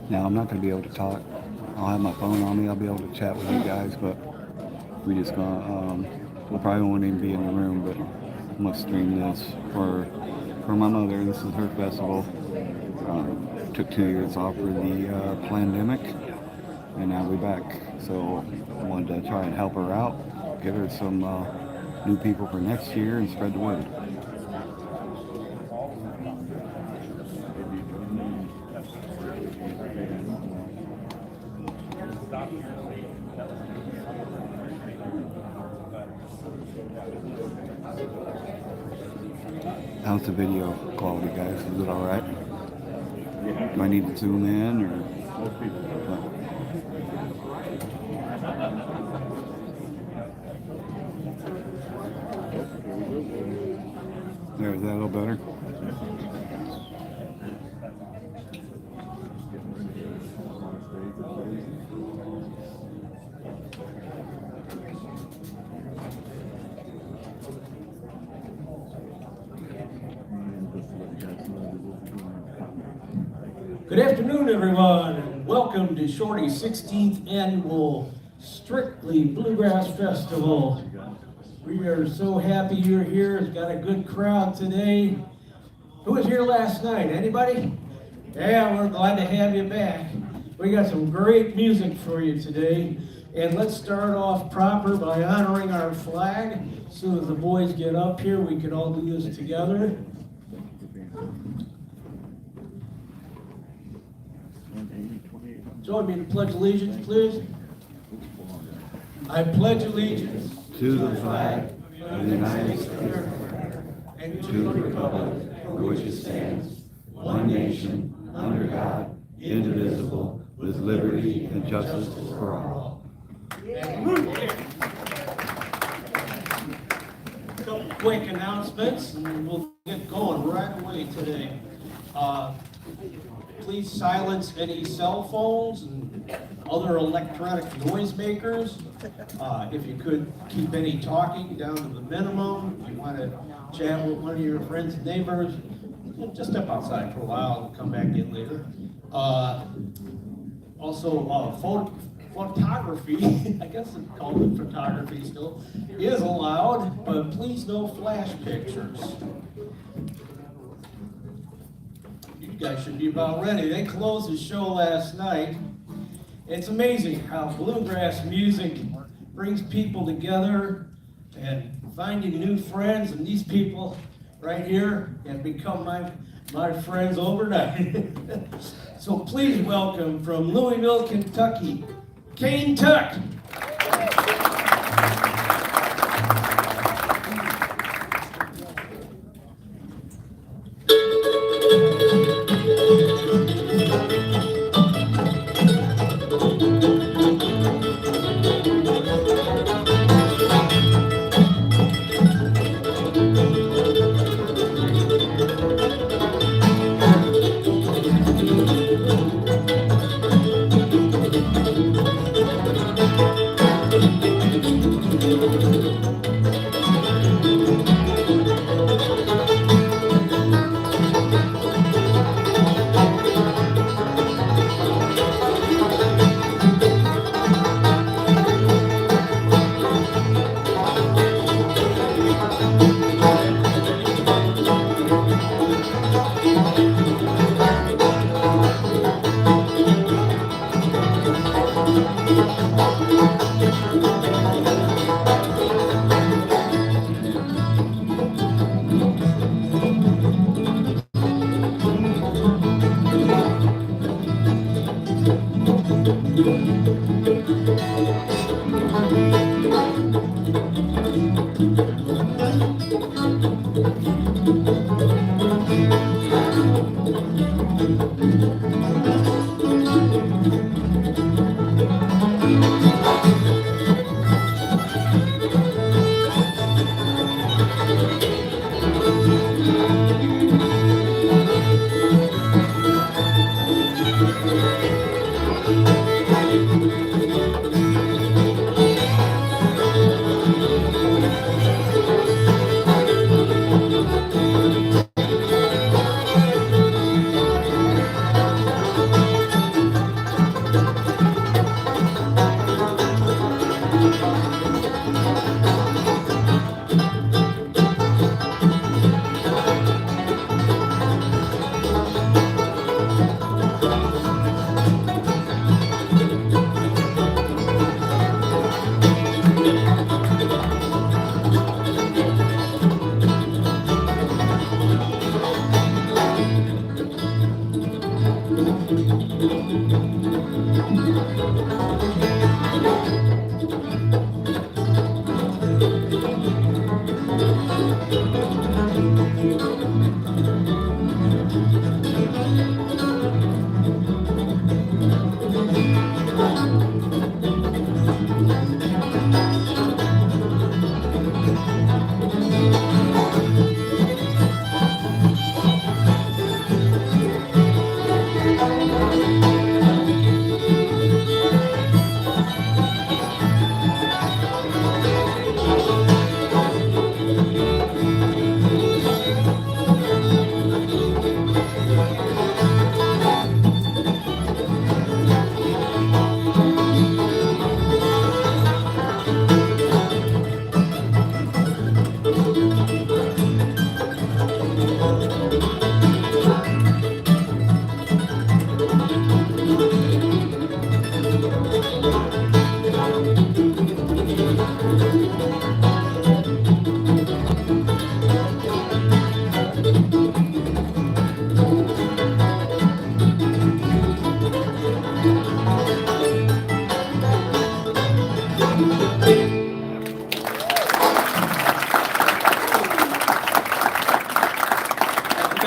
Now, I'm not going to be able to talk. I'll have my phone on me. I'll be able to chat with you guys, but we just gonna, we probably won't even be in the room, but I'm going to stream this for my mother. This is her festival. Took 2 years off for the pandemic, and now we're back. So I wanted to try and help her out, give her some new people for next year, and spread the word. How's the video quality, guys? Is it all right? Do I need to zoom in, or? There, is that a little better? Good afternoon, everyone, and welcome to Shorty's 16th annual Strickly Bluegrass Festival. We are so happy you're here. It's got a good crowd today. Who was here last night? Anybody? Yeah, we're glad to have you back. We got some great music for you today. And let's start off proper by honoring our flag. As soon as the boys get up here, we can all do this together. Join me to pledge allegiance, please. I pledge allegiance To the flag of the United States and to the republic for which it stands, one nation, under God, indivisible, with liberty and justice for all. A couple quick announcements, and we'll get going right away today. Please silence any cell phones and other electronic noisemakers. If you could keep any talking down to the minimum. If you want to chat with one of your friends and neighbors, just step outside for a while and come back in later. Also, photography, I guess it's called photography still, is allowed, but please no flash pictures. You guys should be about ready. They closed the show last night. It's amazing how bluegrass music brings people together and finding new friends, and these people right here have become my friends overnight. So please welcome from Louisville, Kentucky, Kane Tuck.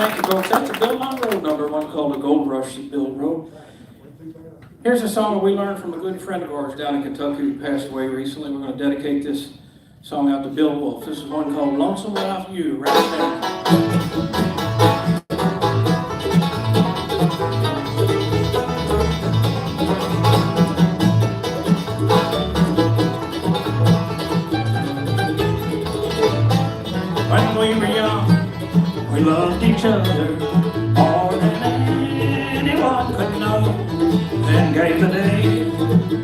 Thank you, folks. That's a Bill Monroe number, one called "The Gold Rush" that Bill wrote. Here's a song that we learned from a good friend of ours down in Kentucky who passed away recently. We're going to dedicate this song out to Bill Wolf. This is one called "Lonesome Left You." Right there. When we were young, we loved each other more than anyone could know. Then came the day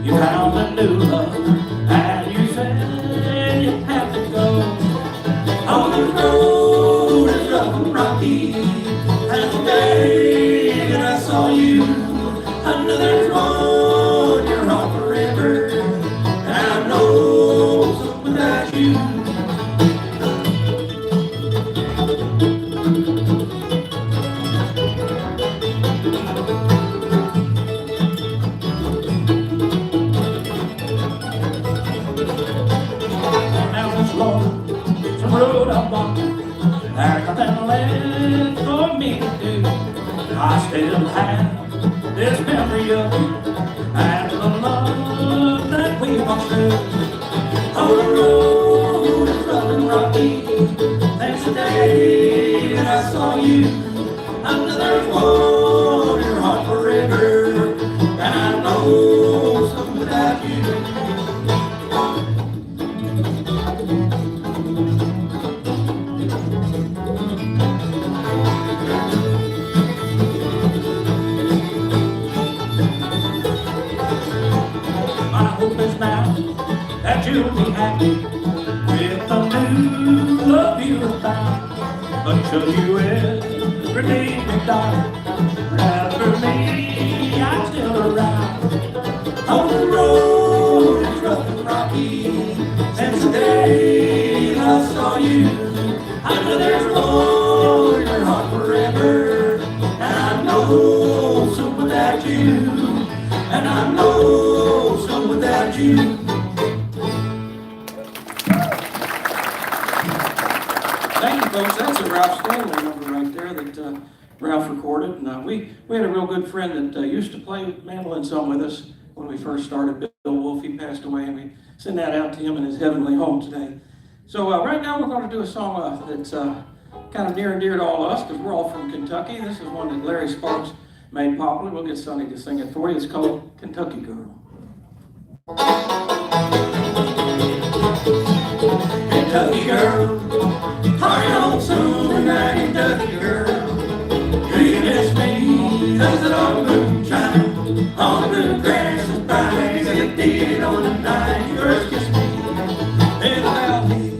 you found a new love, and you said you had to go. On the road is rough and rocky, and the day that I saw you, I knew there's one in your heart forever, and I know something about you. Road I'm walking, there's nothing left for me to do. I still have this memory of you and the love that we once knew. Oh, the road is rough and rocky, since the day that I saw you. I know there's one in your heart forever, and I know something about you. That you'll be happy with the new love you found. But should you ever need me, darling, remember me, I'm still around. On the road is rough and rocky, since the day that I saw you. I know there's more in your heart forever, and I know something without you, and I know something without you. folks, that's a Ralph Stanley number right there that Ralph recorded. And we had a real good friend that used to play mandolin some with us when we first started. Bill Wolfie passed away, and we send that out to him in his heavenly home today. So right now we're going to do a song that's kind of near and dear to all of us because we're all from Kentucky. This is one that Larry Sparks made popular. We'll get Sonny to sing it for you. It's called Kentucky Girl. Kentucky girl, hurry on summer night, Kentucky girl. Do you miss me? Does it all moonshine on the blue grass is bright as it did on the night you first kissed me? In the valley,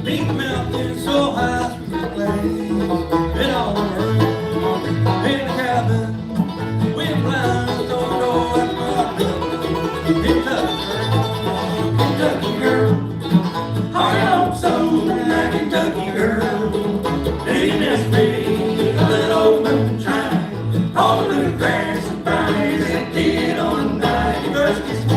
beneath the mountain, so high we could play. In all the room, in the cabin, wind blinds don't go at my building. Kentucky girl, hurry on summer night, Kentucky girl. Do you miss me? A little moonshine, all the blue grass is bright as it did on the night you first kissed me.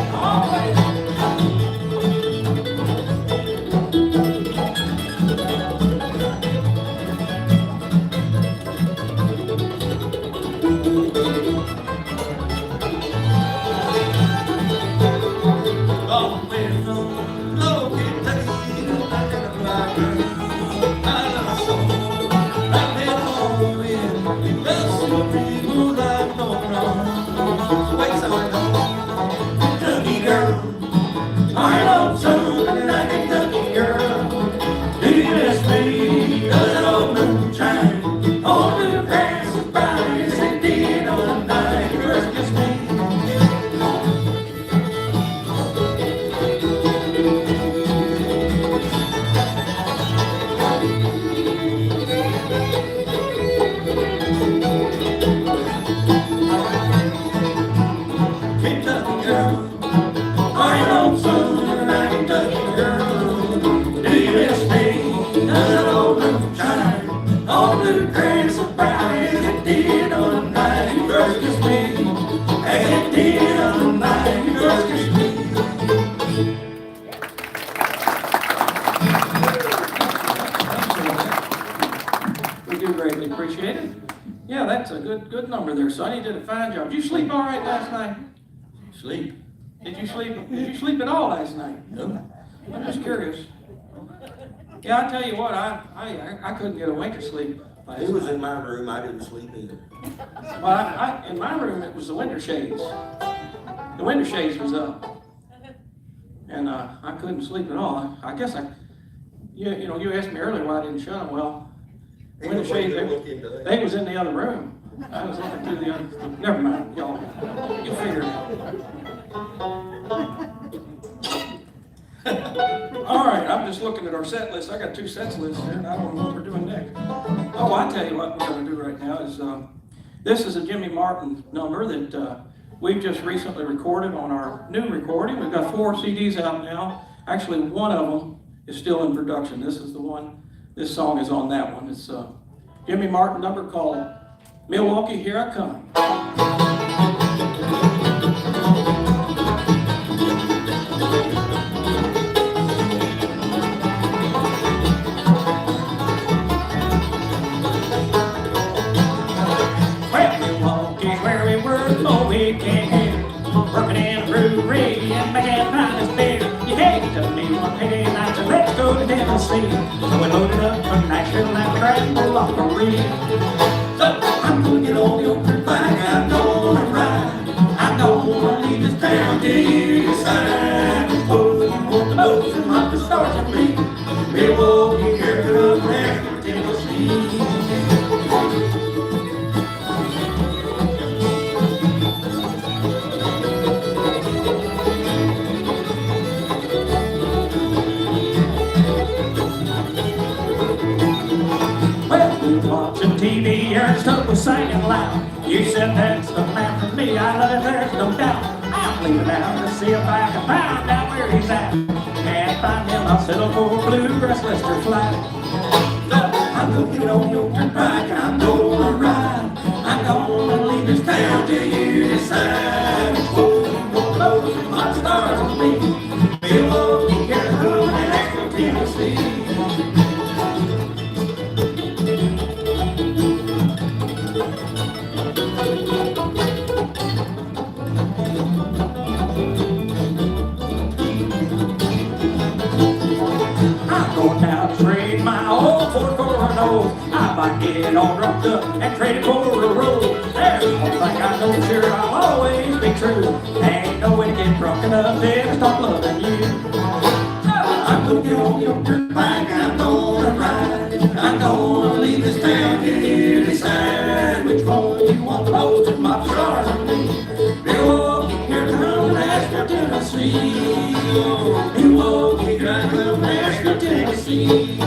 Kentucky girl, I love something like Kentucky girl. Do you miss me? Does it all moonshine on the grass as bright as it did on the night you first kissed me? Kentucky girl, I know summer night, Kentucky girl. Do you miss me? Does it all moonshine on the grass as bright as it did on the night you first kissed me? As it did on the night you first kissed me. We do greatly appreciate it. Yeah, that's a good number there, Sonny. You did a fine job. Did you sleep all right last night? Sleep. Did you sleep at all last night? No. I'm just curious. Yeah, I tell you what, I couldn't get a wink of sleep last He was night. in my room, I didn't sleep either. Well, in my room, it was the window shades. The window shades was up. And I couldn't sleep at all. I guess you asked me earlier why I didn't shut them. Well, the window shades, they was in the other room. I was looking through the other, never mind, y'all, you figure it out. All right, I'm just looking at our set list. I got 2 sets lists here, and I don't know what we're doing next. Oh, I tell you what we're going to do right now is, this is a Jimmy Martin number that we've just recently recorded on our new recording. We've got 4 CDs out now. Actually, one of them is still in production. This is the one, this song is on that one. It's a Jimmy Martin number called Milwaukee, Here I Come. Well, Milwaukee's where we were before we came here, working in a brewery and making finest beer. You gave to me one penny night, so let's go to Tennessee. So we loaded up from Nashville and cracked the lockery. So I'm gonna get on your dirt bike, I'm gonna ride. I'm gonna leave this town till you decide. Oh, you want the most and not the stars of me. Milwaukee, here comes Nashville, Tennessee. Watching TV, Ernst was singing loud. You said that's the man for me, I love it, there's no doubt. I'm leaving out to see if I can find out where he's at. Can't find him, I'll settle for Bluegrass, Lester Flat. I'm gonna get on your dirt bike, I'm gonna ride. I'm gonna leave this town till you decide. Oh, you won't know the hot stars on me. Milwaukee, here, Nashville, Tennessee. goes. I might get all drunk up and trade it for a roll. There's one thing I know sure, I'll always be true. Ain't no way to get drunk enough to stop loving you. I'm gonna get on your dirt bike, I'm gonna ride. I'm gonna leave this town here, decide which one you want the most in my stars and me. Milwaukee, here come Nashville, Tennessee. Milwaukee, here come Nashville, Tennessee.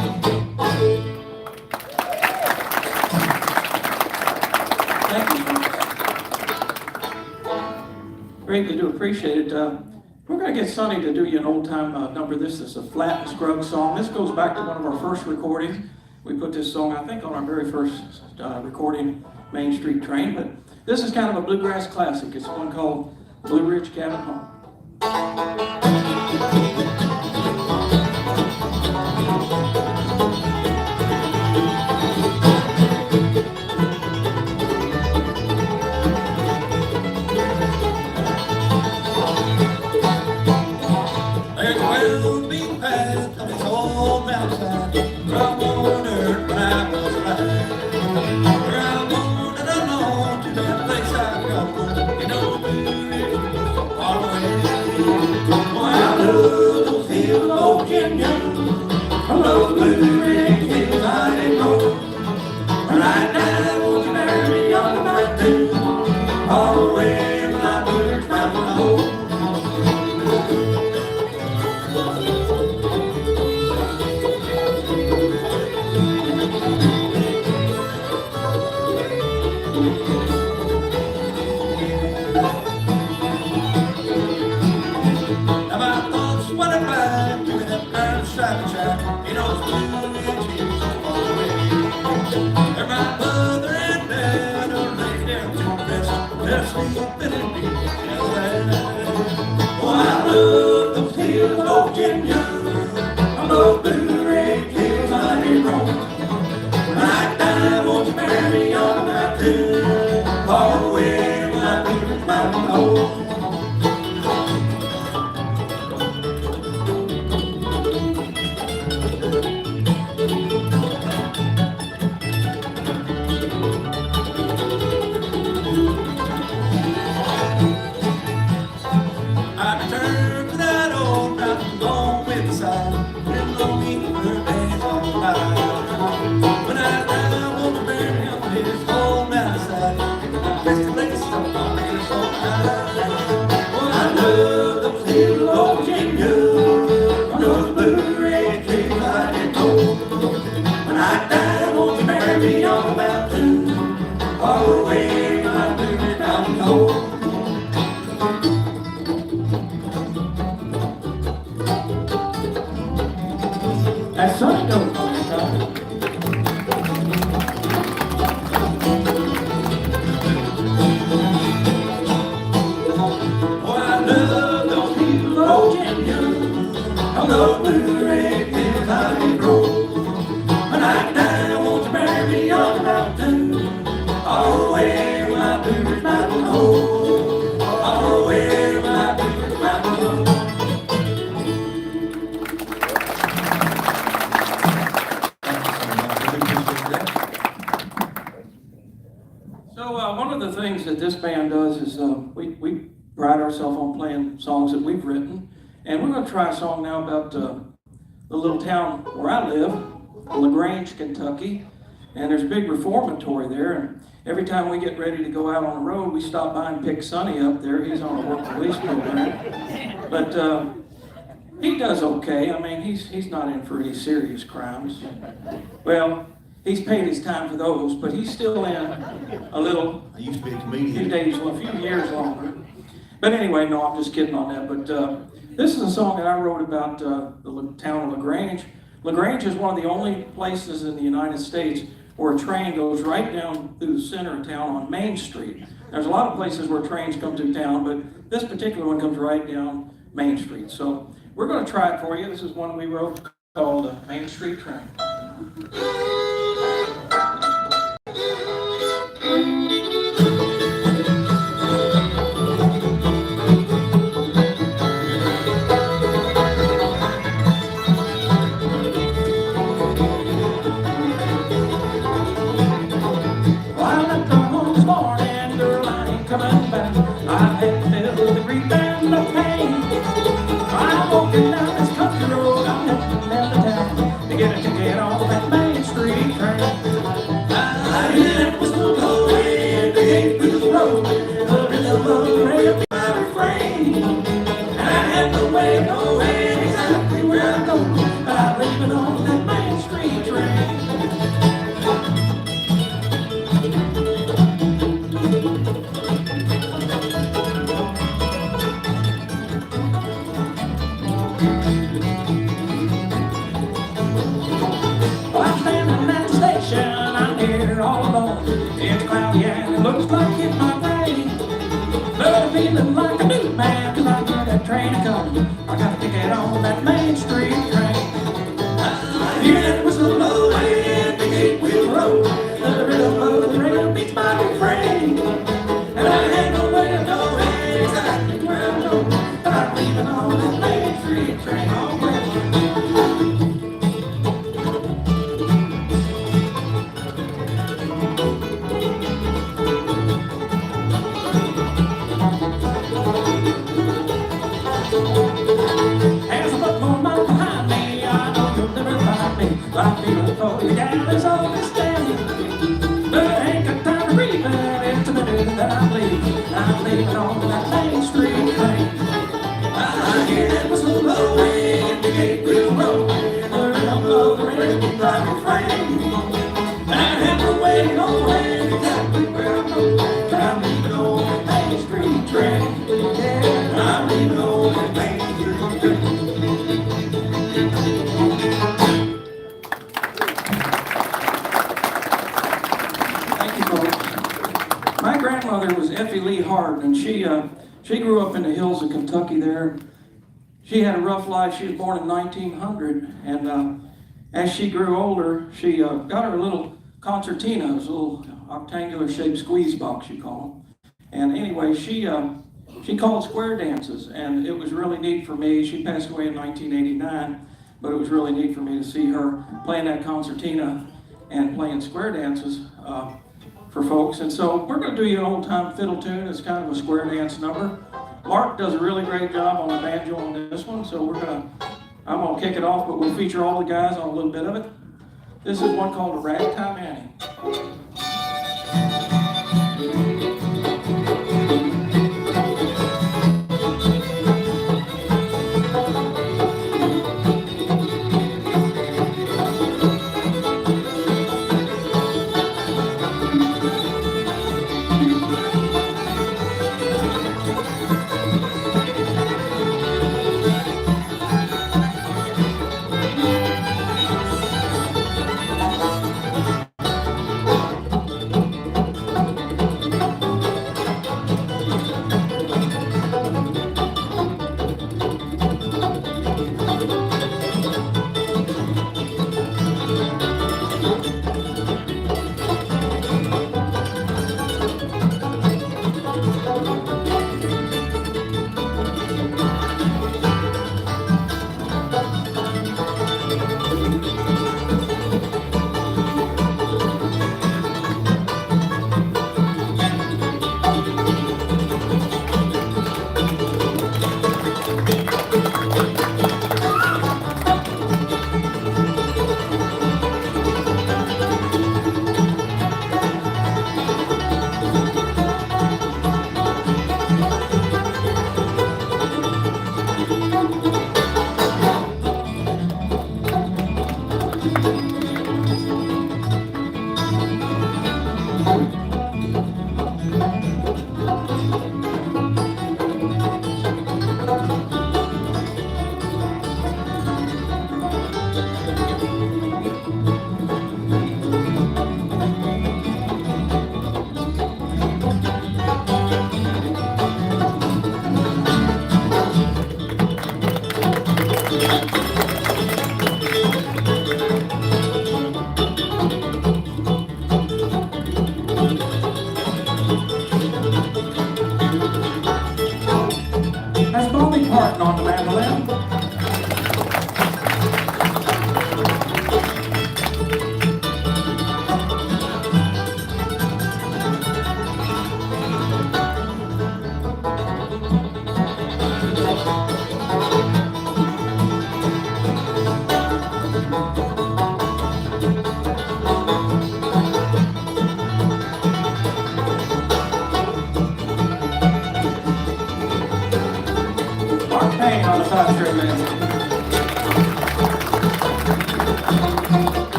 Thank you. Greatly do appreciate it. We're going to get Sonny to do you an old-time number. This is a Flat and Scruggs song. This goes back to one of our first recordings. We put this song, I think, on our very first recording, Main Street Train. But this is kind of a bluegrass classic. It's one called Blue Ridge Cabin Home. This band does is we pride ourselves on playing songs that we've written, and we're going to try a song now about the little town where I live, LaGrange, Kentucky, and there's a big reformatory there, and every time we get ready to go out on the road, we stop by and pick Sonny up there. He's on a work release program, but he does okay. I mean, he's not in for any serious crimes. Well, he's paid his time for those, but he's still in a little. I used to be a comedian. Few days, well, a few years longer. But anyway, no, I'm just kidding on that. But this is a song that I wrote about the town of LaGrange. LaGrange is one of the only places in the United States where a train goes right down through the center of town on Main Street. There's a lot of places where trains come through town, but this particular one comes right down Main Street. So we're going to try it for you. This is one we wrote called Main Street Train. here all alone. It's cloudy and it looks like it might rain. But I'm feeling like a new man, 'cause I hear that train coming. I got a ticket on that Main Street train. I hear that whistle blowing and the gate will roll. The rhythm of the rail beats my refrain. And I had no way of knowing exactly where I'm going, but I'm leaving on that Main Street train. Oh, well. As I put more miles behind me, I know you'll never find me. I'm feeling for you down as old as standing. But I ain't got time to read that. It's a minute that I'm leaving on that Main Street train. I hear that whistle blowing, the gate will roll. The rhythm of the rain will drive me frame. I have no way to know exactly where I'm going, but I'm leaving on that Main Street train. Yeah, I'm leaving on that Main Street train. Thank you, folks. My grandmother was Effie Lee Hart, and she grew up in the hills of Kentucky there. She had a rough life. She was born in 1900, and as she grew older, she got her little concertinas, a little octangular-shaped squeeze box, you call them. And anyway, she called square dances, and it was really neat for me. She passed away in 1989, but it was really neat for me to see her playing that concertina and playing square dances for folks. And so we're going to do you an old-time fiddle tune. It's kind of a square dance number. Mark does a really great job on the banjo on this one, so I'm going to kick it off, but we'll feature all the guys on a little bit of it. This is one called a Ragtime Annie.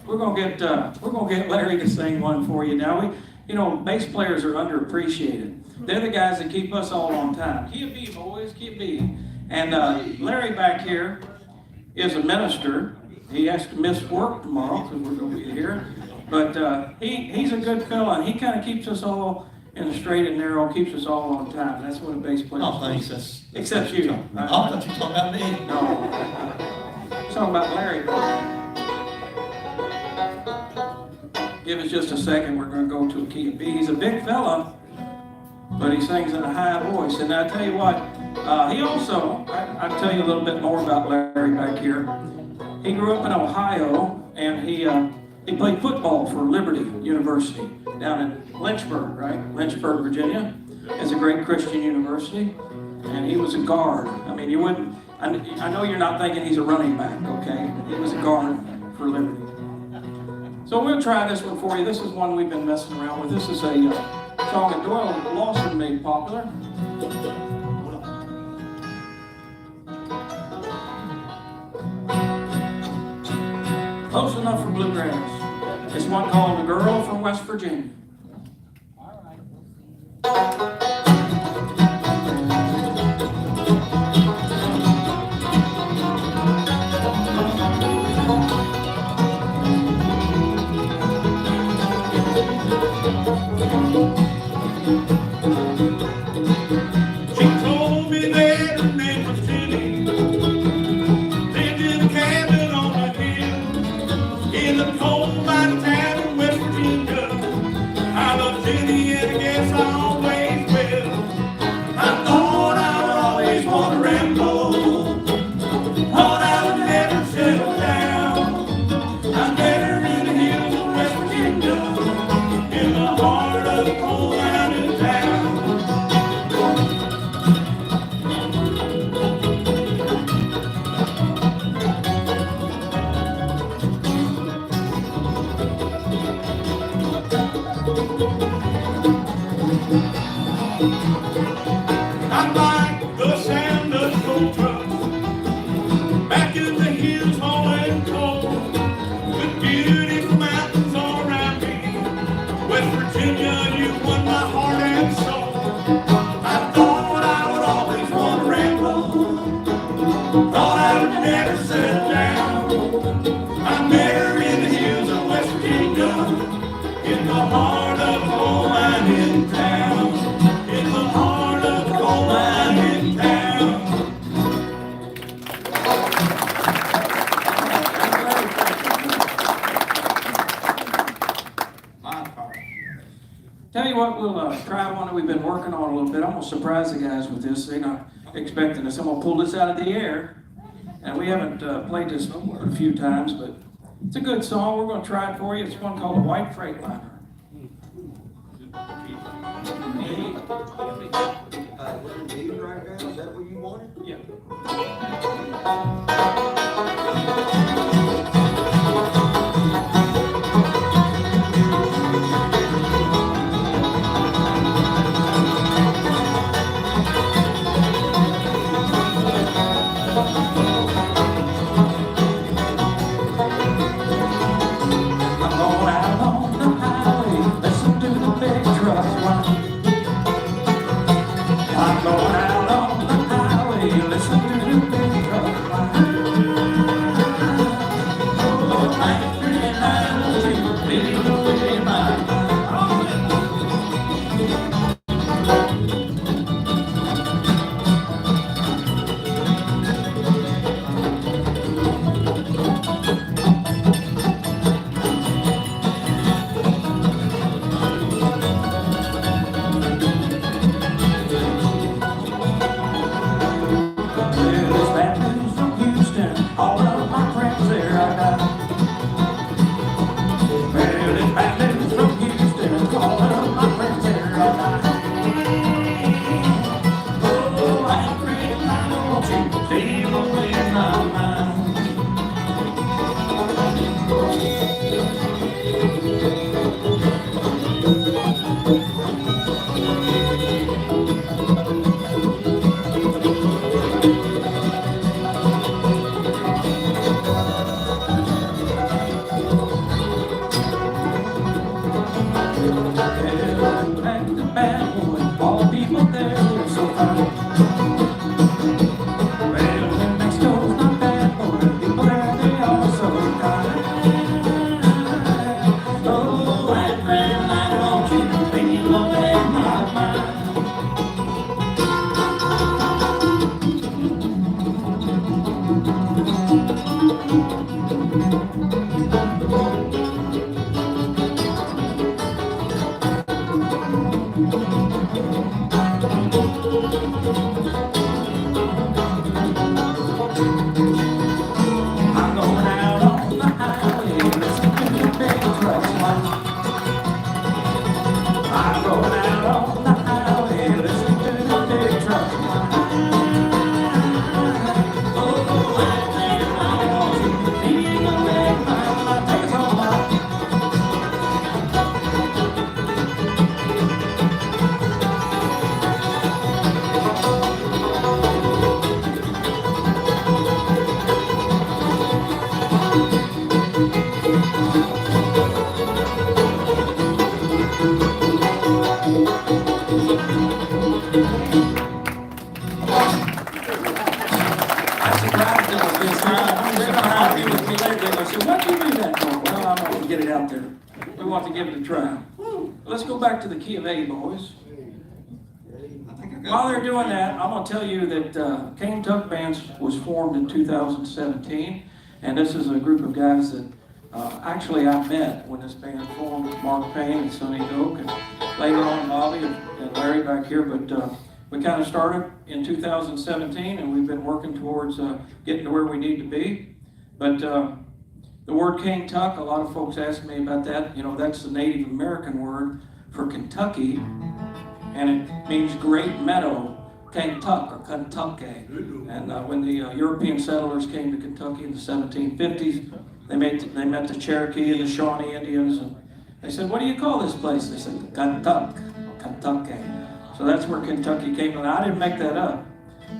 We're gonna get Larry to sing one for you now. Bass players are underappreciated. They're the guys that keep us all on time. Key of B, boys, key of B. And Larry back here is a minister. He has to miss work tomorrow because we're going to be here. But he's a good fella, and he kind of keeps us all in the straight and narrow, keeps us all on time. That's what a bass player is. Oh, thanks. That's Except you. I thought you were talking about me. No. I'm talking about Larry. Give us just a second. We're going to go to a key of B. He's a big fella, but he sings in a high voice. And I tell you what, he also, I'll tell you a little bit more about Larry back here. He grew up in Ohio, and he played football for Liberty University down in Lynchburg, right? Lynchburg, Virginia. It's a great Christian university, and he was a guard. I mean, you wouldn't, I know you're not thinking he's a running back, okay? He was a guard for Liberty. So we'll try this one for you. This is one we've been messing around with. This is a song that Doyle Lawson made popular. Close enough for Bluegrass. It's one called The Girl from West Virginia. Tell you what, we'll try one that we've been working on a little bit. I'm going to surprise the guys with this. They're not expecting this. I'm going to pull this out of the air. And we haven't played this a few times, but it's a good song. We're going to try it for you. It's one called the White Freightliner. Right now, is that what you wanted? Yeah. I'm going out on the highway, listen to the big truck ride. Why'd you do that for? Well, I want to get it out there. We want to give it a try. Let's go back to the key of A, boys. While they're doing that, I'm going to tell you that Cane Tuck Band was formed in 2017, and this is a group of guys that actually I met when this band formed, Mark Payne and Sonny Doak, and later on Bobby and Larry back here, but we kind of started in 2017, and we've been working towards getting to where we need to be. But the word Cane Tuck, a lot of folks ask me about that. You know, that's the Native American word for Kentucky, and it means great meadow, Kentuck or Kentucky. And when the European settlers came to Kentucky in the 1750s, they met the Cherokee and the Shawnee Indians, and they said, "What do you call this place?" They said, Kentuck, Kentucky. So that's where Kentucky came from. I didn't make that up.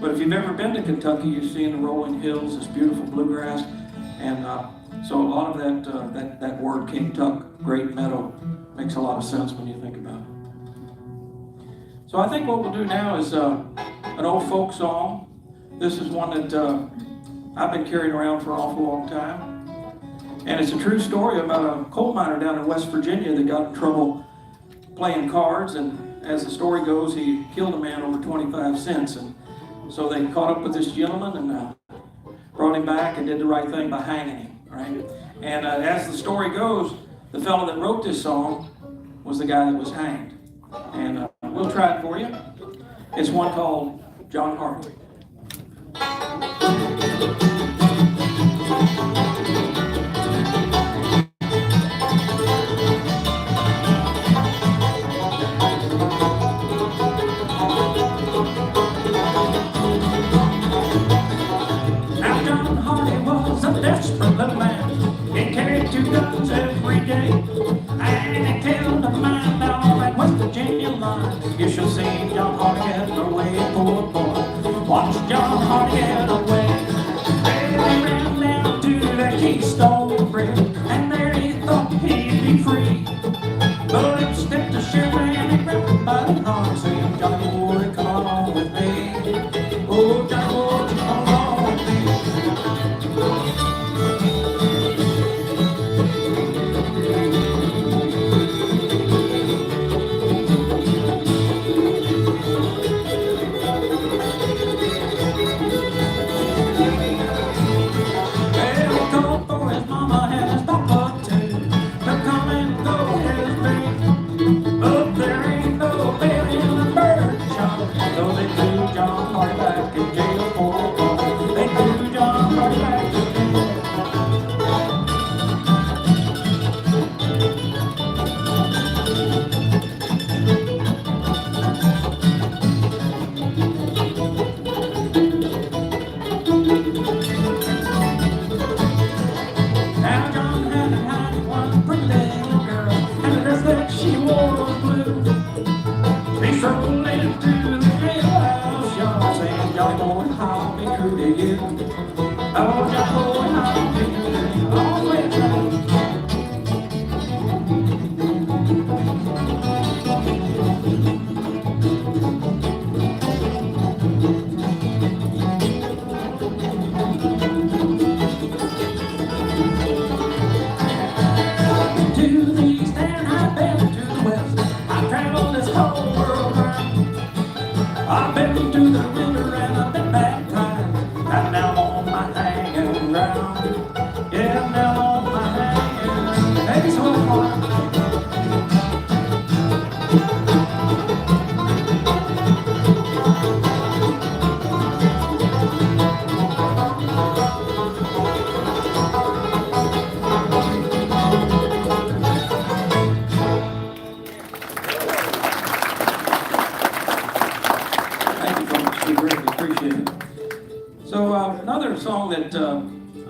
But if you've ever been to Kentucky, you've seen the rolling hills, this beautiful bluegrass, and so a lot of that word Kentuck, great meadow, makes a lot of sense when you think about it. So I think what we'll do now is an old folk song. This is one that I've been carrying around for an awful long time. And it's a true story about a coal miner down in West Virginia that got in trouble playing cards. And as the story goes, he killed a man over 25 cents. And so they caught up with this gentleman and brought him back and did the right thing by hanging him, right? And as the story goes, the fellow that wrote this song was the guy that was hanged. And we'll try it for you. It's one called John Hardy. Now John Hardy was a desperate little man. He carried 2 guns every day, and he killed a man down at West Virginia line. You should see John Hardy get away, poor boy. Watch John Hardy get away. There he ran down to the Keystone Bridge, and there he thought he'd be free. But it stepped to shiver and he grabbed him by the arm, saying, "Johnny boy, come along with me. Oh, Johnny boy, come along with me."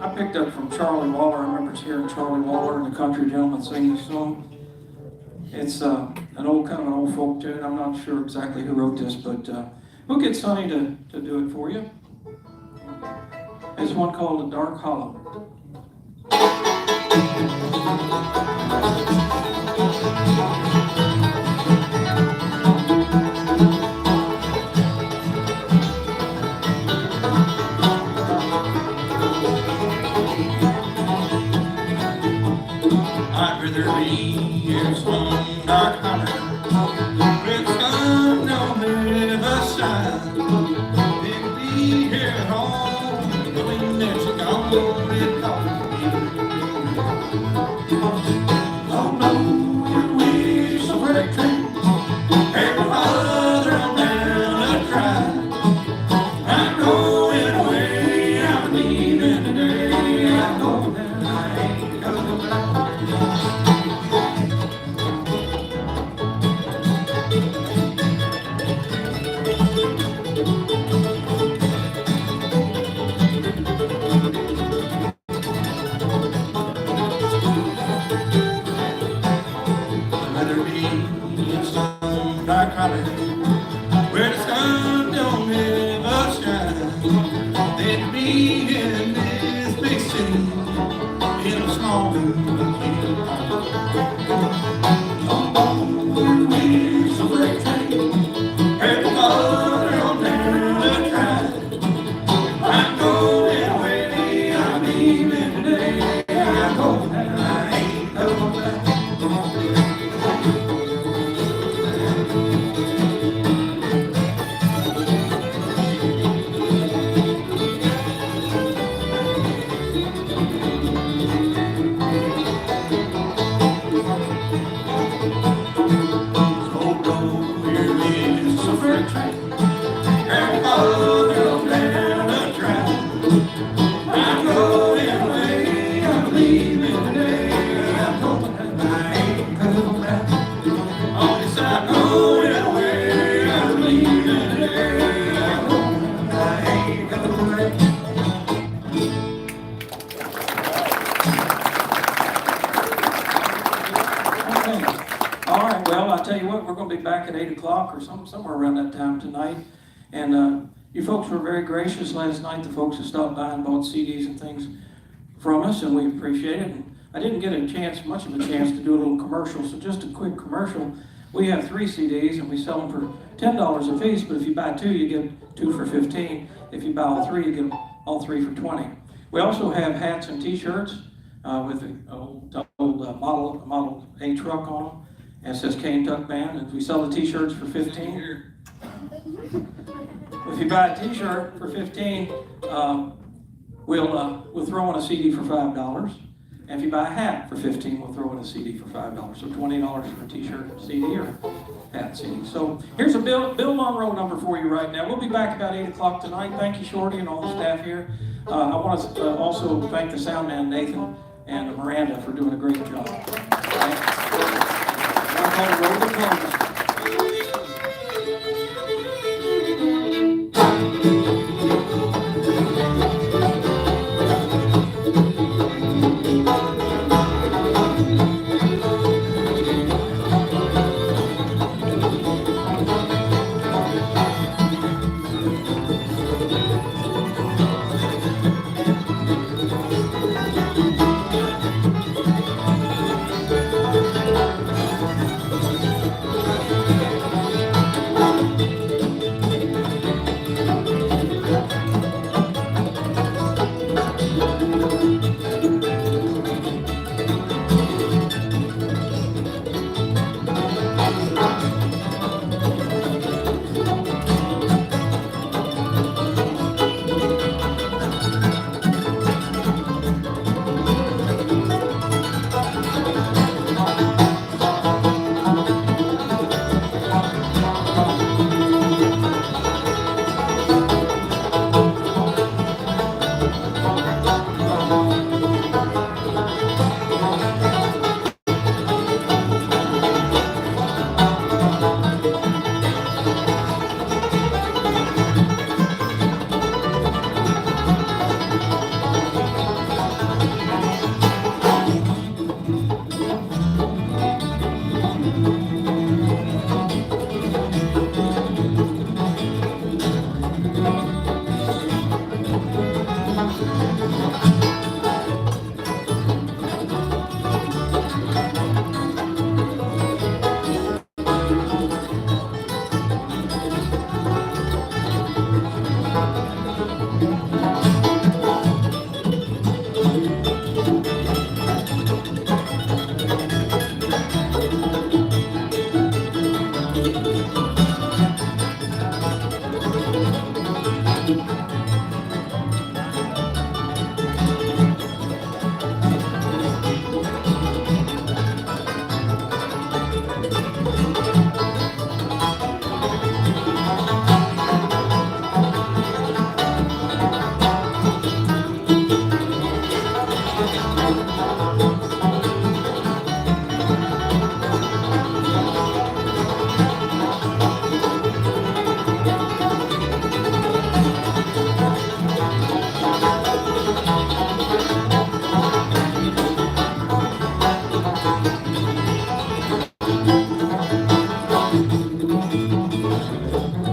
I picked up from Charlie Waller. I remember hearing Charlie Waller and the country gentleman sing this song. It's an old folk tune. I'm not sure exactly who wrote this, but we'll get Sonny to do it for you. It's one called "The Dark Hollow." Whether he is one dark hunter, with sun on the other side, then be here at home, knowing that you're gone and calling me. Oh no, you wish a freight train, every mother on down a cry. I'm going away, I'm leaving today, I'm going and I ain't coming back. Whether it be in some dark hollow where the sun don't ever shine, then be in this big city in a small little oh, we's a freight train, every mother on down the track. I'm going away, I'm leaving today, I'm going and I ain't coming back. Back at 8 o'clock or somewhere around that time tonight. And you folks were very gracious last night, the folks that stopped by and bought CDs and things from us, and we appreciate it. And I didn't get much of a chance to do a little commercial, so just a quick commercial. We have 3 CDs and we sell them for $10 a piece, but if you buy 2, you get 2 for $15. If you buy all 3, you get all 3 for $20. We also have hats and t-shirts with an old Model A truck on them. And it says Cane Tuck Band, and we sell the t-shirts for $15. If you buy a t-shirt for $15, we'll throw in a CD for $5. And if you buy a hat for $15, we'll throw in a CD for $5. So $20 for a t-shirt, CD, or hat CD. So here's a Bill Monroe number for you right now. We'll be back about 8 o'clock tonight. Thank you, Shorty, and all the staff here. I want to also thank the sound man, Nathan, and Miranda for doing a great job. Roll the drums.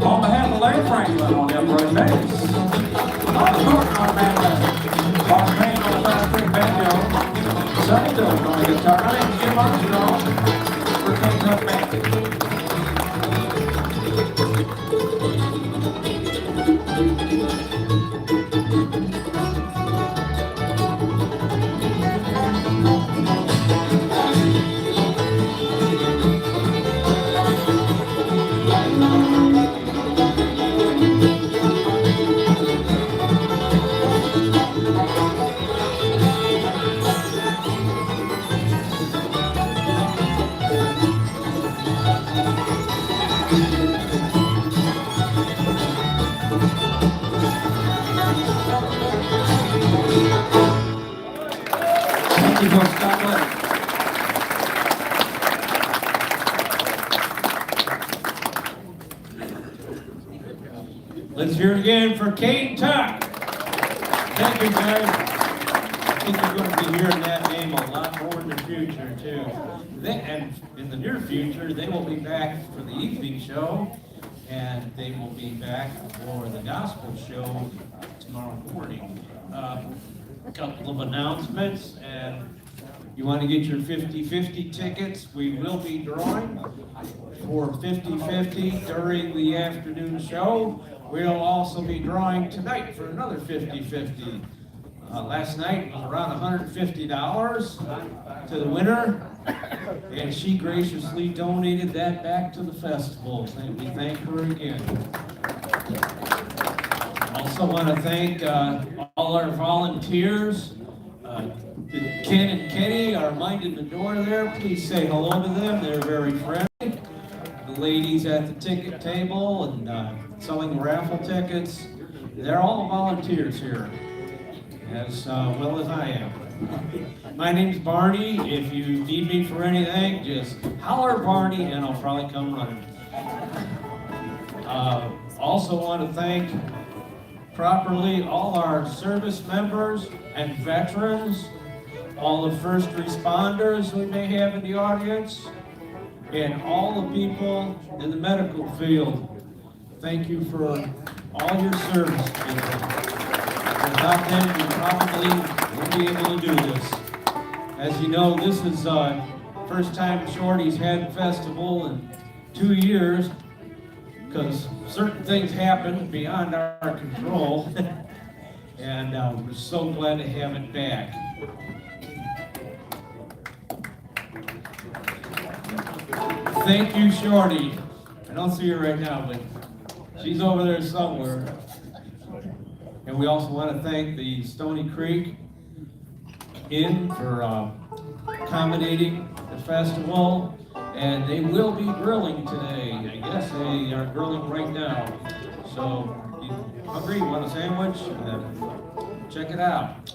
On behalf of Larry Franklin on the upright bass, on the corner on banjo, Bob Payne on the fast string banjo, Sonny Dillon on the guitar, and Jim Armstrong for Kentucky Band. Thank you, folks. God bless. Let's hear it again for Kate Tuck. Thank you, guys. I think you're going to be hearing that name a lot more in the future, too. And in the near future, they will be back for the evening show, and they will be back for the gospel show tomorrow morning. A couple of announcements, and you want to get your 50-50 tickets, we will be drawing for 50-50 during the afternoon show. We'll also be drawing tonight for another 50-50. Last night was around $150 to the winner, and she graciously donated that back to the festival, and we thank her again. Also want to thank all our volunteers. Ken and Kenny are minding the door there. Please say hello to them. They're very friendly. The ladies at the ticket table and selling raffle tickets, they're all volunteers here, as well as I am. My name's Barney. If you need me for anything, just holler Barney and I'll probably come running. Also want to thank properly all our service members and veterans, all the first responders we may have in the audience, and all the people in the medical field. Thank you for all your service, people. Without them, we probably wouldn't be able to do this. As you know, this is first time Shorty's had the festival in 2 years, because certain things happen beyond our control, and we're so glad to have it back. Thank you, Shorty. I don't see her right now, but she's over there somewhere. And we also want to thank the Stony Creek Inn for accommodating the festival. And they will be grilling today. I guess they are grilling right now. So, you hungry, want a sandwich? Check it out.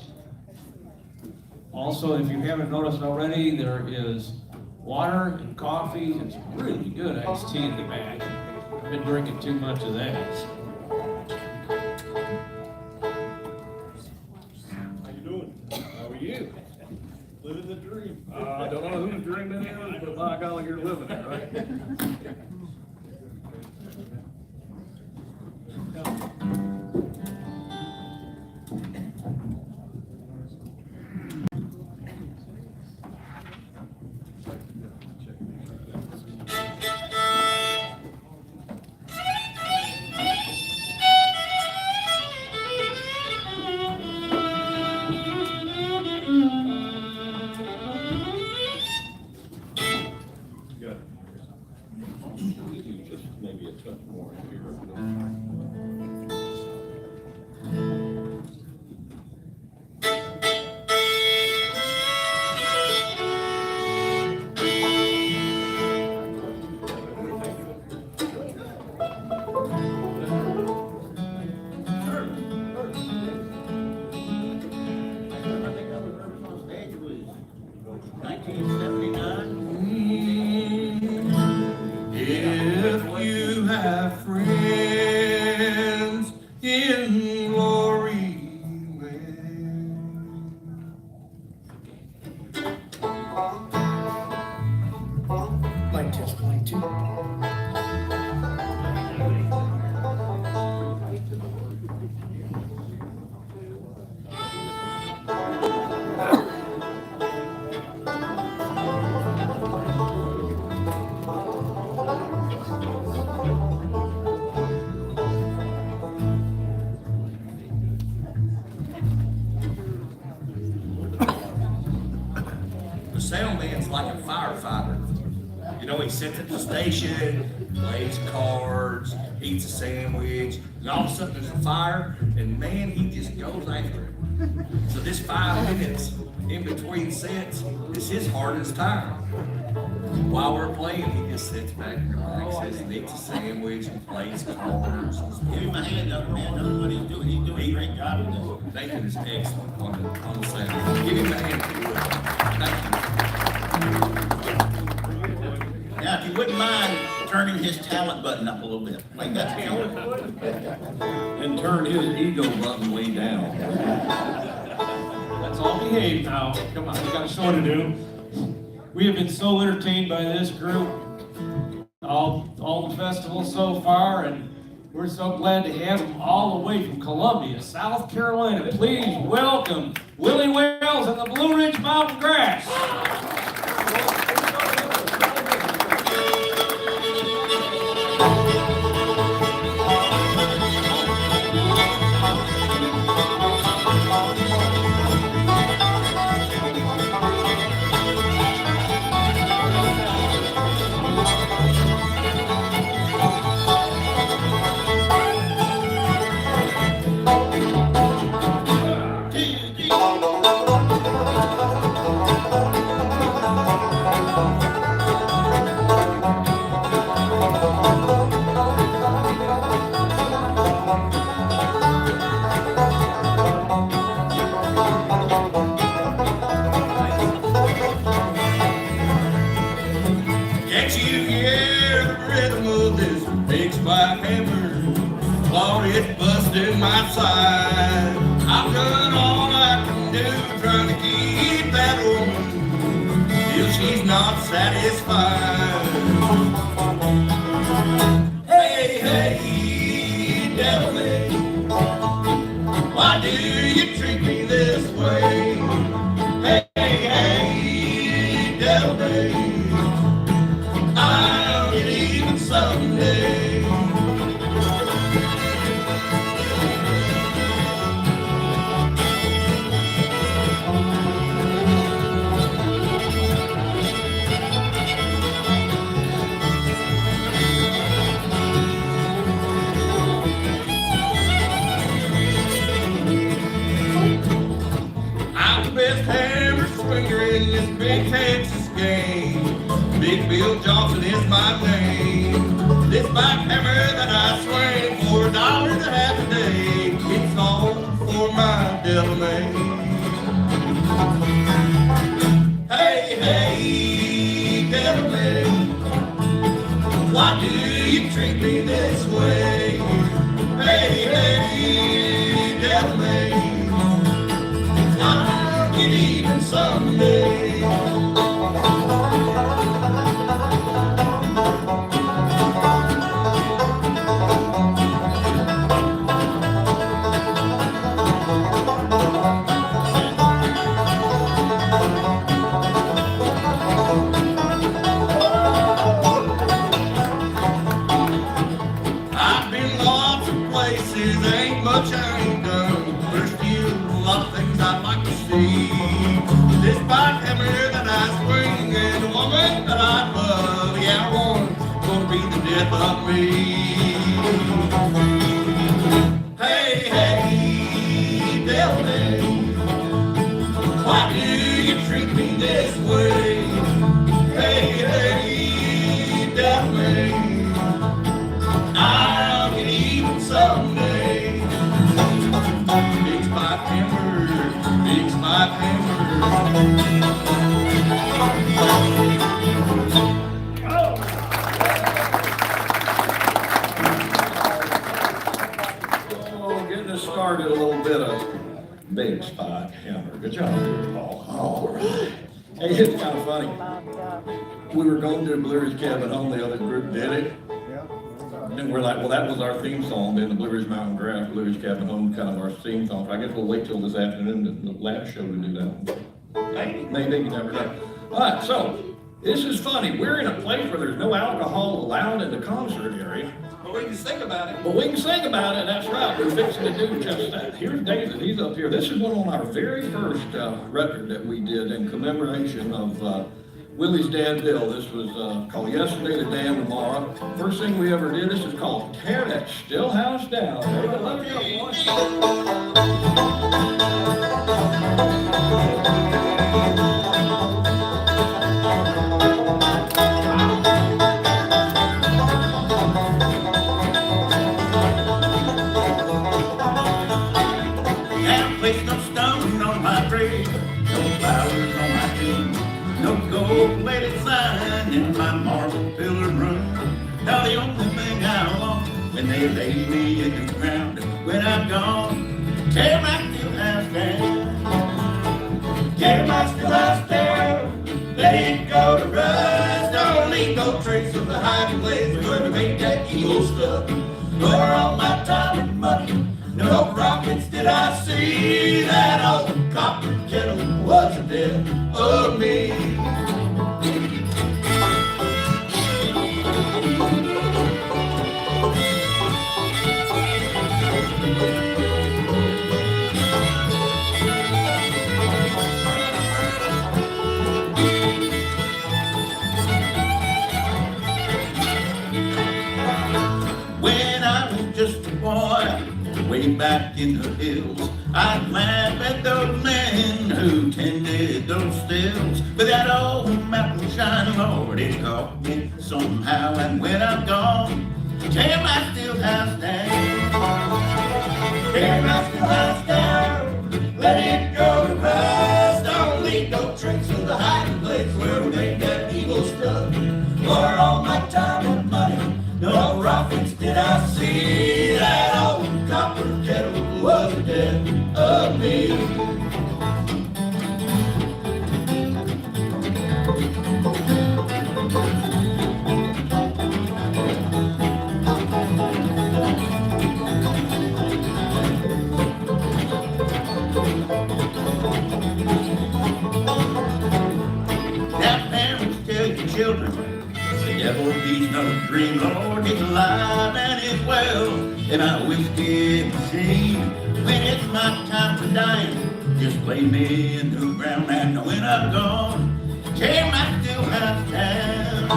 Also, if you haven't noticed already, there is water and coffee and some really good iced tea in the back. I've been drinking too much of that. How you doing? How are you? Living the dream. I don't know whose dream it is, but by golly, you're living it, right? If you have friends in glory, Mic test 22. The sound man's like a firefighter. You know, he sits at the station, plays cards, eats a sandwich, and all of a sudden there's a fire, and man, he just goes after it. So this 5 minutes in between sets is his hardest time. While we're playing, he just sits back and relaxes and eats a sandwich and plays cards. Give him a hand up, man. Knows what he's doing. He's doing a great job with this. Nathan is excellent on the sound. Give him a hand if you would. Thank you. Now, if you wouldn't mind turning his talent button up a little bit. Like that's And turn his ego button way down. Let's all behave now. Come on, we got a show to do. We have been so entertained by this group all the festival so far, and we're so glad to have them all the way from Columbia, South Carolina. Please welcome Willie Wales and the Blue Ridge Mountain Grass. can't you hear the rhythm of this big spike hammer? Lord, it's busting my side. I've done all I can do trying to keep that woman till she's not satisfied. Hey, hey, devil, why do you treat me this way? Hey, hey, devil, I'll get even someday. I'm the best hammer swinger in this big Texas game. Big Bill Johnson is my name. This back hammer that I swing for $1 a half a day, it's all for my devil man. Hey, hey, devil man, why do you treat me this way? Hey, hey, devil man, I'll get even someday. I've been lots of places, ain't much I ain't done. There's still a lot of things I'd like to see. This bike hammer that I swing and the woman that I love, yeah, one's gonna be the death of me. Hey, hey, devil man, why do you treat me this way? Hey, hey, devil man, I'll get even someday. Big spike hammer, big spike hammer. Good job, Paul. All right. Hey, it's kind of funny. We were going to Bluegrass Cabin Home, the other group did it. And we're like, well, that was our theme song, then the Bluegrass Mountain Grass, Bluegrass Cabin Home, kind of our theme song. So I guess we'll wait till this afternoon, the last show to do that. Maybe, you never know. All right, so this is funny. We're in a place where there's no alcohol allowed in the concert area. But we can sing about it. But we can sing about it, that's right. We're fixing to do just that. Here's David, he's up here. This is one on our very first record that we did in commemoration of Willie's dad, Bill. This was called Yesterday, Today, and Tomorrow. First thing we ever did, this is called Tear That Still House Down. David, love you. No gold-plated sign in my marble pillared room. Now the only thing I want when they lay me in the ground, when I'm gone, tear my still house down. Tear my still house down. Let it go to rust. Don't leave no trace of the hiding place where we made that evil stuff. For all my time and money, no rockets did I see. That old copper kettle was a death of me. When I was just a boy, way back in the hills, I'd laugh at those men who tended those stills. But that old mountain shine, Lord, it caught me somehow. And when I'm gone, tear my still house down. Tear my still house down. Let it go to rust. Don't leave no trace of the hiding place where we made that evil stuff. For all my time and money, no rockets did I see. That old copper kettle was the death of me. Now parents tell your children, the devil he's no dream, Lord, he's alive and he's well in my whiskey machine. When it's my time for dying, just lay me in the ground, and when I'm gone, tear my still house down.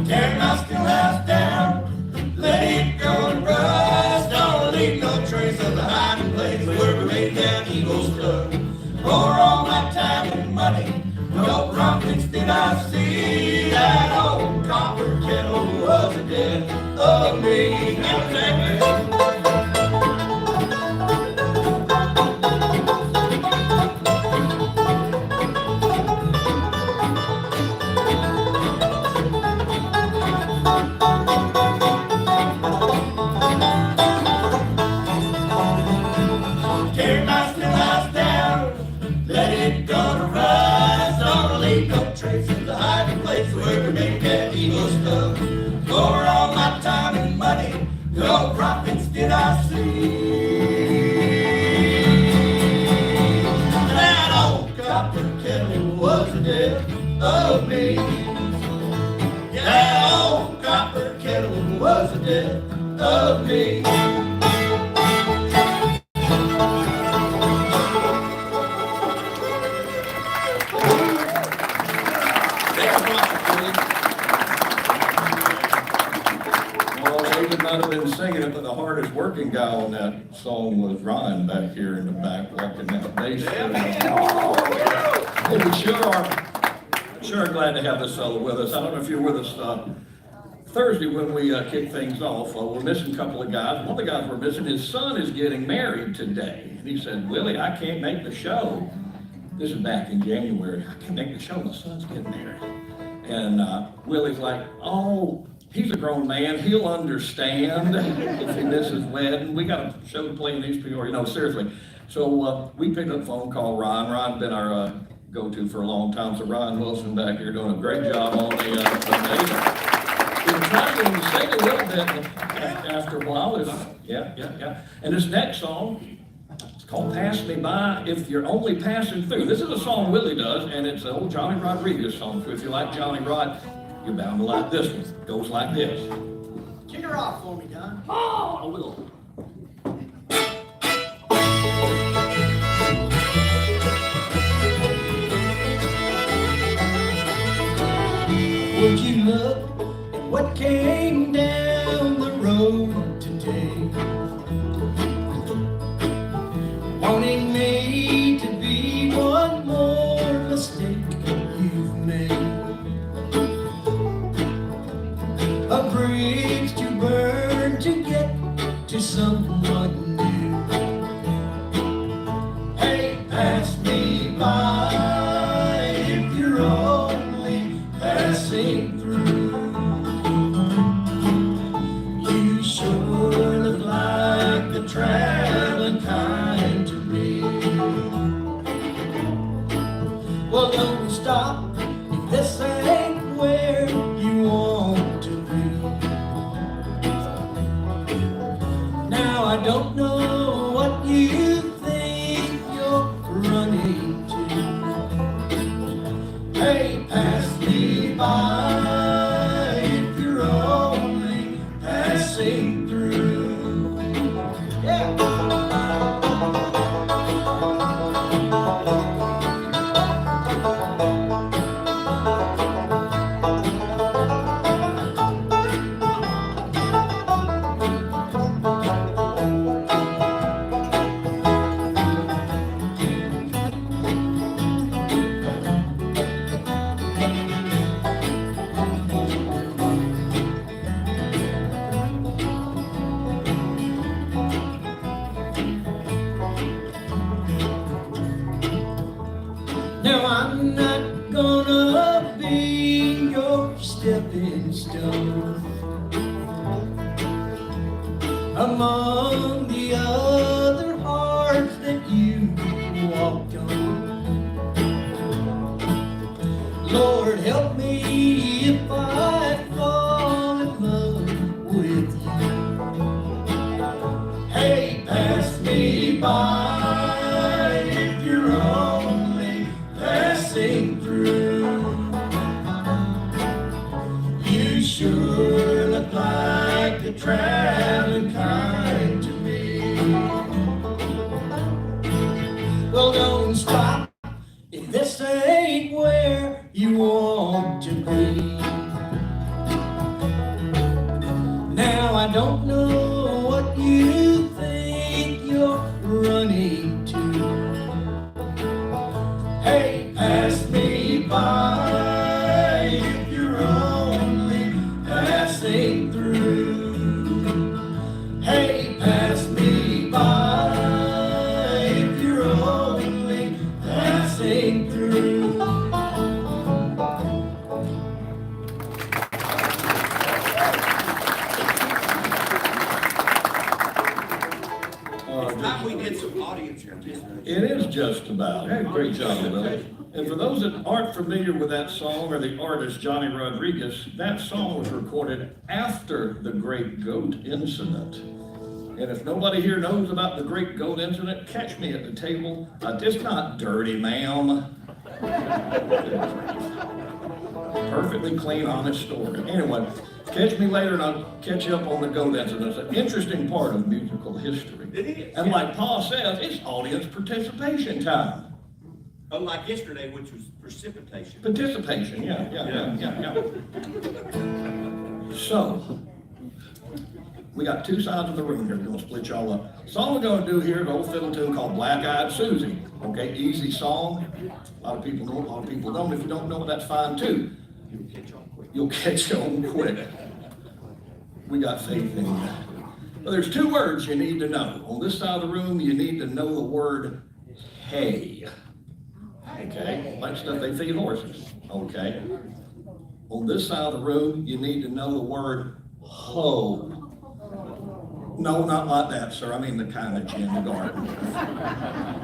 Tear my still house down. Let it go to rust. Don't leave no trace of the hiding place where we made that evil stuff. For all my time and money, no rockets did I see. That old copper kettle was the death of me. Tear my still house down. Let it go to rust. Don't leave no trace of the hiding place where we make that evil stuff. For all my time and money, no rockets did I see. That old copper kettle was the death of me. That old copper kettle was the death of me. Might have been singing it, but the hardest working guy on that song was Ryan back here in the back, walking that bass. Hey, we sure are glad to have this fellow with us. I don't know if you're with us Thursday when we kick things off. We're missing a couple of guys. One of the guys we're missing, his son is getting married today. And he said, Willie, I can't make the show. This is back in January. I can't make the show. My son's getting married. And Willie's like, oh, he's a grown man. He'll understand if he misses wedding. We got a show to play in East Peoria. No, seriously. So we picked up the phone, called Ron. Ron's been our go-to for a long time. So Ron Wilson back here doing a great job on the we were trying to sing a little bit after a while. Yeah. And this next song, it's called Pass Me By If You're Only Passing Through. This is a song Willie does, and it's an old Johnny Rodriguez song. So if you like Johnny Rod, you're bound to like this one. It goes like this. Kick her off for me, Don. Oh, I will. Would you look at what came down the road today? Wanting me to be one more mistake you've made. A bridge to burn to get to someone new. Hey, pass me by if you're only passing through. You sure look like the traveling kind to me. Well, don't stop if this ain't where you want to be. Now I don't know what you think you're running to. Hey, pass me by if you're only passing through. Yeah. Now I'm not gonna be your stepping stone among the other hearts that you walked on. Lord, help me if I fall in love with you. Hey, pass me by if you're only passing through. You sure look like the traveling kind to me. Well, don't stop if this ain't where you want to be. Now I don't know what you think you're running to. Hey, pass me by if you're only passing through. Hey, pass me by if you're only passing through. It's time we did some audience participation. It is just about. Hey, great job, Willie. And for those that aren't familiar with that song or the artist Johnny Rodriguez, that song was recorded after the Great Goat Incident. And if nobody here knows about the Great Goat Incident, catch me at the table. It's not dirty, ma'am. Perfectly clean, honest story. Anyway, catch me later and I'll catch you up on the goat incident. It's an interesting part of musical history. It is. And like Paul says, it's audience participation time. Unlike yesterday, which was precipitation. Participation, yeah. So, we got two sides of the room here. We're gonna split y'all up. The song we're gonna do here is an old fiddle tune called Black Eyed Susie. Okay, easy song. A lot of people know, a lot of people don't. If you don't know it, that's fine too. You'll catch on quick. We got faith in you. But there's two words you need to know. On this side of the room, you need to know the word hay. Okay, like stuff they feed horses. Okay. On this side of the room, you need to know the word hoe. No, not like that, sir. I mean the kind that you in the garden.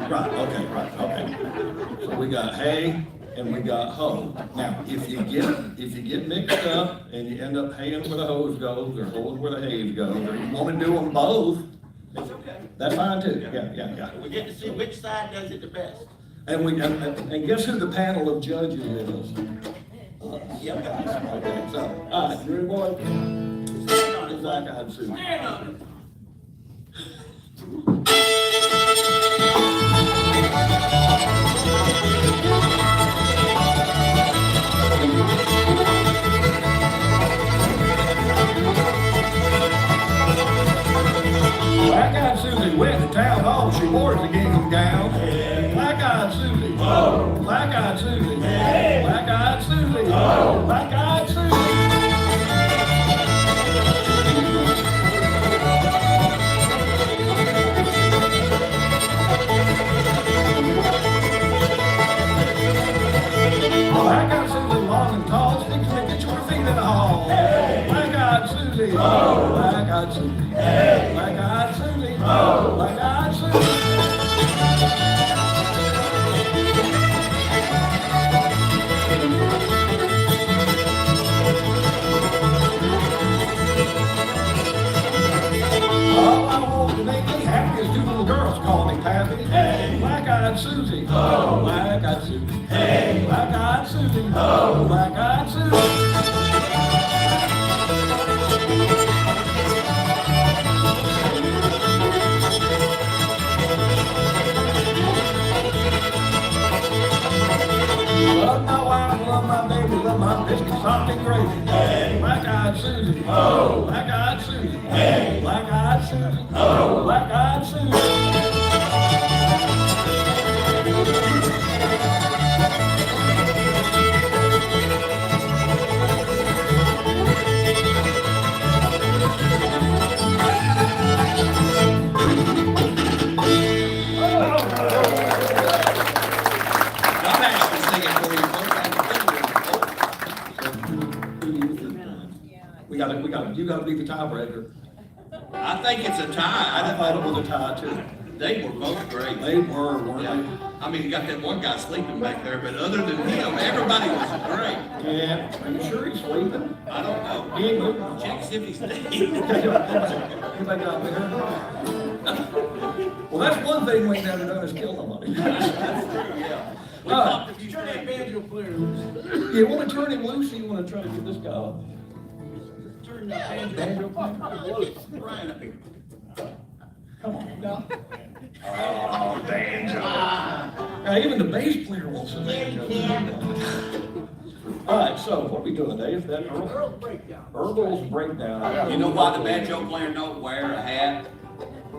Right, okay. So we got hay and we got hoe. Now, if you get mixed up and you end up haying where the hose goes or hoeing where the hay goes, or you want to do them both, It's okay. that's fine too. Yeah. We get to see which side does it the best. And guess who the panel of judges is? Yeah, guys. Okay, so, all right, you ready, boy? Stand on it, Black son. eyed Susan. Stand on it. Black eyed Susie went to town hall. She wore the gingham gown. Black eyed Susie. Oh. Black eyed Susie. Hey. Black eyed Susie. Oh. Black eyed Susie. Black eyed Susie, long and tall, sticks to get your feet in the hall. Hey. Black eyed Susie. Oh. Black eyed Susie. Hey. Black eyed Susie. Oh. Black eyed Susie. All I want to make me happy is two little girls call me Pappy. Hey, black-eyed Susie. Oh, black-eyed Susie. Hey, black-eyed Susie. Oh, black-eyed Susie. Love my wife, love my baby, love my biscuits, soft and gravy. Hey, black-eyed Susie. Oh, black-eyed Susie. Hey, black-eyed Susie. Oh, black-eyed Susie. I'm actually singing for you, folks. You gotta be the tiebreaker. I think it's a I tie. thought it was a tie too. They were both great. They were, weren't Yeah. I mean, you got that one guy sleeping back there, but other than him, everybody was great. they? Yeah. Are you sure he's sleeping? I don't know. He ain't moving. Check see if he's dead. Anybody got me here? Well, that's one thing we ain't never done is kill nobody. That's true, yeah. We All right. talked a few Turn that things. banjo player loose. You wanna turn him loose, or you wanna try to get this guy off? Turn that banjo player loose. Right up here. Come on. No. Oh, banjo. Now, even the bass player wants a banjo. All right, so what are we doing, Dave? That Earl breakdown. Earl's breakdown. You know why the banjo player don't wear a hat?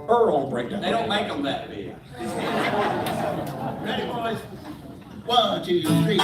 Earl breakdown. They don't make them that big. Ready, boys? 1, 2, 3.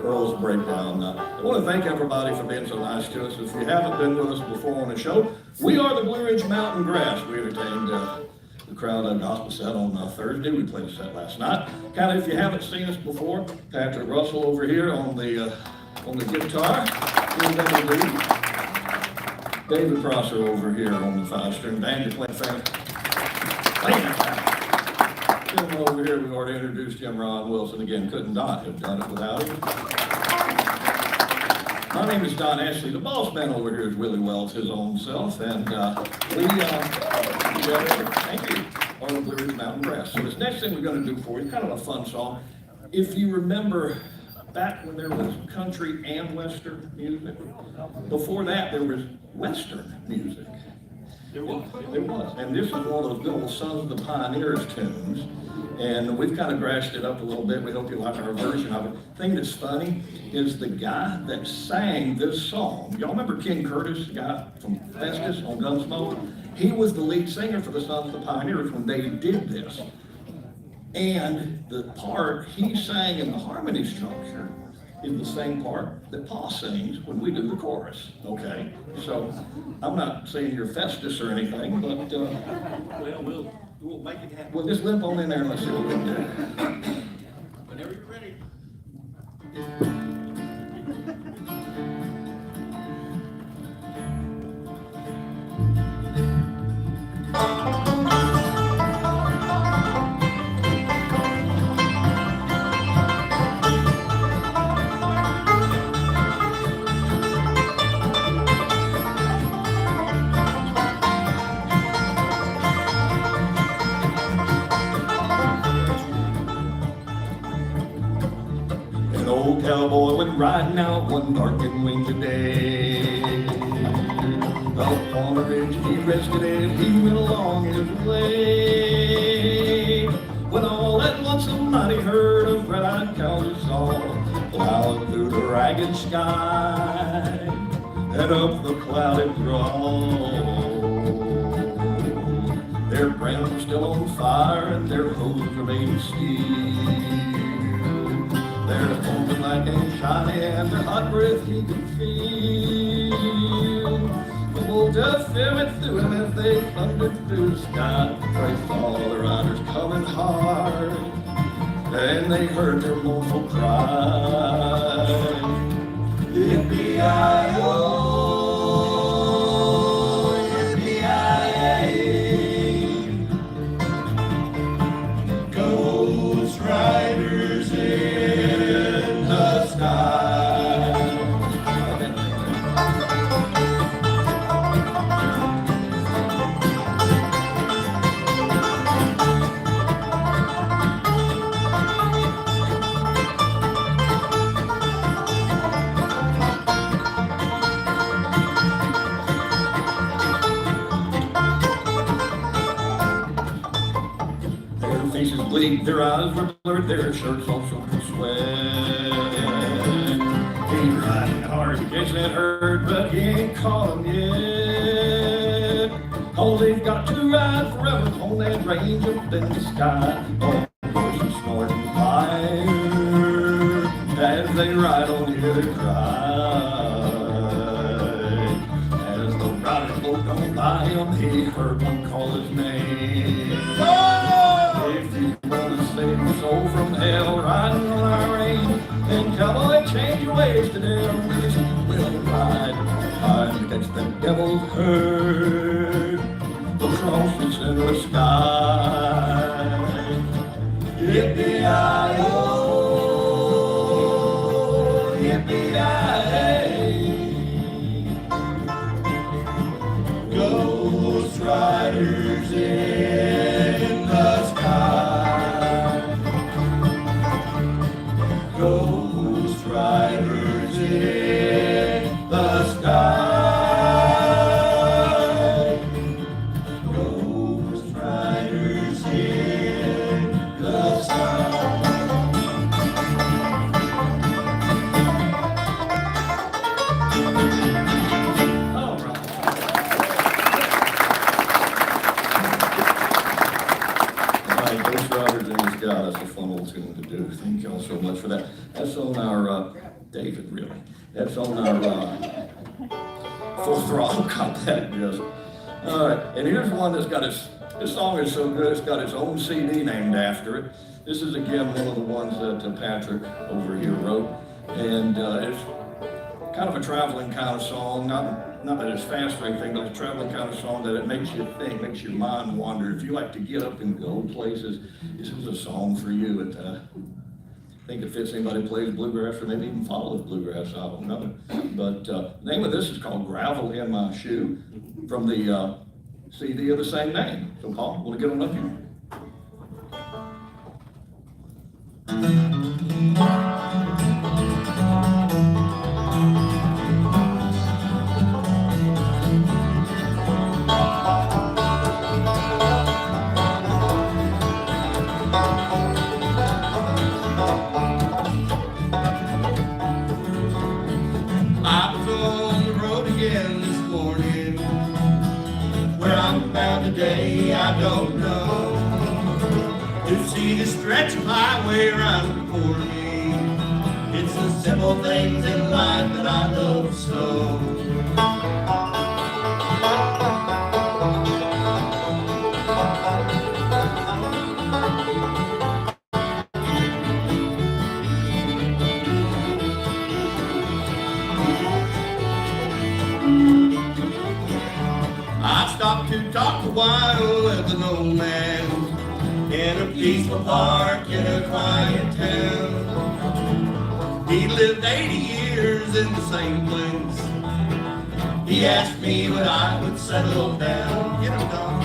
Earl's Breakdown. I want to thank everybody for being so nice to us. If you haven't been with us before on the show, we are the Blue Ridge Mountain Grass. We entertained the crowd at gospel set on Thursday. We played a set last night. Kind of, if you haven't seen us before, Patrick Russell over here on the guitar. David Prosser over here on the 5-string band. You're playing Jim over here, we already introduced Jim Ron Wilson. Again, could not have done it without him. My name is Don Ashley. The boss man over here is Willie Wells, his own self, and we thank you, on the Blue Ridge Mountain Grass. So this next thing we're going to do for you, kind of a fun song. If you remember back when there was country and western music, before that there was western music. There was. And this is one of those good old Sons of the Pioneers tunes. And we've kind of grashed it up a little bit. We hope you like our version of it. The thing that's funny is the guy that sang this song. Y'all remember King Curtis, the guy from Festus on Gunsmoke? He was the lead singer for the Sons of the Pioneers when they did this. And the part he sang in the harmony structure is the same part that Paul sings when we do the chorus, okay? So, I'm not saying you're Festus or anything, but, Well, we'll make it happen. we'll just limp on in there and let's see what we can do. Whenever you're ready. Cowboy went riding out one dark and windy day. Up on a ridge he rested and he went along his way. When all at once a mighty herd of red-eyed cows he saw plowing through the ragged sky and up the clouded road. Their brands were still on fire and their hoses were made of steel. Their homes like and shiny and their hot breath he could feel. The wolf just went through him as they thundered through the sky. They saw the riders coming hard, and they heard their mournful cry. Yippee-yi-oh, yippee-yi-yi. Ghost riders in the sky. Their faces bleed, their eyes were blurred, their shirts all soaked with sweat. He's riding hard to catch that herd, but he ain't caught 'em yet. Oh, they've got to ride forever on that range up in the sky. Oh, horses snorting fire as they ride on the other side. As the riders float on by him, he heard one call his name. If you want to save your soul from hell, riding on our range, then cowboy, change your ways today, or we will ride. Time to catch the devil's herd across the center sky. Yippee-yi-oh, yippee-yi-hey. Ghost riders in the sky. Ghost riders in Thank y'all so much for that. That's on our, David, really. That's on our, Full Throttle Compact disc. All right, and here's one that's got this song is so good, it's got its own CD named after it. This is again one of the ones that Patrick over here wrote. And it's kind of a traveling kind of song, not that it's fast or anything, but it's a traveling kind of song that it makes you think, makes your mind wander. If you like to get up and go places, this is a song for you. I think it fits anybody who plays bluegrass or maybe even follows bluegrass, I don't know. But the name of this is called Gravel in My Shoe from the CD of the same name. So Paul, want to get on up here? Today I don't know. To see the stretch of highway right before me. It's the simple things in life that I love so. I stopped to talk a while with an old man in a peaceful park in a quiet town. He lived 80 years in the same place. He asked me when I would settle down. You know, Don.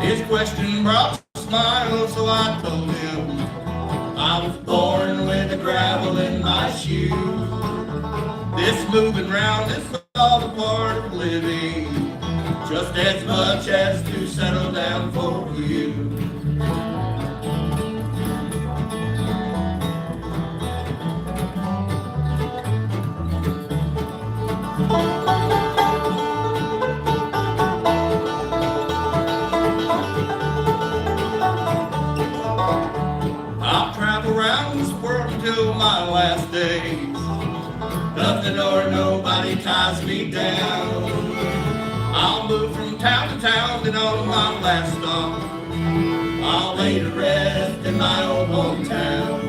His question brought a smile, so I told him I was born with the gravel in my shoe. This moving round is all a part of living, just as much as to settle down for you. Around this world until my last days. Nothing or nobody ties me down. I'll move from town to town, and on my last stop I'll lay to rest in my old hometown.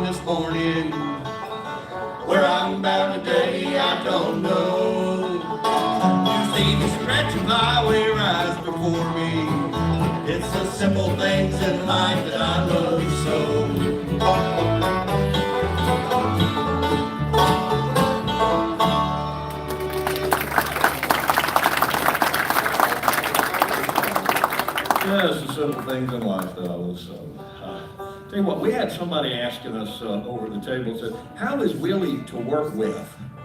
This morning, where I'm bound today, I don't know. You see the stretch of highway rise before me. It's the simple things in life that I love so. Yes, the simple things in life that I love so. Tell you what, we had somebody asking us over the table, said, how is Willie to work with?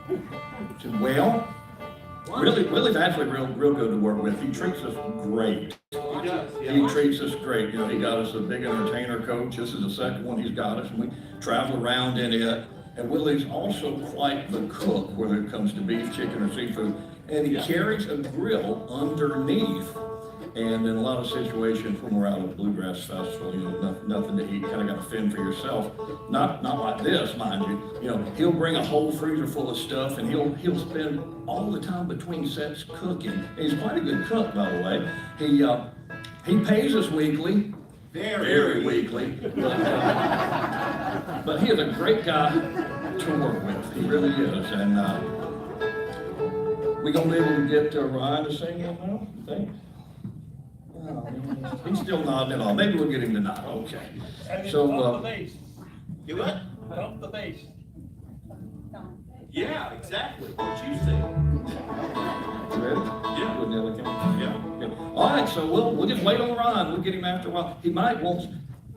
I said, well, Willie's actually real good to work with. He treats us great. He does, yeah. He treats us great. You know, he got us a big entertainer coach. This is the second one he's got us, and we travel around in it. And Willie's also quite the cook, whether it comes to beef, chicken, or seafood. And he carries a grill underneath. And in a lot of situations when we're out at the Bluegrass Festival, you know, nothing to eat, kind of got to fend for yourself. Not like this, mind you. You know, he'll bring a whole freezer full of stuff, and he'll spend all the time between sets cooking. And he's quite a good cook, by the way. He pays us weekly, very weekly. But he is a great guy to work with. He really is. And we gonna be able to get Ryan to sing it now? Thanks. He's still nodding it off. Maybe we'll get him to nod. Okay. So, Do what? Dump the bass. Yeah, exactly what you said. Ready? Yeah. With Nelly King? Yeah. Good. All right, so we'll just wait on Ron. We'll get him after a while. He might want.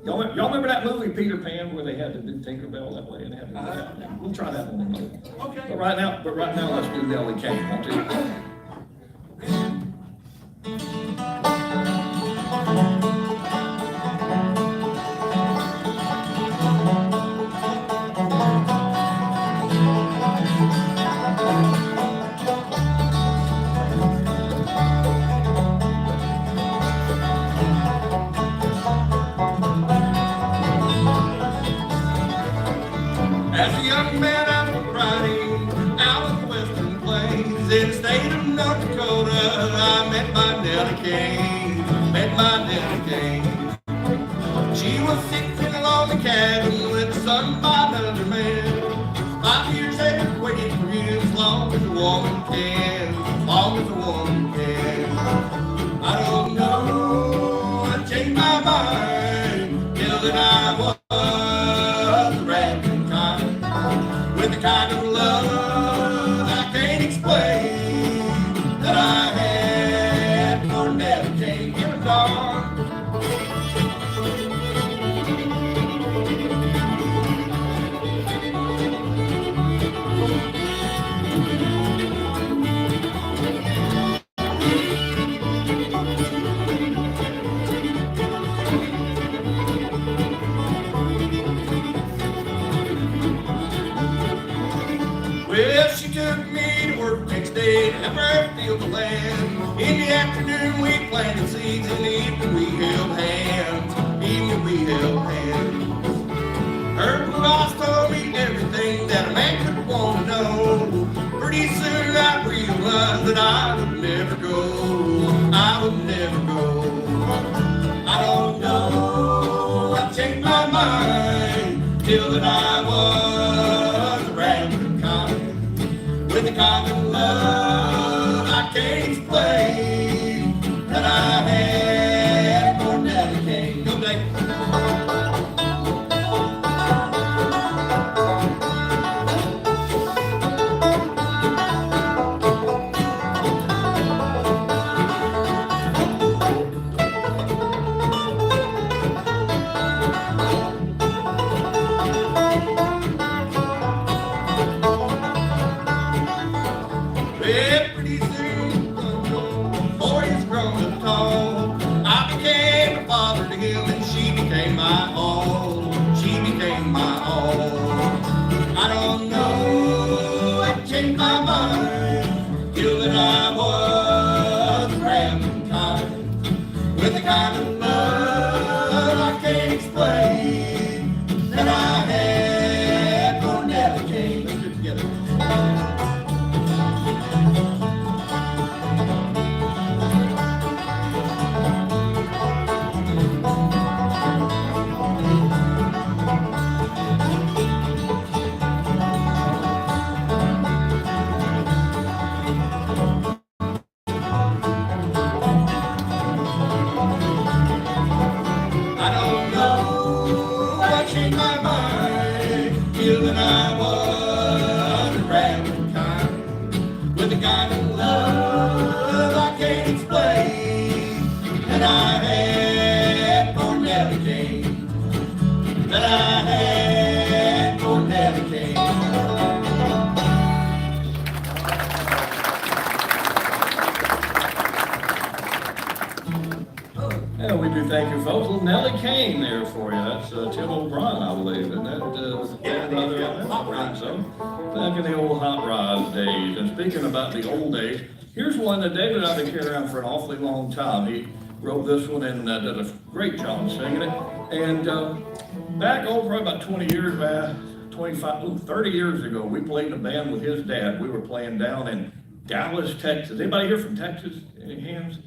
Y'all remember that movie Peter Pan where they had to do Tinkerbell that way and have we'll try that one. Okay. But right now, let's do Nelly King. Want to? As a young man I was riding out of the western plains in the state of North Dakota, I met my Nelly King, She was sitting along the cabin with the son by another man. 5 years had waited for you as long as a woman can, I don't know, I changed my mind till that I was a rambling kind. With the kind of love I can't explain that I had for Nelly King. Give it on. Well, she took me to work next day to help her field the land. In the afternoon we planted seeds, in the evening we held hands. Her blue eyes told me everything that a man could want to know. Pretty soon I realized that I would never go. I don't know, I changed my mind till that I was a rambling kind. With the kind of love I can't explain that I had for Nelly King. Go, Dave. Well, pretty soon, boy is grown up tall. I became a father to him, and she became my all. I don't know, I changed my mind till that I was a rambling kind. With the kind of love I can't explain that I had for Nelly King. Let's do it together. I don't know, I changed my mind till that I was a rambling kind. With the kind of love I can't explain that I had for Nelly King. That I had for Nelly King. Yeah, we do thank you, folks. Little Nelly King there for you. That's Tim O'Brien, I believe, isn't that? Hot Rod. So, back in the old Hot Rod days. And speaking about the old days, here's one that David and I have been carrying around for an awfully long time. He wrote this one and did a great job singing it. And back over about 20 years back, 30 years ago, we played in a band with his dad. We were playing down in Dallas, Texas. Anybody here from Texas? Any hands?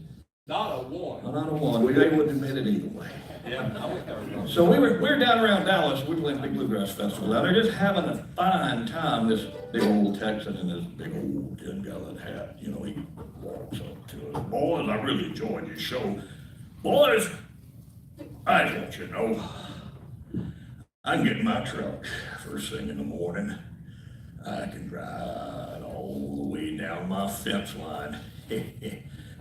Not a one. Not a one. They wouldn't admit it either way. Yeah, I went there. So we were down around Dallas. We played a big Bluegrass festival down there, just having a fine time. This big old Texan in this big old 10-gallon hat. You know, he walks up to us. Boys, I really enjoyed your show. Boys, I just want you to know, I can get in my truck first thing in the morning. I can ride all the way down my fence line.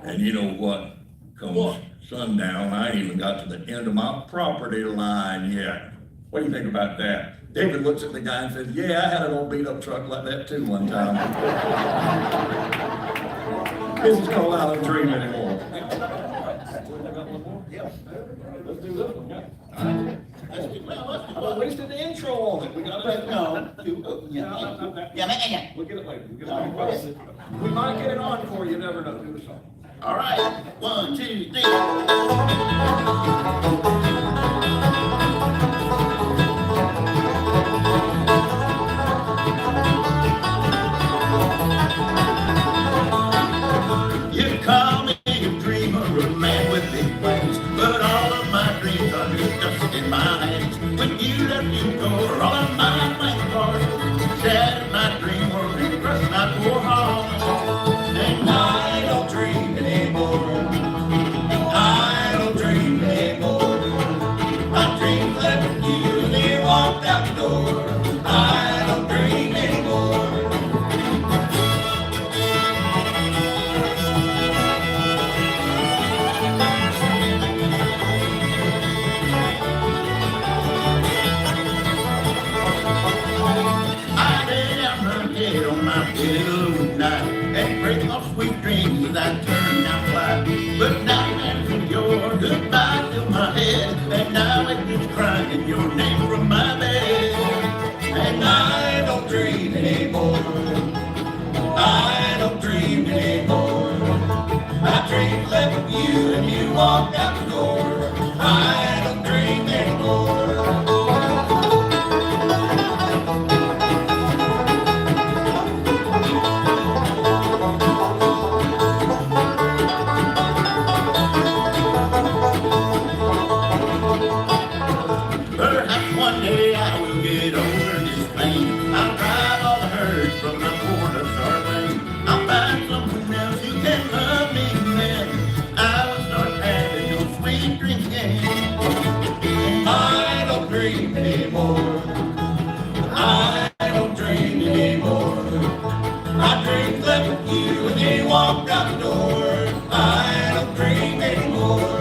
And you know what? Comes sundown, I ain't even got to the end of my property line yet. What do you think about that? David looks at the guy and says, yeah, I had an old beat up truck like that too one time. This is called Out of Dream anymore. Let's do this one, yeah. I wasted the intro on it. We got it. No. We'll get it later. We might get it on for you, never know. Do the song. All right, 1, 2, 3. You call me a dreamer, a man with big plans, but all of my dreams are just dust in my hands. When you left your door, all of my plans are shattered my dream world and crushed my poor heart. And I don't dream anymore. I don't dream anymore. My dreams left you and you walked out the door. I don't dream anymore. I lay down my head on my pillow at night and break off sweet dreams as I turn out fly. But nightmares of your goodbye fill my head, and now it keeps crying your name from my bed. And I don't dream anymore. I don't dream anymore. My dreams left you and you walked out the door. I don't dream anymore. Perhaps one day I will get over this pain. I'll drive all the hurt from my poor love star lane. I'll find someone else who can love me, and then I will start having those sweet dreams again. I don't dream anymore. I don't dream anymore. My dreams left with you and they walked out the door. I don't dream anymore.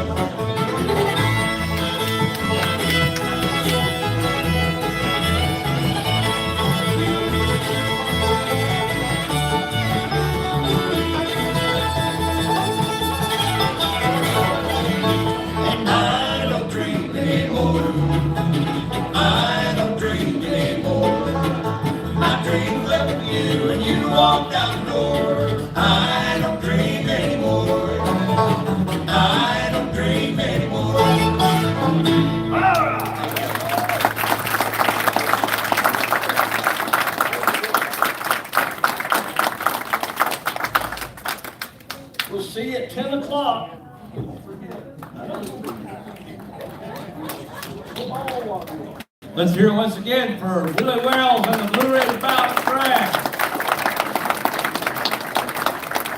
And I don't dream anymore. I don't dream anymore. My dreams left with you and you walked out the door. I don't dream anymore. I don't dream anymore. We'll see you at 10 o'clock. Let's hear it once again for Willie Wells and the Blue Ridge Mountain Track.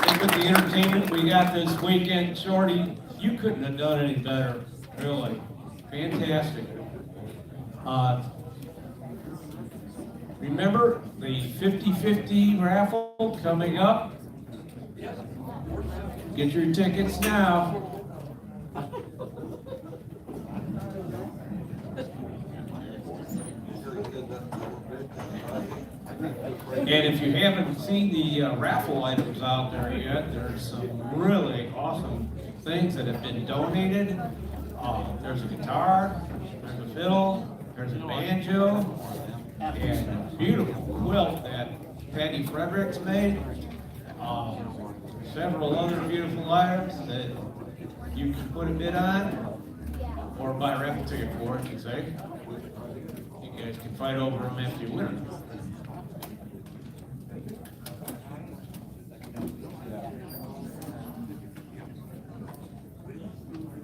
And with the entertainment we got this weekend, Shorty, you couldn't have done any better, really. Fantastic. Remember the 50-50 raffle coming up? Get your tickets now. And if you haven't seen the raffle items out there yet, there's some really awesome things that have been donated. There's a guitar, there's a fiddle, there's a banjo, and a beautiful quilt that Patty Fredericks made. Several other beautiful items that you can put a bid on or buy a raffle ticket for, I should say. You guys can fight over them if you win them.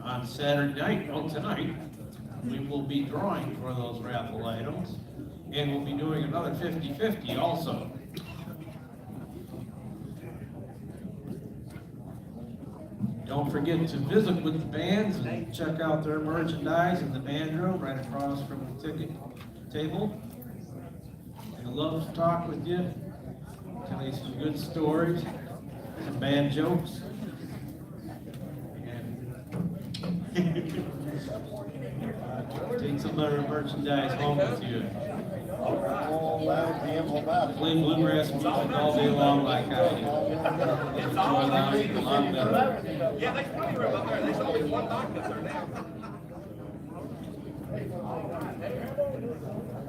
On Saturday night, tonight, we will be drawing for those raffle items, and we'll be doing another 50-50 also. Don't forget to visit with the bands and check out their merchandise in the band room right across from the ticket table. And I love to talk with you, tell you some good stories, some bad jokes. And take some of our merchandise home with you. Play bluegrass music all day long like I do. It's all loud, a lot better. Yeah, there's plenty of room up there. There's only one knock up there now.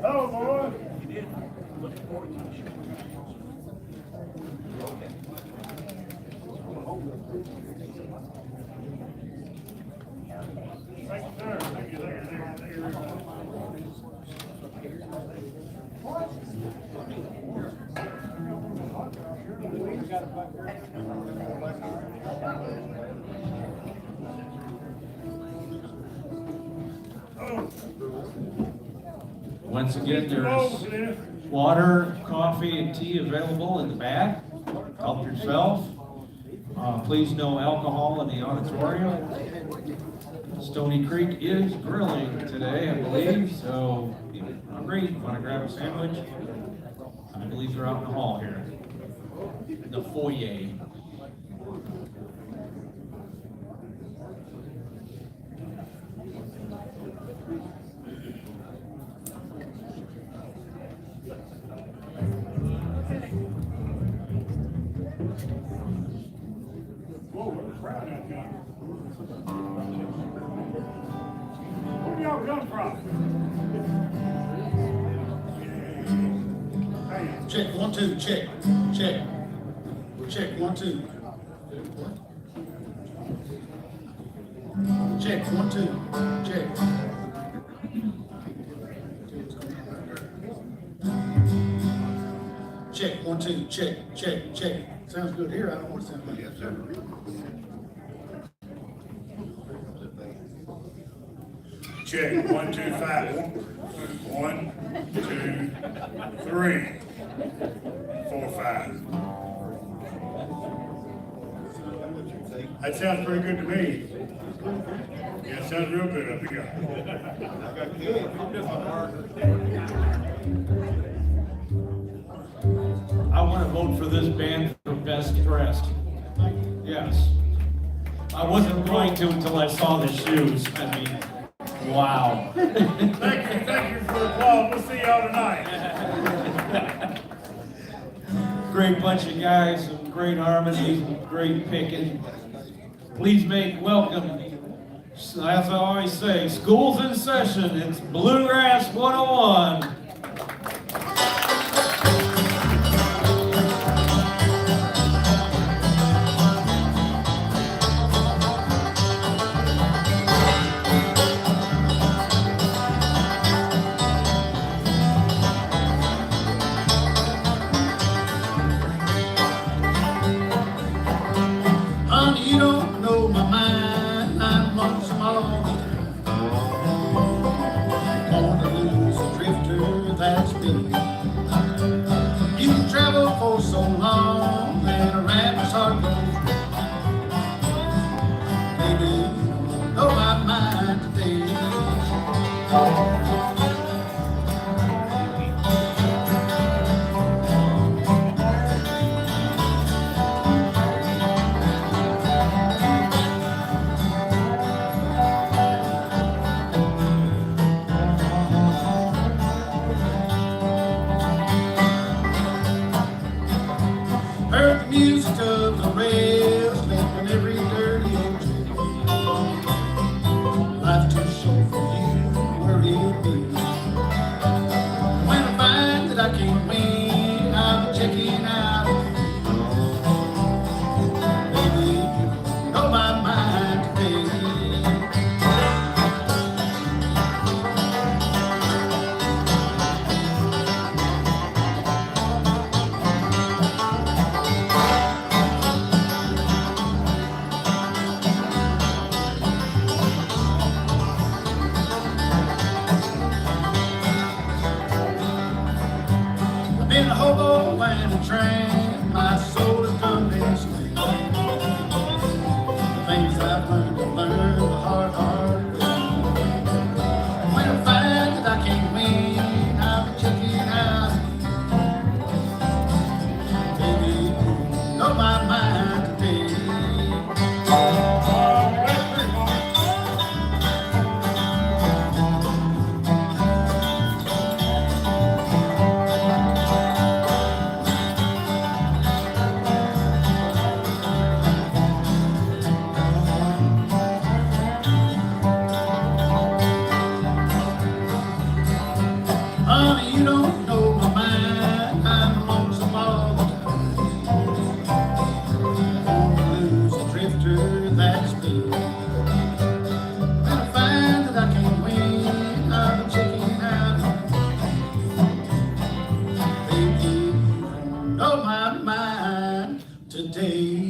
Hello, boy. You did. Looking forward to it. Thank you, sir. Thank you, thank you, thank you. Once again, there's water, coffee, and tea available in the back. Help yourself. Please no alcohol in the auditorium. Stony Creek is grilling today, I believe, so if you're hungry, want to grab a sandwich, I believe they're out in the hall here, in the foyer. Where y'all come from? Check, 1, 2, check, check. Check, 1, 2. Check, 1, 2, check. Check, 1, 2, check, check, check. Sounds good here, I don't want to sound like that. Yes, sir. Check, 1, 2, 5. 1, 2, 3, 4, 5. That sounds pretty good to me. Yeah, it sounds real good up here. I want to vote for this band for best dressed. Yes. I wasn't going to until I saw the shoes. I mean, wow. Thank you for the applause. We'll see y'all tonight. Great bunch of guys, some great harmonies, great picking. Please make welcome, as I always say, school's in session. It's Bluegrass 101. Honey, you don't know my mind, I'm lost all the time. Born to lose a drifter, that's me. You can travel for so long, and a rabbit's heart goes dry. Baby, you don't know my mind today. Heard the music of the rails, limping every dirty old trail. Life's too short for you, where you'll be. When I find that I can't win, I'll be checking out. Baby, you know my mind today. Been a hobo and a tramp, my soul has done been slain. The things I've learned to learn the hard way. When I find that I can't win, I'll be checking out. Honey, you don't know my mind. I'm lonesome all the time. Blues drifter, that's me. When I find that I can't win, I'm checking out. Baby, you don't know my mind today.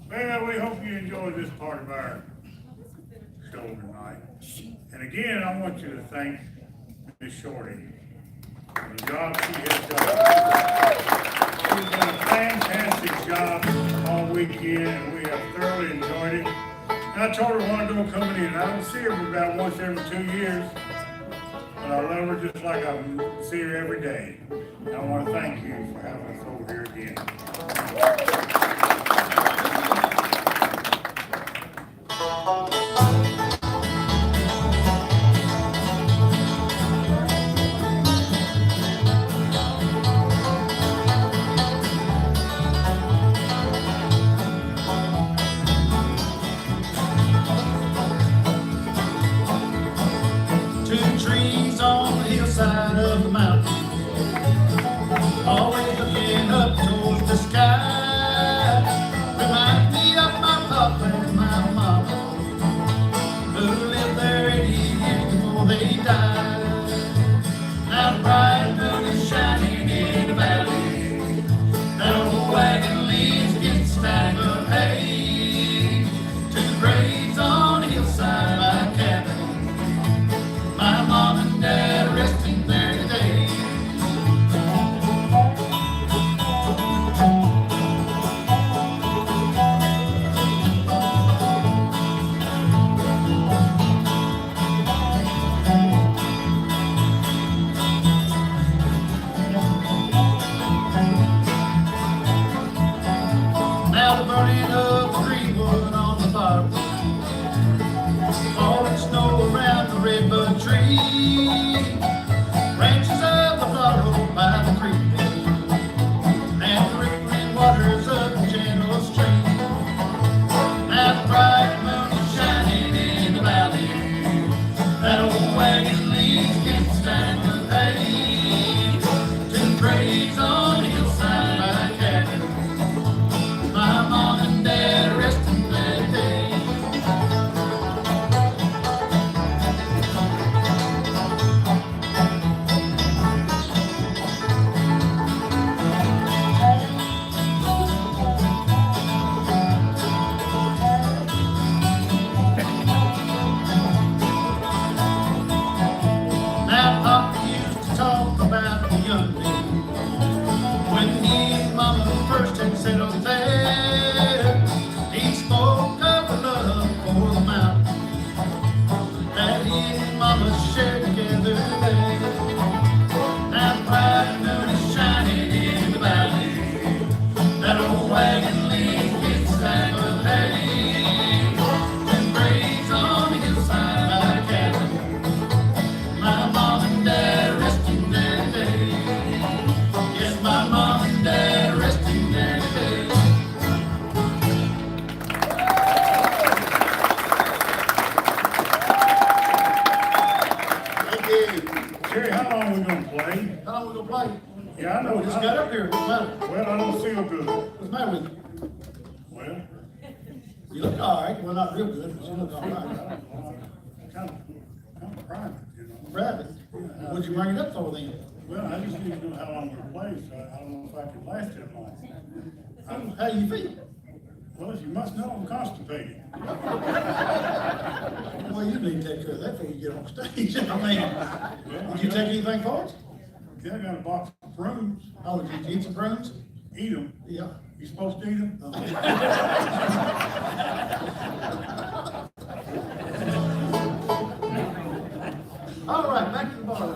Well, we hope you enjoyed this part of our show tonight. And again, I want you to thank Miss Shorty for the job she has done. She's done a fantastic job all weekend, and we have thoroughly enjoyed it. And I told her a while ago coming in, I don't see her for about once every 2 years, but I love her just like I see her every day. And I want to thank you for having us over here again. Two trees on the hillside of the mountain, always looking up towards the sky. Remind me of my papa and my mama, who lived there 80 years before they died. Now the bright moon is shining in the valley, that old wagon leaves get stacked of hay. To the graves on the hillside, my cabin, my mom and dad resting there today. Now the burning of the green wood on the fire, falling snow around the redbud tree, branches of the flower by the creek, and the rippling waters of the gentle stream. Now the bright moon is shining in the valley, that old wagon leaves get stacked with hay. To the graves on the hillside by the cabin, my mom and dad resting there today. Now Papa used to talk about the young man when he and Mama first had settled there. He spoke of the love for the mountain that he and Mama shared together there. Now the bright moon is shining in the valley, that old wagon leaves get stacked with hay. And graves on the hillside by the cabin, my mom and dad resting there today. Yes, my mom and dad resting there today. Thank you. Jerry, how long are we gonna play? How long we gonna play? Yeah, I know. We just got up here. What's the matter? Well, I don't feel good. What's the matter with you? Well, You look all right. Well, not real good, but you look all right. kind of private, you know. Rabbit. What'd you bring it up for then? Well, I just need to know how long we're playing, so I don't know if I can last that long. How do you feel? Well, as you must know, I'm constipated. Well, you need to take care of that before you get on stage. I mean, did you take anything for it? Yeah, I got a box of prunes. Oh, did you eat some prunes? Eat them. Yeah. You supposed to eat them? All right, back to the bar.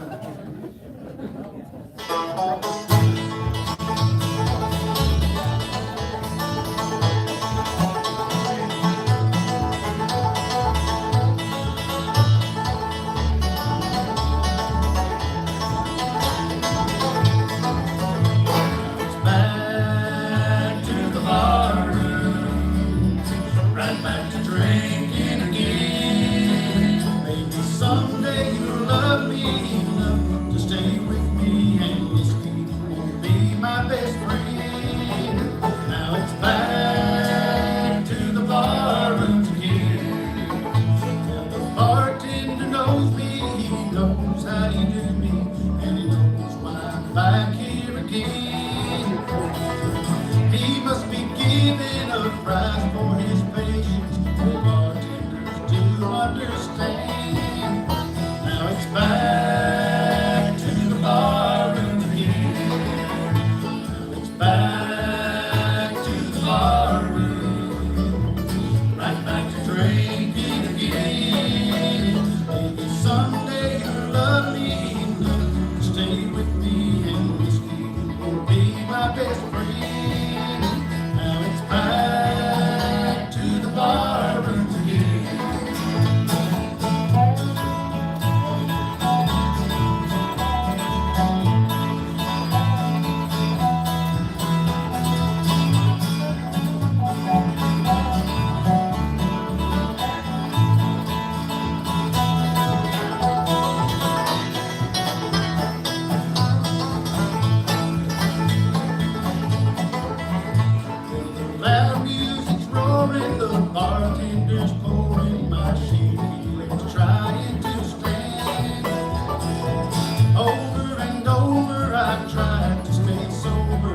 I tried to stay sober,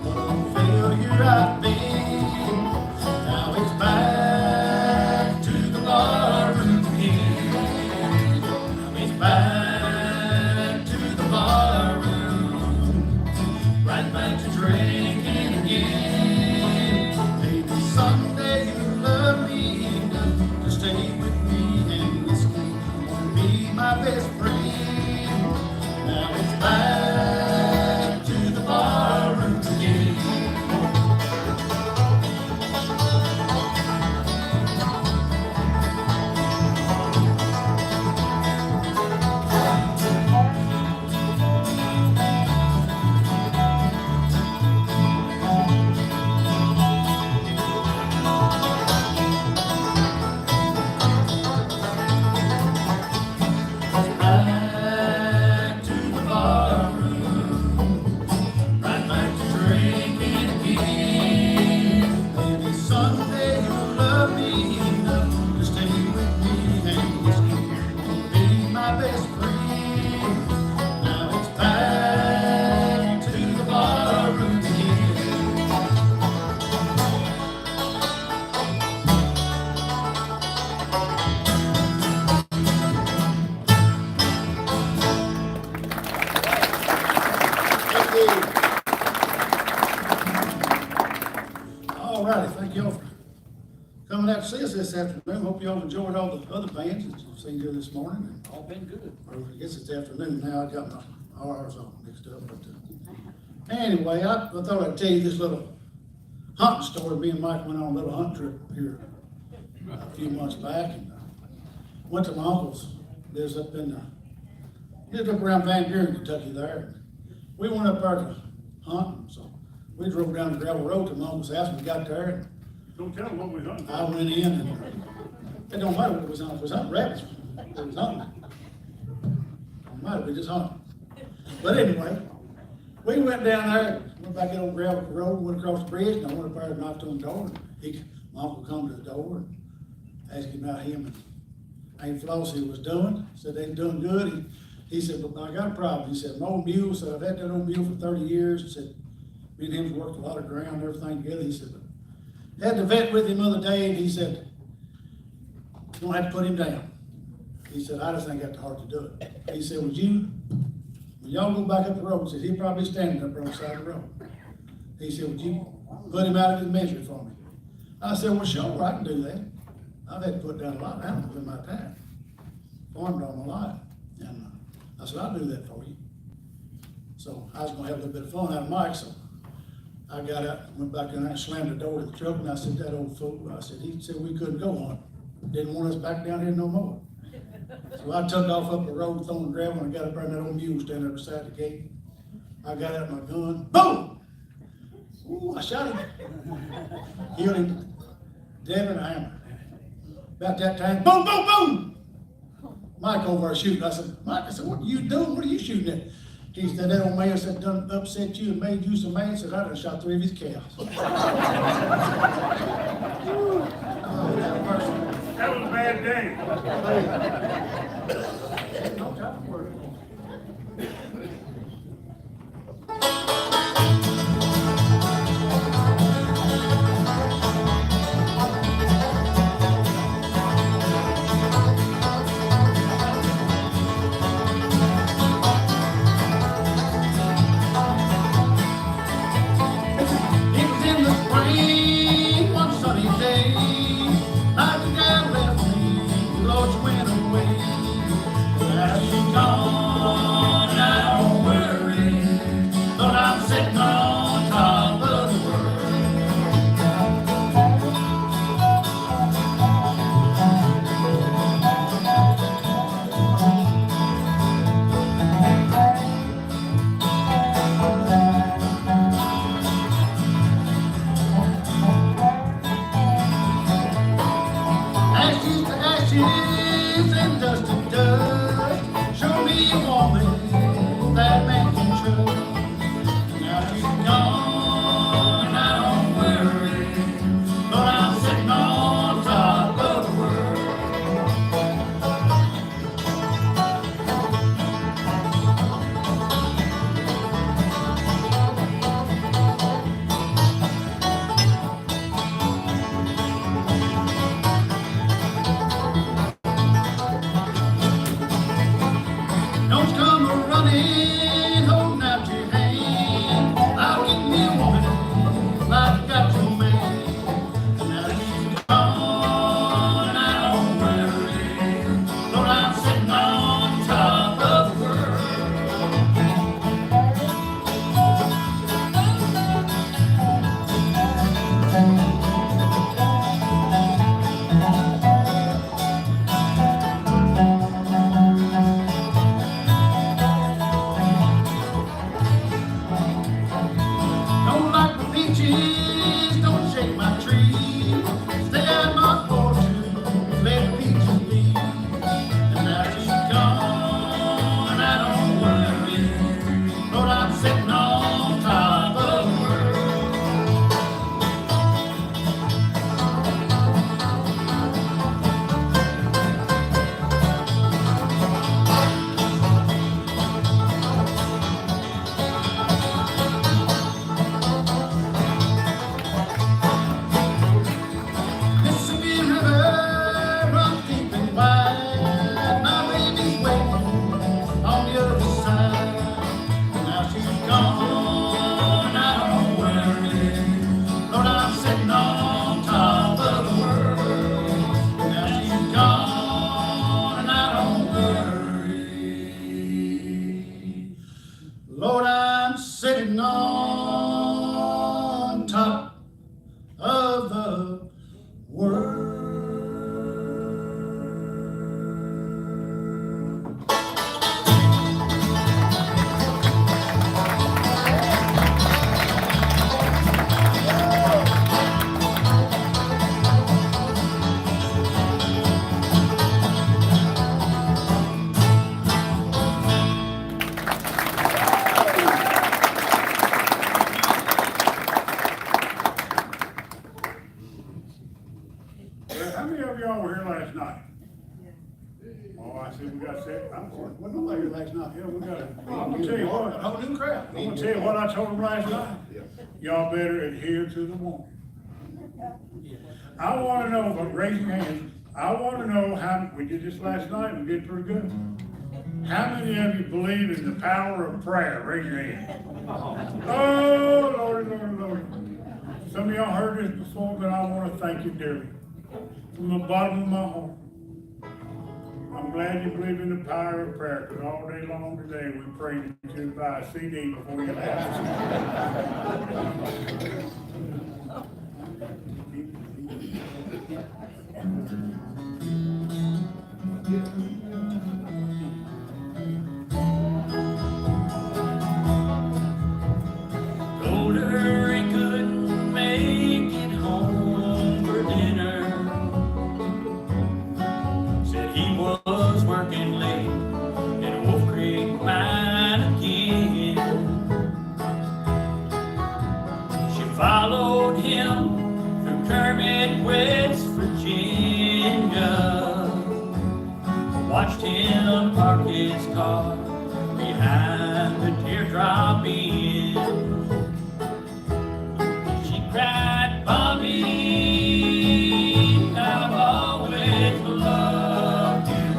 what a failure I've been. Now it's back to the barroom again. Now it's back to the barroom, right back to drinking again. Maybe someday you'll love me enough to stay with me and whiskey, be my best friend. Now it's back to the barroom again. Back to the barroom, right back to drinking again. Maybe someday you'll love me enough to stay with me and whiskey, be my best friend. Now it's back to the barroom again. All righty, thank y'all for coming out to see us this afternoon. Hope y'all enjoyed all the other bands that you've seen here this morning. All been good. Or I guess it's afternoon now, I got my hours all mixed up, but anyway, I thought I'd tell you this little hunting story. Me and Mike went on a little hunt trip here a few months back, and went to my uncle's. Lives up around Van Buren, Kentucky there. We went up there to hunt, so we drove down the gravel road to my uncle's house. We got there, and Don't tell them what we done. I went in, and it don't matter what it was hunting. It was hunting rabbits. It was hunting. Don't matter, we just hunted. But anyway, we went down there, went back in on gravel road, went across the bridge, and I went up there and knocked on the door. My uncle come to the door and asked him about him and Aunt Flossie was doing. Said they was doing good. He said, but I got a problem. He said, my old mule, said I've had that old mule for 30 years. He said, me and him's worked a lot of ground, everything together. He said, but had the vet with him the other day, and he said, you don't have to put him down. He said, I just ain't got the heart to do it. He said, when y'all go back up the road, he said, he'll probably be standing up on the side of the road. He said, would you put him out of his misery for me? I said, well, sure, I can do that. I've had to put down a lot of animals in my time. Farmed all my life. And I said, I'll do that for you. So I was gonna have a little bit of fun out of Mike, so I got out, went back in there and slammed the door to the truck, and I said, that old fool, I said, he said we couldn't go on it. Didn't want us back down here no more. So I took off up the road, throwing gravel, and I got up there, and that old mule standing up beside the gate. I got out my gun, boom! Ooh, I shot him. Killed him, dead and a hammer. About that time, boom, boom, boom! Mike over there shooting. I said, Mike, I said, what are you doing? What are you shooting at? He said, that old man said, done upset you and made you some man. He said, I done shot 3 of his cows. That was a bad day. No time for it. It was in the spring, one sunny day. My gal left me, Lord, she went away. Now she's gone, I don't worry, but I'm sitting on top of the world. Ashes to ashes and dust to dust. Show me a woman that man can trust. Now she's gone, I don't worry, but I'm sitting on top of the world. Lord, I'm sitting on top of the world. How many of y'all were here last night? Oh, I see we got set. Wasn't nobody here last night. Yeah, we got it. I'm gonna tell you what. A whole new crowd. I'm gonna tell you what I told them last night. Y'all better adhere to the warning. I wanna know, but raise your hand. I wanna know how, we did this last night, we did pretty good. How many of you believe in the power of prayer? Raise your hand. Oh, Lord, Lord, Lord. Some of y'all heard this before, but I wanna thank you dearly. From the bottom of my heart. I'm glad you believe in the power of prayer, because all day long today we prayed that you buy a CD before you left. Told her he couldn't make it home for dinner. Said he was working late in Wolf Creek mine again. She followed him through Kermit, West Virginia. Watched him park his car behind the Teardrop Inn. She cried, Bobby, I've always loved you.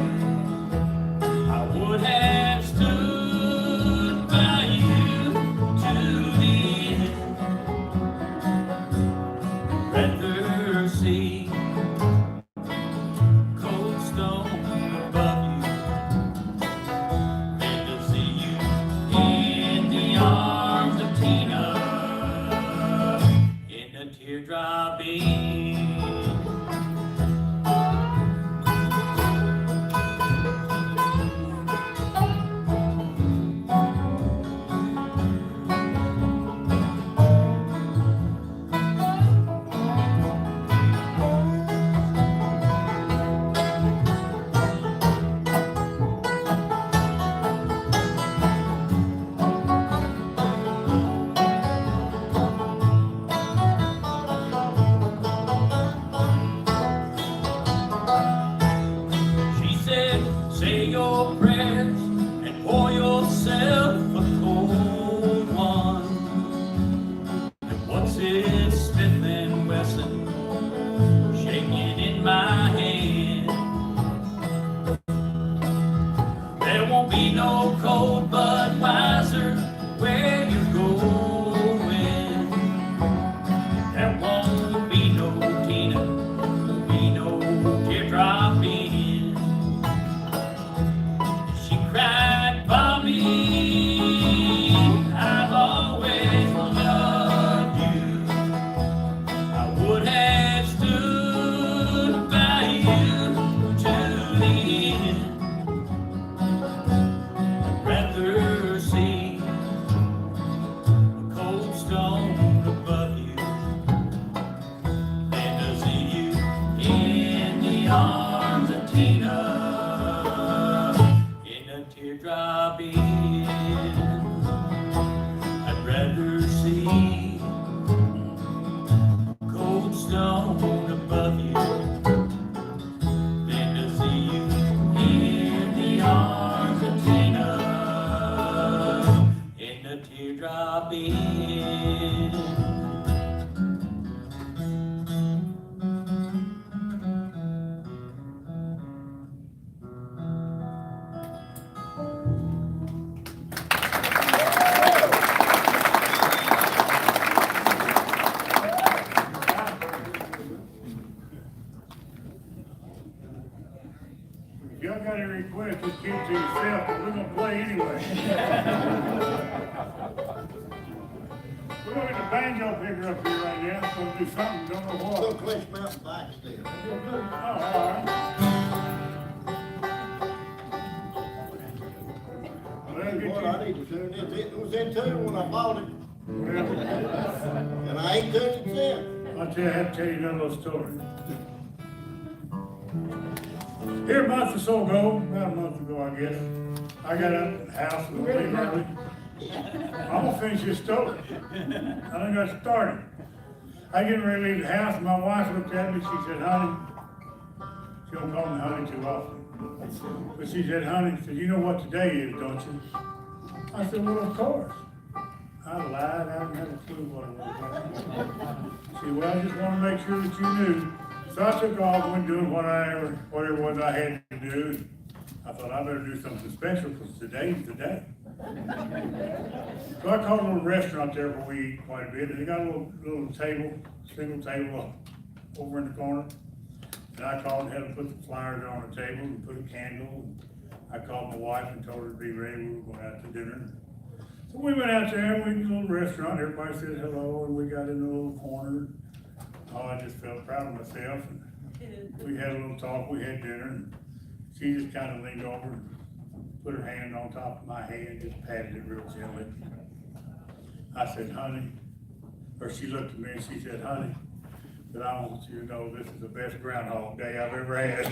I would have stood by you to the end. Rather see cold stone above you than to see you in the arms of Tina in the Teardrop Inn. She said, say your prayers and pour yourself a cold one. And what's this Smith and Wesson shaking in my hand? There won't be no cold Budweiser where you're going. There won't be no Tina, won't be no Teardrop Inn. She cried, Bobby, I've always loved you. I would have stood by you to the end. I'd rather see a cold stone above you than to see you in the arms of Tina in a Teardrop Inn. I'd rather see cold stone above you than to see you in the arms of Tina in a Teardrop Inn. If y'all got any requests, just keep it to yourself, but we're gonna play anyway. gonna get the banjo picker up here right now, gonna do something, don't know what. Little Cliff Mountain bike still. Oh, all right. Well, that'll get What you. I need to tune in, it was in tune when I bought it, Well, and I ain't touched it since. I'll tell you, I have to tell you another little story. Here a month or so ago, about a month ago, I guess, I got up at the house and went leave early. I'm gonna finish this story. I done got started. I get ready to leave the house, and my wife looked at me, she said, honey, she don't call me honey too often. But she said, honey, she said, you know what today is, don't you? I said, well, of course. I lied, I didn't have a clue what it was. She said, well, I just wanna make sure that you knew. So I took off, went doing whatever it was I had to do. I thought I better do something special, because today's the day. So I called a little restaurant there where we eat quite a bit, and they got a little table, single table over in the corner. And I called and had them put the flyers on the table and put a candle. I called my wife and told her to be ready, we were going out to dinner. So we went out there, and we went to a little restaurant, everybody said hello, and we got in a little corner. Oh, I just felt proud of myself, and we had a little talk, we had dinner, and she just kind of leaned over and put her hand on top of my head, just patted it real gently. I said, honey, or she looked at me and she said, honey, but I want you to know this is the best Groundhog Day I've ever had.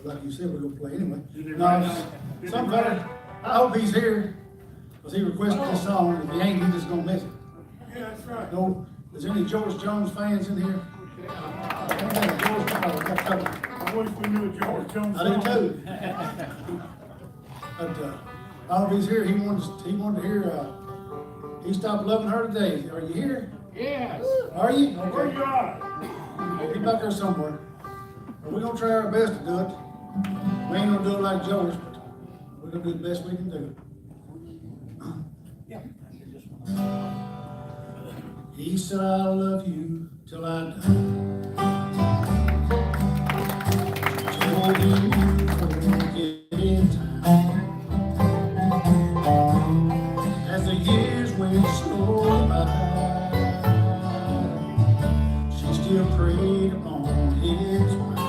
like you said, we're gonna play anyway. No, some fella, I hope he's here, because he requested this song. If he ain't, he's just gonna miss it. Yeah, that's right. No, is there any George Jones fans in here? I wish we knew a George Jones I do song. too. But, I hope he's here. He wanted to hear, He Stopped Loving Her Today. Are you here? Yes. Are you? Where you are? He's back there somewhere. But we're gonna try our best to do it. We ain't gonna do it like Joe's, but we're gonna do the best we can do. He said, I love you till I die. Told me you forget in time. As the years went slowly by, she still preyed upon his mind.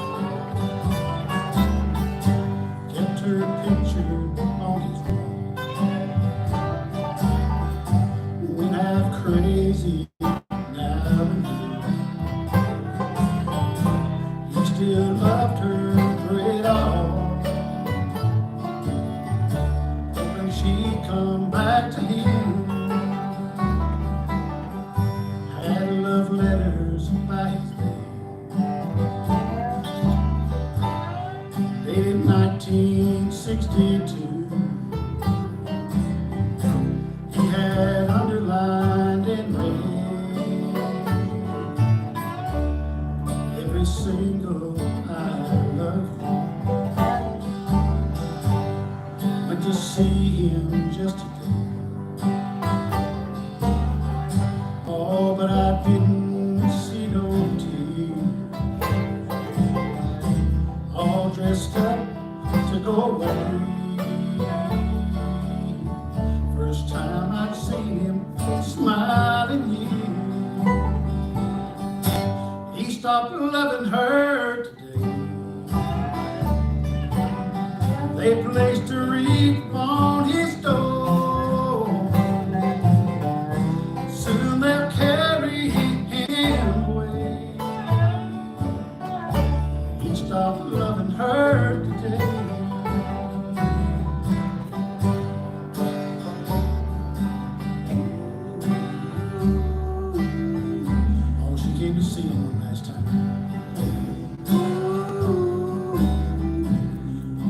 Kept her picture on his wall. Went half crazy now and then. He still loved her through it all, hoping she'd come back to him. Had love letters by his bed, dated 1962. He had underlined in red every single I love you. Went to see him just today. Oh, but I didn't see no tears. All dressed up to go away. First time I'd seen him smiling here. He stopped loving her today. They placed a wreath on his door. Soon they'll carry him away. He stopped loving her today. Oh, she came to see him one last time.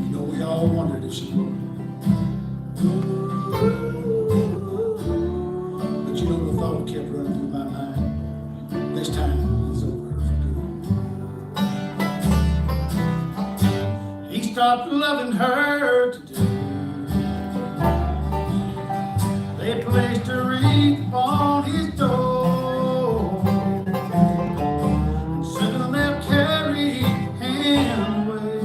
You know, we all wondered if she would. But you know, the thought kept running through my mind. This time is over for good. He stopped loving her today. They placed a wreath on his door. And soon they'll carry him away.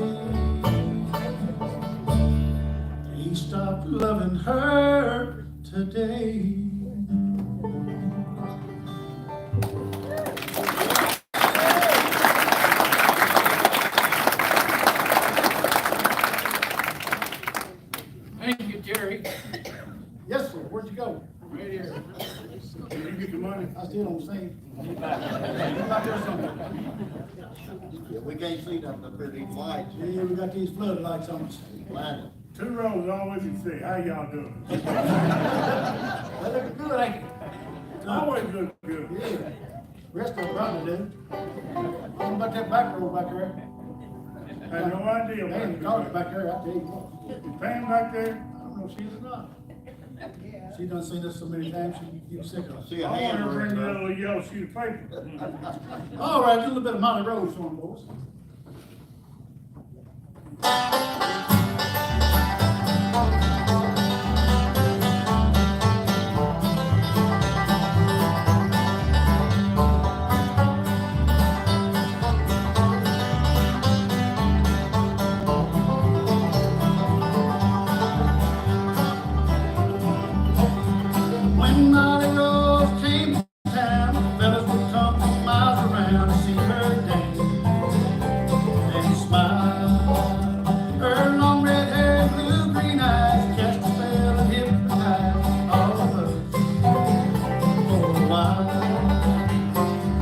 He stopped loving her today. Thank you, Jerry. Yes, sir. Where'd you go? Right here. Did you get the money? I still don't see him. He's back there somewhere. Yeah, we can't see nothing up there, these lights. Yeah, we got these floodlights on us. Blinded. Two rows, all we can see. How y'all doing? They look good, ain't they? Always look good. Yeah. Rest of them probably do. What about that back row back there? I had no idea. They ain't cars back there, I tell you what. You paying back there? I don't know if she is or not. She done seen us so many times, she gets sick of us. See a I want hand her to bring running that around. little yellow sheet of paper. All right, do a little bit of Monty Rhodes for them, boys. When Monty Rhodes came to town, fellas would come from miles around to see her dance. And he smiled. Her long red hair, blue-green eyes, cast a spell and hypnotized all of us for a while.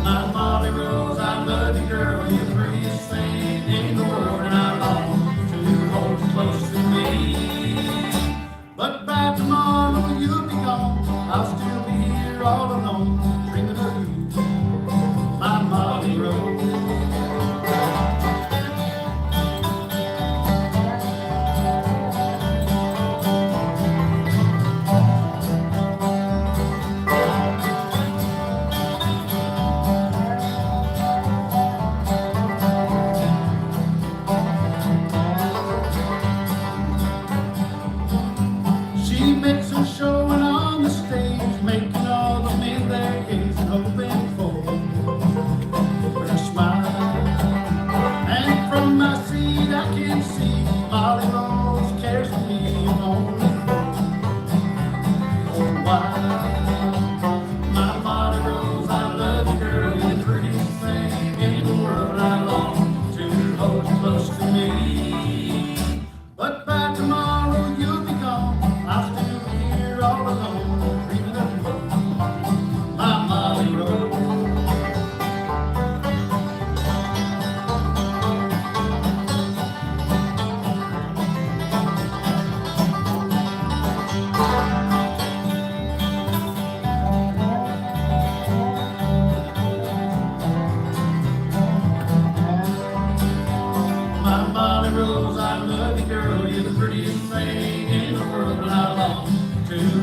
My Monty Rhodes, I love you, girl, you're the prettiest thing in the world, and I long to hold you close to me. But by tomorrow you'll be gone, I'll still be here all alone, dreaming of you, my Monty Rhodes.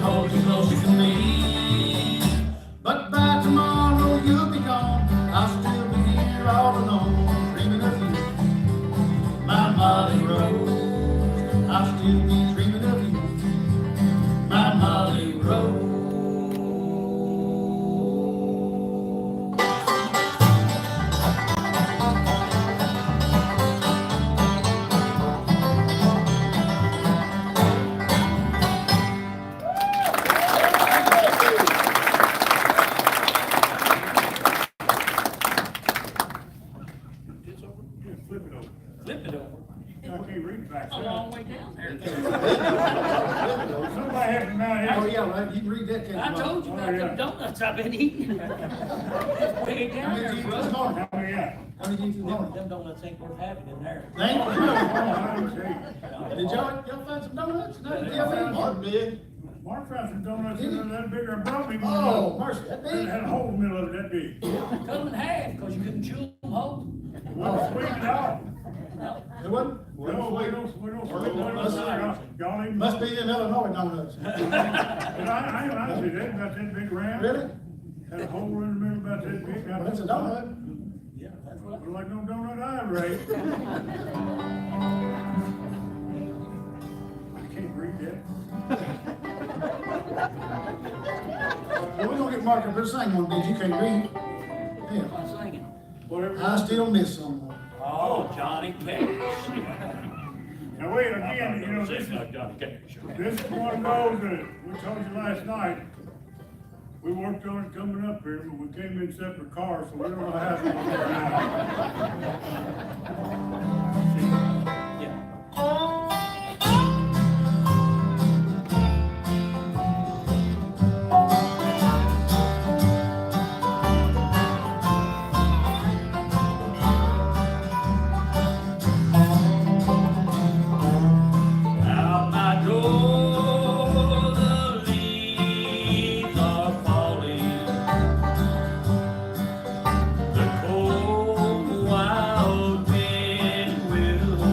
hold you closer to me. But by tomorrow you'll be gone, I'll still be here all alone, dreaming of you, my Molly Rose. I'll still be dreaming of you, my Molly Rose. Flip it over. Flip it over. I can't read it back. A long way down there. Somebody help him out Oh, here. yeah, right, you can read that, can't I you? told you about them donuts I've been eating. Way How down many there, did you eat bro. this morning? Oh, yeah. How many did you eat this morning? Them donuts ain't worth having in there. Thank Oh, you. I didn't see. Did y'all find some donuts? No, yeah, Mark did. Mark found some donuts in there that bigger and brought me one. Oh, mercy, that It big? had a hole in the middle of it that big. Cut them in half, cause you couldn't chew them whole. Well, squeeze it out. It wasn't? No, we don't squeeze it. Y'all even. Must be in Illinois donuts. But I honestly, they about that big round. Really? Had a hole in the middle about that big. Well, that's a donut. Yeah, that's what. Look like no donut I ever ate. I can't read that. Well, we're gonna get Mark up here singing one, did you can't read? Yeah. I'm singing. Whatever. I still miss someone. Oh, Johnny Cash. Now wait, again, you know, this is Like Johnny Cash. This is one of those that we told you last night. We worked on it coming up here, but we came in separate cars, so we don't know how it's gonna turn out. Yeah. Out my door, the leaves are falling. The cold wild wind will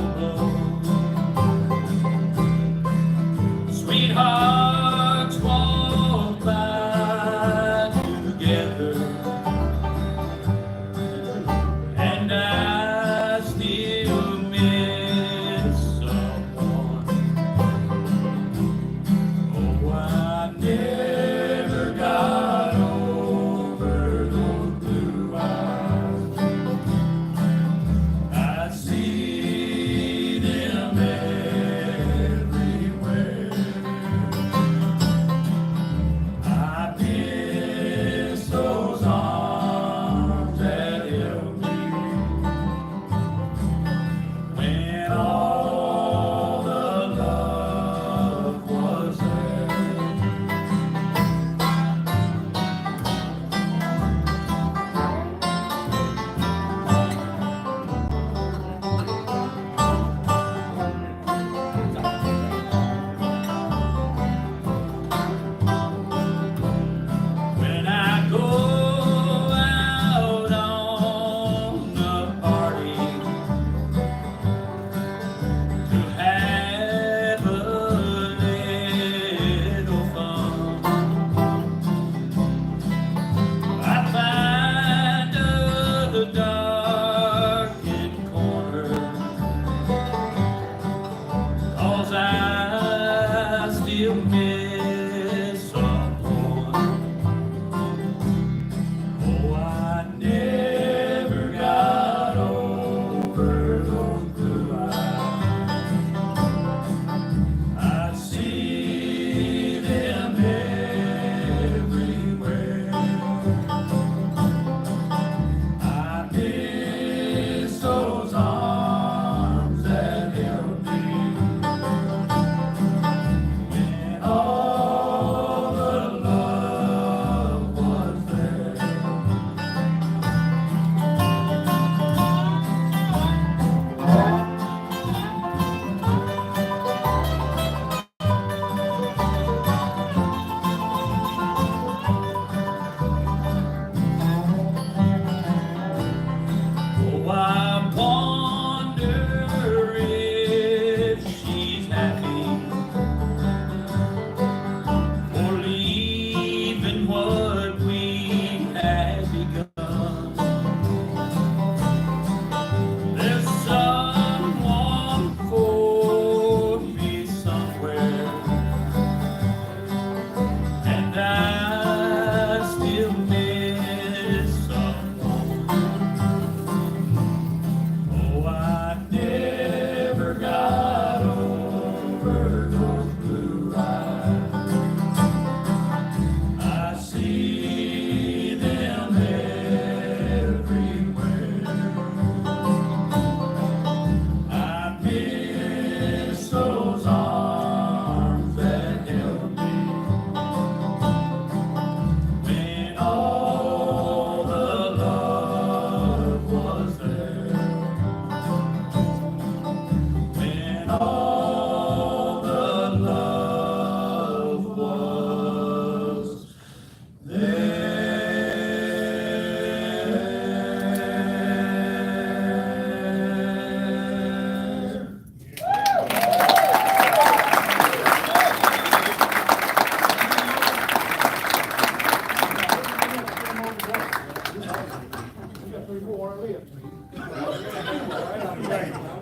3, 4, I live.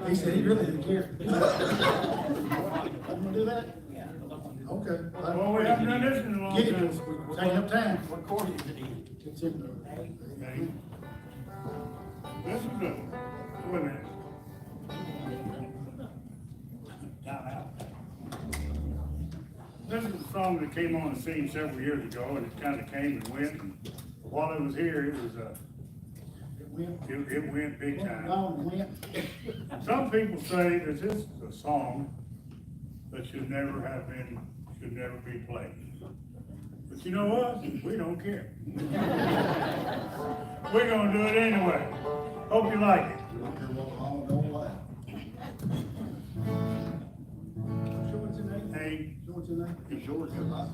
He said he really didn't care. You wanna do that? Okay. Well, we haven't done this in a long Get it, time. we're taking up time. What chord is it in? It's in Okay. This is good. Wait a minute. Time out. This is a song that came on the scene several years ago, and it kind of came and went. And while it was here, it was, it went big time. Some people say that this is a song that should never be played. But you know what? We don't care. We're gonna do it anyway. Hope you like it. Hey, What's your name? It's yours, cause I.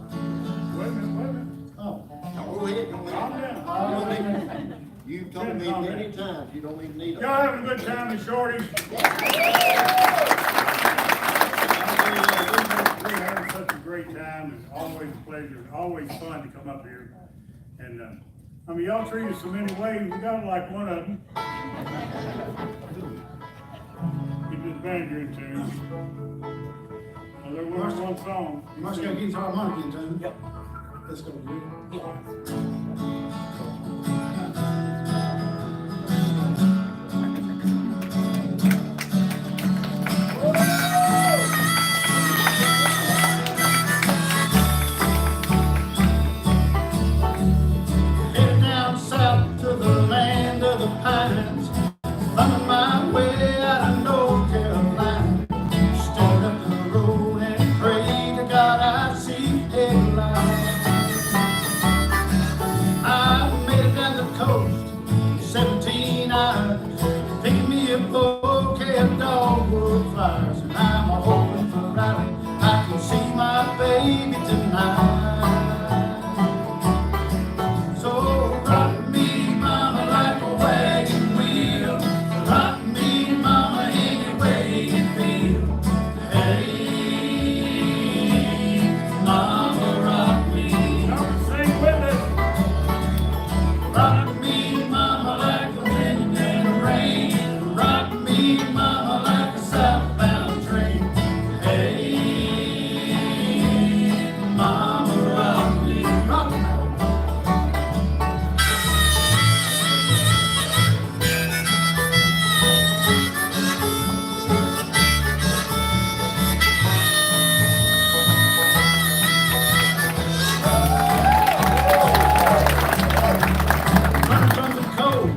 wait a minute. Oh. Now, go ahead, go Calm ahead. down. You've told me many times you don't even need a. Y'all having a good time at Shorty's? We're having such a great time. It's always a pleasure. It's always fun to come up here. And, I mean, y'all treat us so many ways. We got like one of them. Keep this banjo in tune. Well, there was one song. You must go get our money in tune. Yep. Let's go, dude. Headed down south to the land of the pines, thumbing my way out of North Carolina. Stared up the road and prayed to God I'd see headlights. I made it down the coast, 17 hours, picking me a bouquet of dogwood flowers, and I'm hoping for Riley I can see my baby tonight. So rock me, mama, like a wagon wheel. Rock me, mama, any way you feel. Hey, mama, rock me. Come sing with us. Rock me, mama, like the wind and the rain. Rock me, mama, like a southbound train. Hey, mama, rock me. Rock me. Running from the cold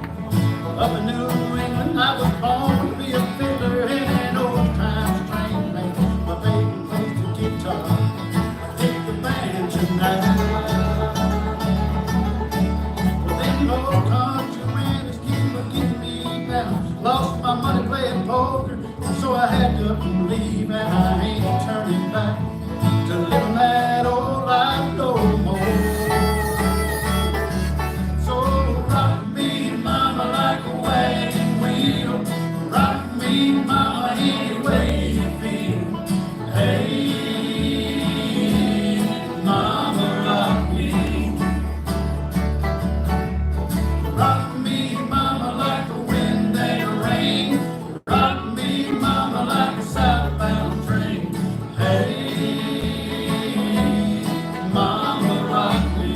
up in New England, I was born to be a fiddler in an old time train. My baby plays the guitar, I take the banjo now. Well, them old country man is getting me down. Lost my money playing poker, so I had to leave, and I ain't turning back to living that old life no more. So rock me, mama, like a wagon wheel. Rock me, mama, any way you feel. Hey, mama, rock me. Rock me, mama, like the wind and the rain. Rock me, mama, like a southbound train. Hey, mama, rock me.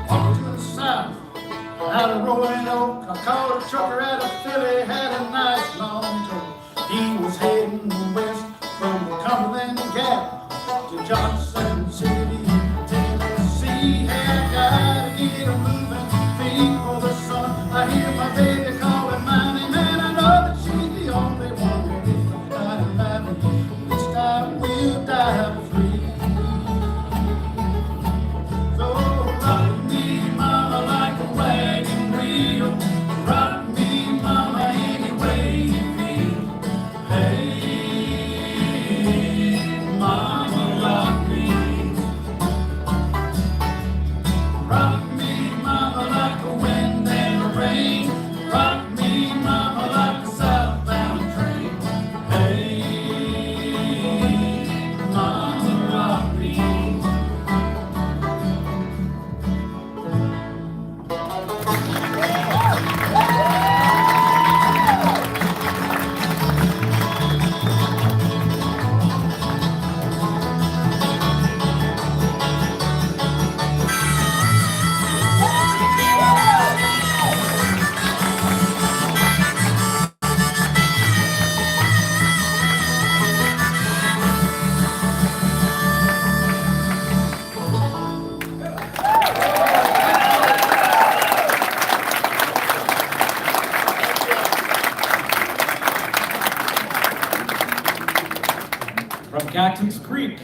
Walking to the south, out of Rolling Oak, I called a trucker out of Philly, had a nice long tow. He was heading west from Cumberland Gap to Johnson City, Tennessee. Had gotta get a moving feet for the sun. I hear my baby calling my name, and I know that she's the only one that is dying laughing. This time we'll die free. So rock me, mama, like a wagon wheel. Rock me, mama, any way you feel. Hey, mama, rock me. From Cactus Creek,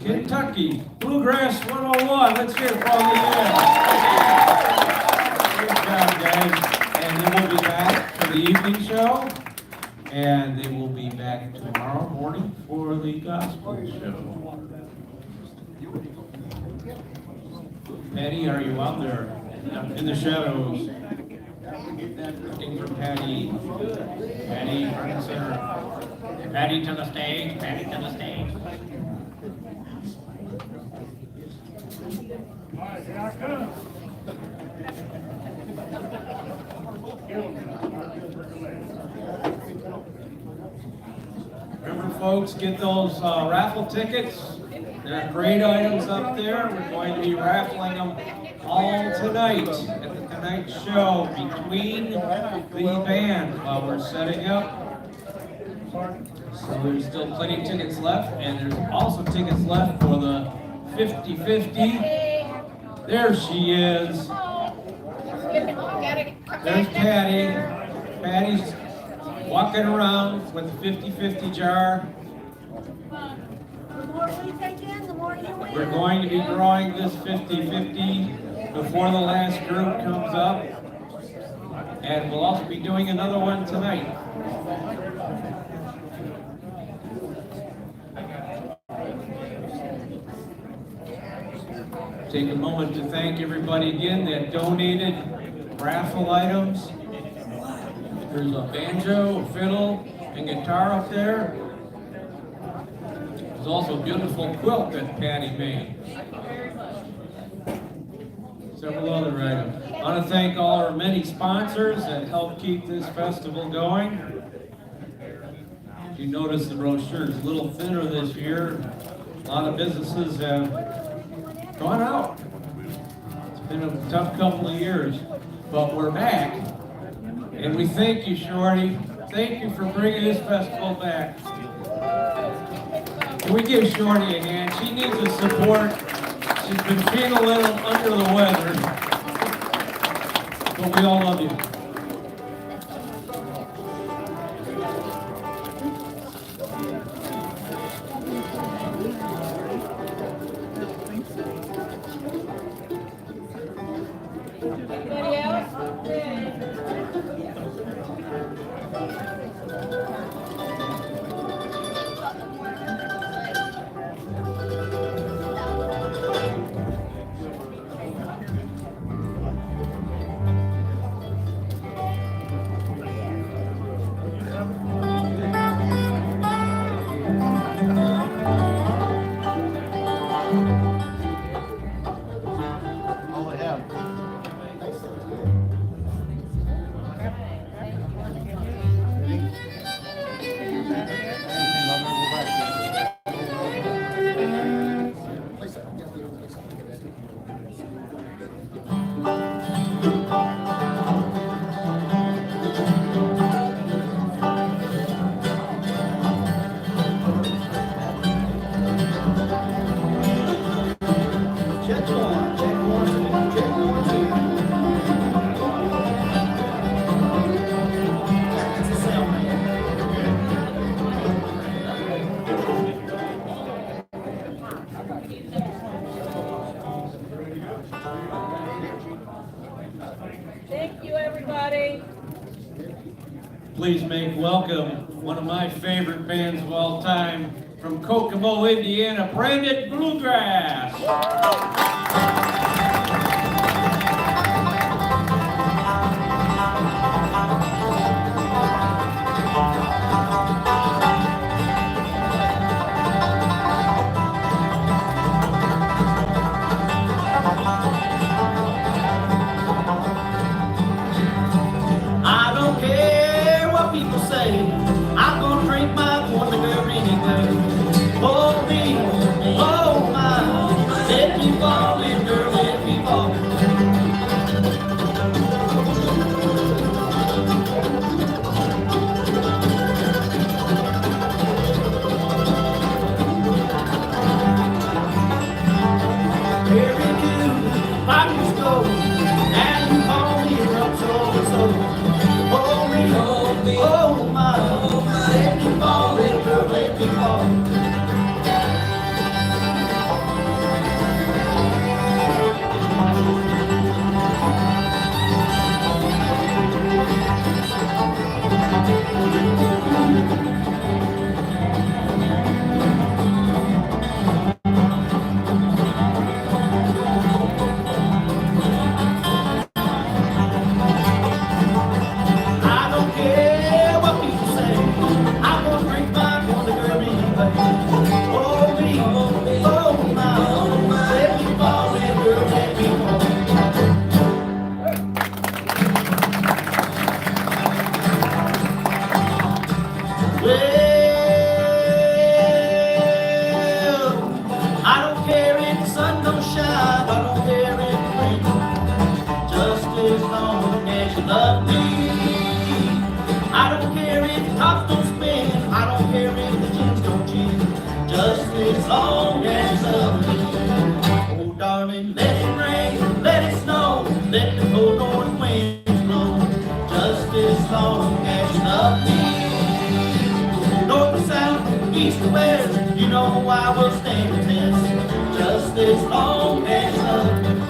Kentucky, Bluegrass 101. Let's hear it for all the Good job, guys. And they will be back for the evening show. And they will be back tomorrow morning for the gospel show. Patty, are you out there in the shadows? Looking for Patty. Patty, front and center. Patty to the stage. Patty to the stage. All right, here I come. Remember, folks, get those raffle tickets. There are great items up there. We're going to be raffling them all tonight at the Tonight Show between the band while we're setting up. So there's still plenty of tickets left, and there's also tickets left for the 50-50. There she is. There's Patty. Patty's walking around with the 50-50 jar. The more we take in, the more you win. We're going to be drawing this 50-50 before the last group comes up. And we'll also be doing another one tonight. Take a moment to thank everybody again that donated raffle items. There's a banjo, a fiddle, and guitar up there. There's also a beautiful quilt that Patty made. Several other items. I want to thank all our many sponsors that help keep this festival going. If you notice the brochure is a little thinner this year. A lot of businesses have gone out. It's been a tough couple of years, but we're back. And we thank you, Shorty. Thank you for bringing this festival back. Can we give Shorty a hand? She needs the support. She's been feeling a little under the weather. But we all love you. Anybody else? All I have. Check one, check one, two. Thank you, everybody. Please make welcome one of my favorite bands of all time from Kokomo, Indiana, Branded Bluegrass. as long as you love me. I don't care if the tops don't spin, I don't care if the gins don't gin, just as long as you love me. Oh darling, let it rain, let it snow, let the cold north winds blow, just as long as you love me. North or south, east or west, you know I will stand the test, just as long as you love me.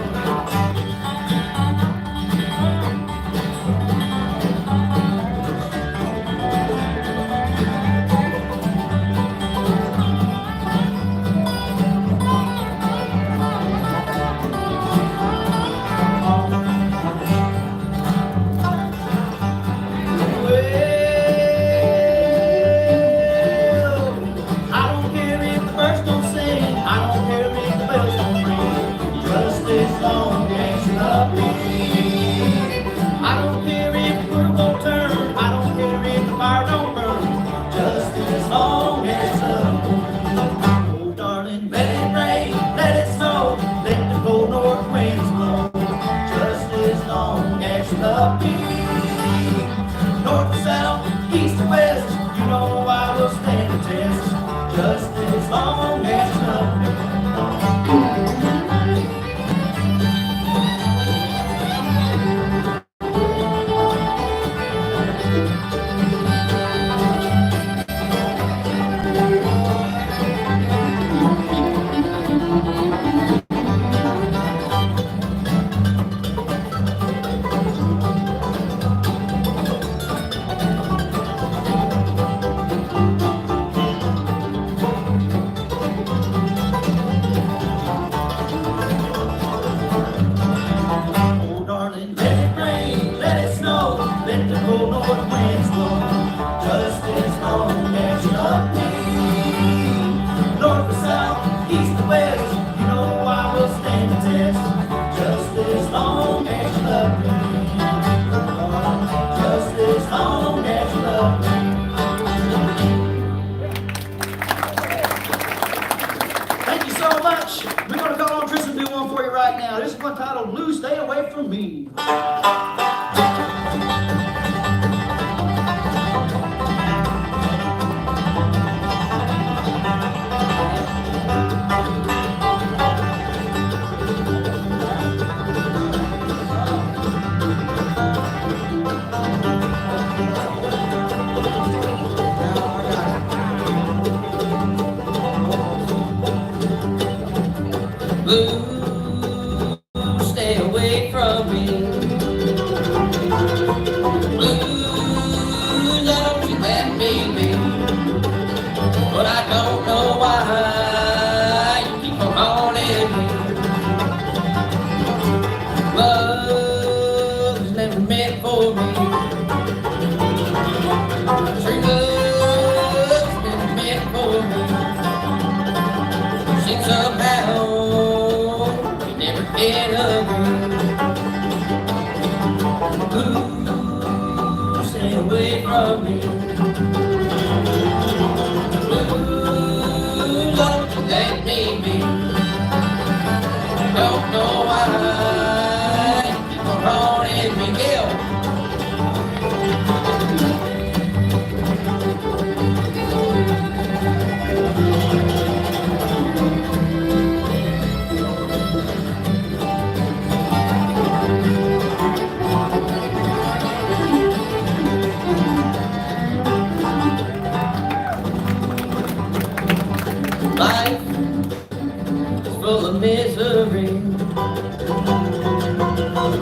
Full of misery,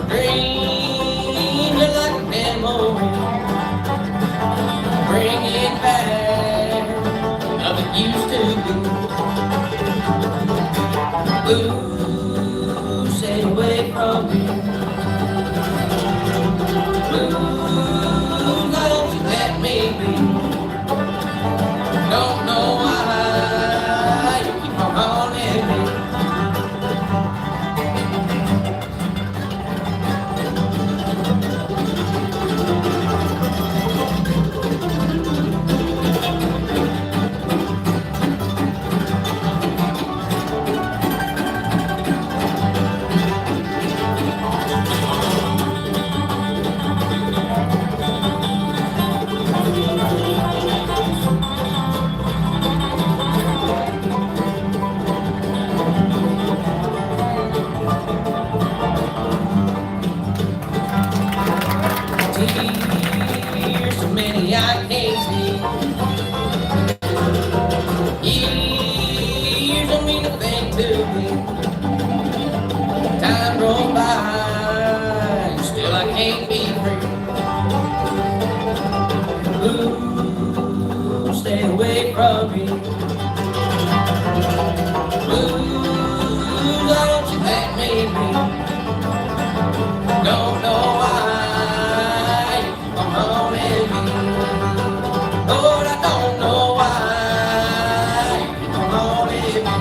dreams I can't see. Years don't mean a thing to me. Time rolls by, still I can't be free. Ooh, stay away from me. Ooh, why don't you let me be? Don't know why I'm haunting me. Lord, I don't know why I'm haunting me.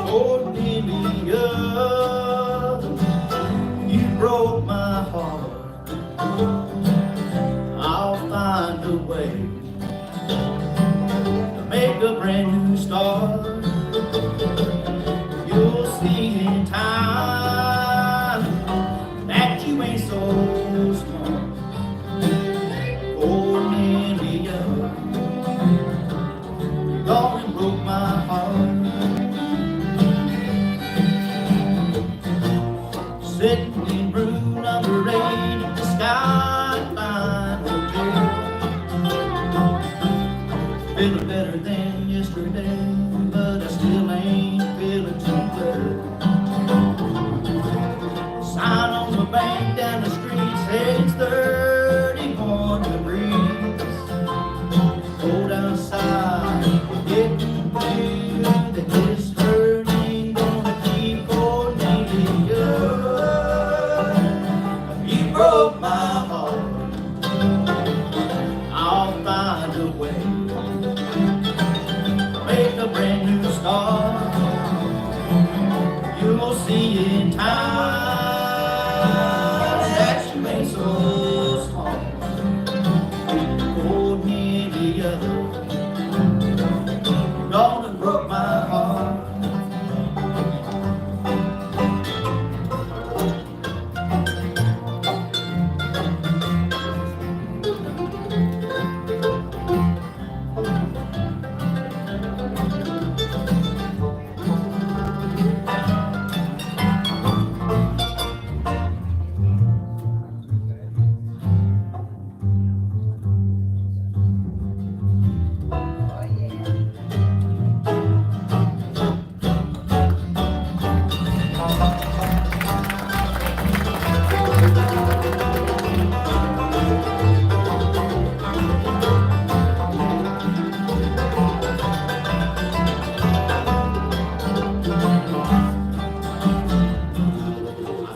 Cornelia, you broke my heart. I'll find a way to make a brand new start. You'll see in time that you ain't so smart. Cornelia, you gone and broke my heart. Sitting in room number 8 at the Skyline Hotel. Feeling better than yesterday, but I still ain't feeling too good. Sign on the bank down the street says it's 31 degrees. Cold outside, getting clear that this hurt ain't gonna keep Cornelia. You broke my heart. I'll find a way to make a brand new start. You'll see in time that you ain't so smart. Cornelia, gone and broke my heart.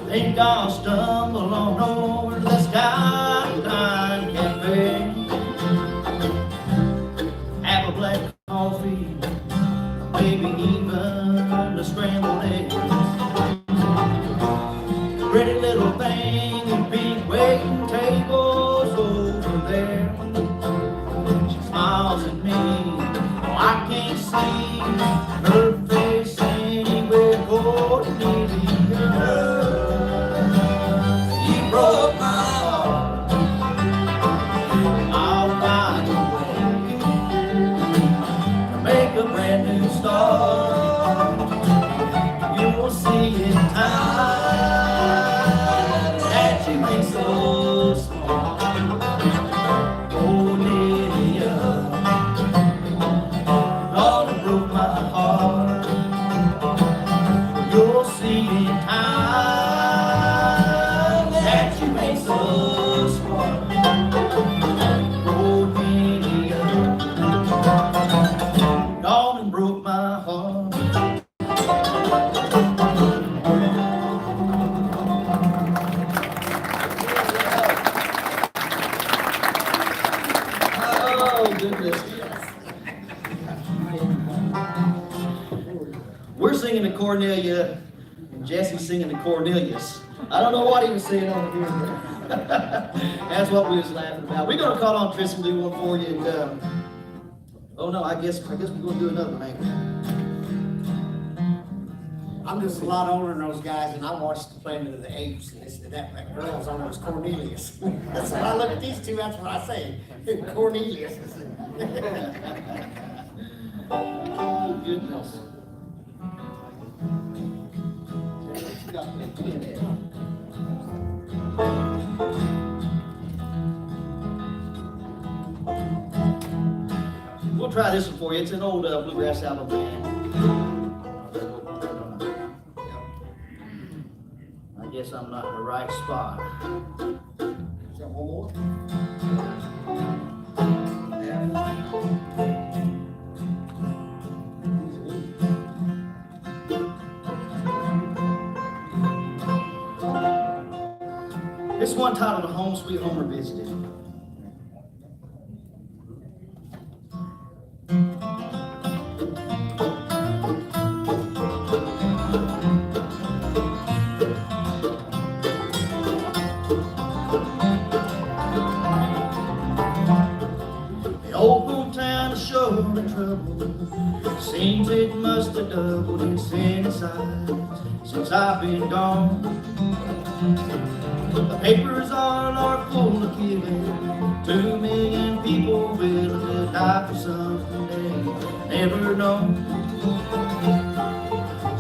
Think I'll stumble on over to the Skyline Cafe. Have a black coffee, maybe even a scrambled eggs. Pretty little thing in pink waiting tables over there. She smiles at me, oh, I can't see her face anywhere. Cornelia, you broke my heart. I'll find a way to make a brand new start. You will see in time that you ain't so smart. Cornelia, Lord, it broke my heart. You'll see in time that you ain't so smart. Cornelia, gone and broke my heart. Oh, goodness. We're singing to Cornelia, and Jesse's singing to Cornelius. I don't know what he was saying over here, but that's what we was laughing about. We're gonna call on Tristan and do one for you, and oh no, I guess we're gonna do another one. I'm just a lot older than those guys, and I watched the Planet of the Apes, and that girl's on was Cornelius. That's when I look at these two, that's what I say, Cornelius. Oh, goodness. We'll try this one for you. It's an old Bluegrass album, man. I guess I'm not in the right spot. Is that one more? This one titled Home Sweet Home Revisited. The old hometown is sure in trouble. Seems it must have doubled in city size since I've been gone. The papers are full of killing. 2 million people willing to die for something they never known.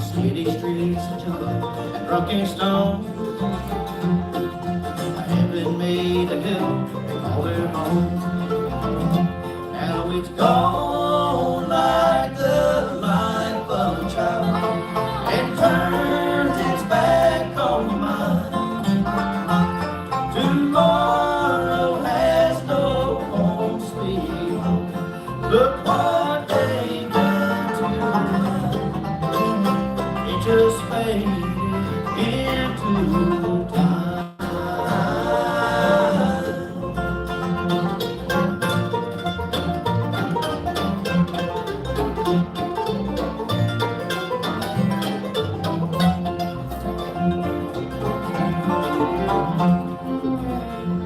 City streets are jungle, drunken stone. I haven't made a hill, they call it home. Now it's gone like the life of a child, and turns its back on your mind. Tomorrow has no home, sweet home. Look what they've done to us. It just faded into time.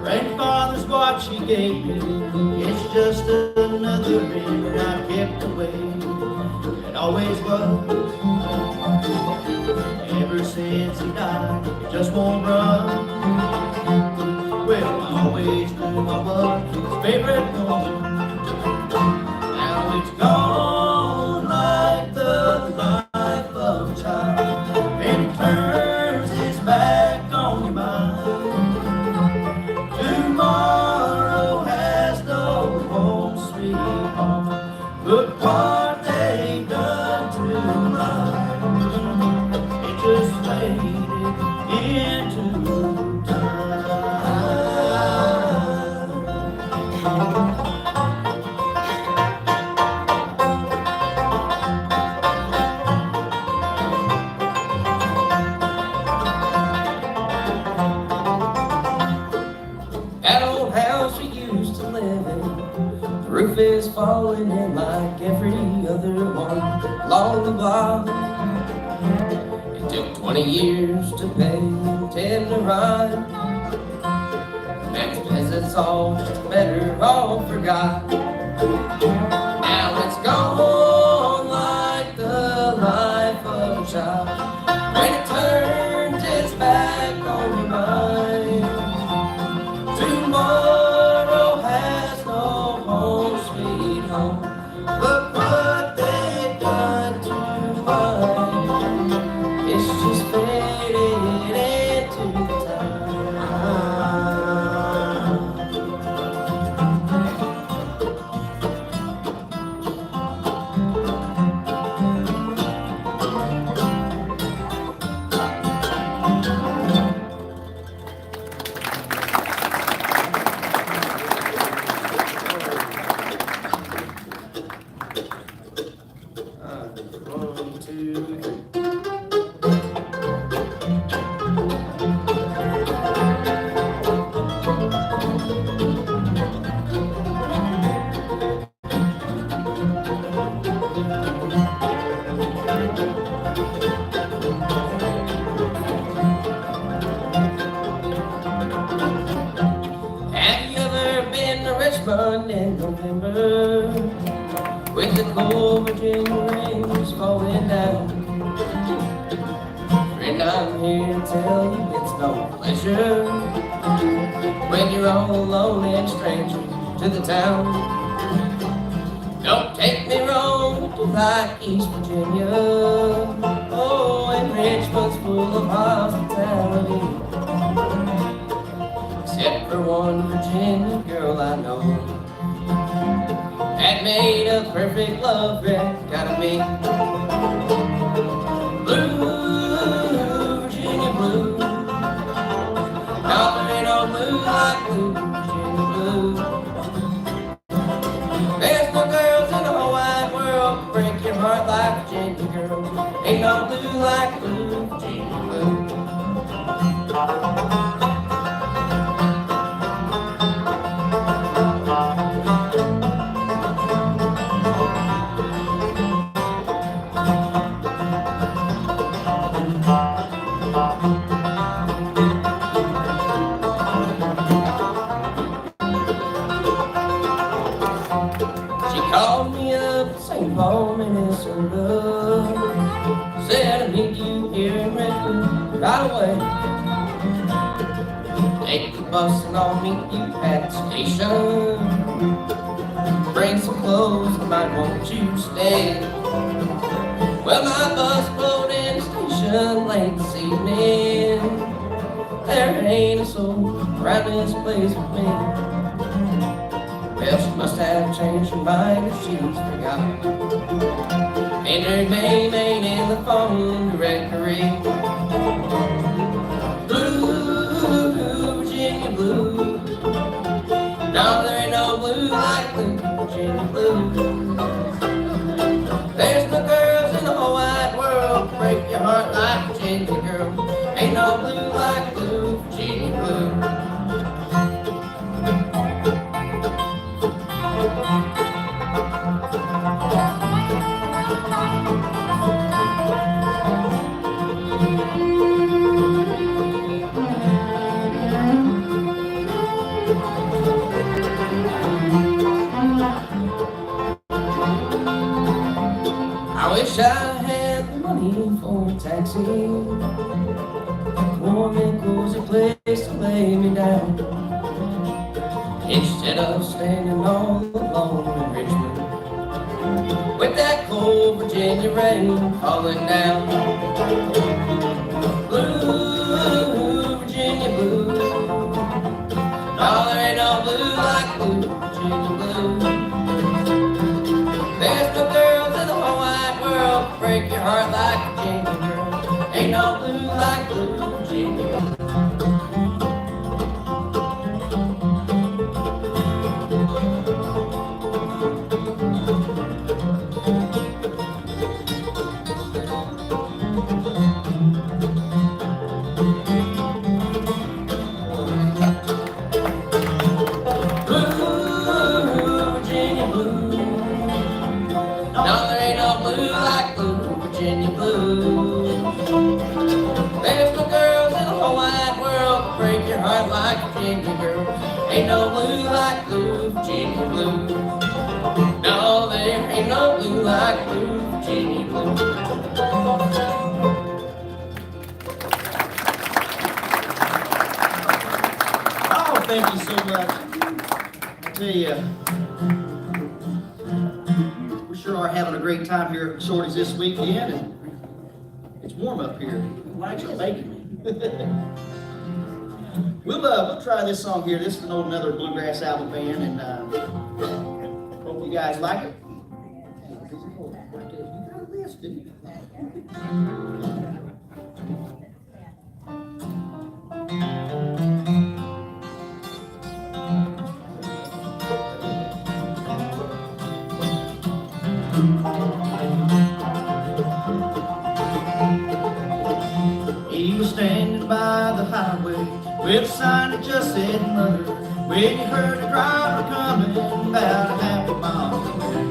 Grandfather's watch he gave me, it's just another ring I kept away, and always was. Ever since he died, it just won't run. Well, I always knew I was his favorite woman. Now it's gone like the life of a child, and it turns his back on your mind. Tomorrow has no home, sweet home. Look what they've done to mine. It just faded into time. That old house we used to live in, the roof is falling in like every other one along the block. It took 20 years to pay and 10 to ride. And that's because it's all just better all forgot. Now it's gone like the life of a child, when it turns its back on your mind. Tomorrow has no home, sweet home. Look what they've done to mine. It's just faded into time. One, two, three. Have you ever been to Richmond in November with the cold Virginia rains falling down? here to tell you it's no pleasure when you're all alone and stranger to the town. Don't take me wrong, you like East Virginia. Oh, and Richmond's full of hospitality. Except for one Virginia girl I know that made a perfect love wreck out of me. Blue, Virginia blue. No, there ain't no blue like blue, Virginia blue. There's no girls in the whole wide world to break your heart like Virginia girls. Ain't no blue like blue, Virginia blue. Said I'd meet you here in Redwood right away. Take the bus and I'll meet you at the station. Bring some clothes, I might want you to stay. Well, my bus pulled in the station late this evening. There ain't a soul around this place with me. Well, she must have changed her mind if she's forgotten. And her name ain't in the phone directory. Blue, Virginia blue. No, there ain't no blue like blue, Virginia blue. There's no girls in the whole wide world to break your heart like Virginia girl. Ain't no blue like blue, Virginia blue. I wish I had the money for a taxi, warm and cozy place to lay me down, instead of standing all alone in Richmond with that cold Virginia rain falling down. Blue, Virginia blue. No, there ain't no blue like blue, Virginia blue. There's no girls in the whole wide world break your heart like Virginia girl. Ain't no blue like blue, Virginia girl. Virginia blue. There's no girls in the whole wide world that break your heart like Virginia girl. Ain't no blue like blue, Virginia blue. No, there ain't no blue like blue, Virginia blue. Oh, thank you so much. I tell you, we sure are having a great time here at Shorty's this weekend, and it's warm up here. Why'd you making me? We'll try this song here. This is another Bluegrass album band, and hope you guys like it. You got a list, didn't you? He was standing by the highway with a sign that just said mother, when he heard the driver coming about a half a mile away.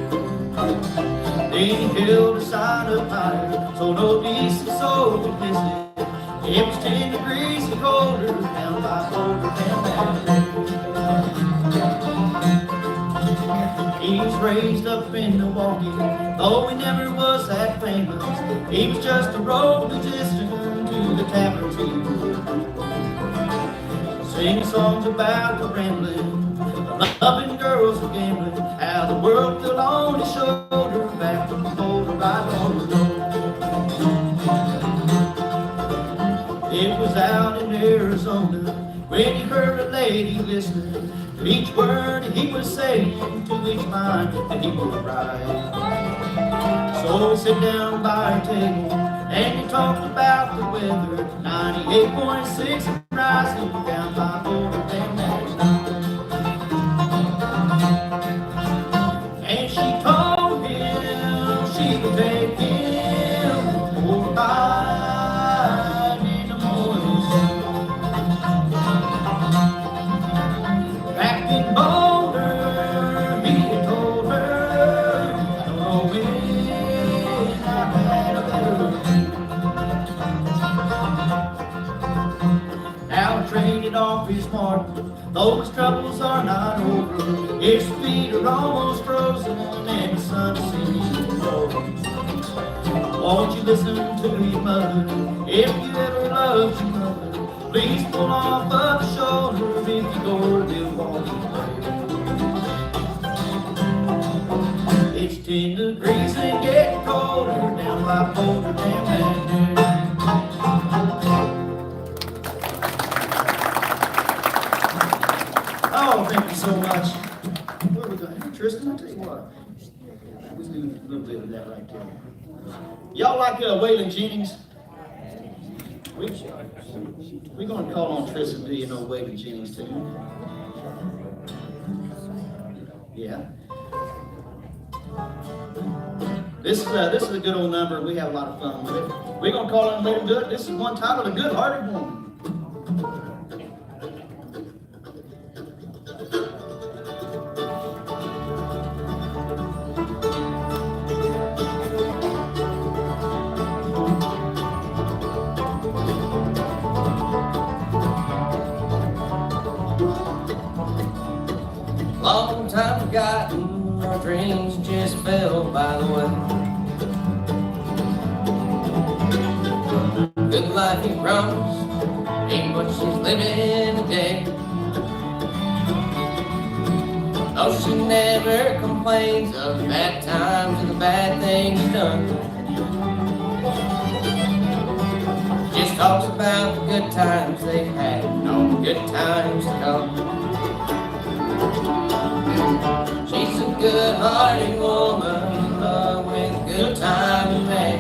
Then he held the sign up higher so no decent soul could miss it. It was 10 degrees and colder down by Boulder Valley. He was raised up in Milwaukee, though he never was that famous. He was just a road musician to the tavern too. Singing songs about the rambling, loving girls and gambling, how the world fell on his shoulder, back from Boulder right on the road. It was out in Arizona when he heard a lady listening to each word he was saying, to each line that he would write. So we sit down by a table and he talked about the weather, 98.6 and rising down by Boulder and and she told him she would take him for a ride in the morning. Back in Boulder, he had told her, I don't know when I had a better. Now traded off his mark, though his troubles are not over. His feet are almost frozen and the sun seems low. Won't you listen to your mother? If you ever loved your mother, please pull off of the shoulder. If you go, we'll walk away. It's 10 degrees and getting colder down by Boulder Dam. Oh, thank you so much. Where are we going? Tristan, I'll tell you what. Let's do a little bit of that right there. Y'all like Waylon Jennings? We're going to call on Tristan. Do you know Waylon Jennings too? Yeah. This is a good old number. We have a lot of fun with it. We're going to call on and let him do it. This is one titled A Good-Hearted Woman. Long time forgotten, our dreams just fell by the way. Good life he promised ain't what she's living today. Oh, she never complains of the bad times and the bad things done. Just talks about the good times they've had and all the good times to come. She's a good-hearted woman in love with a good time and man.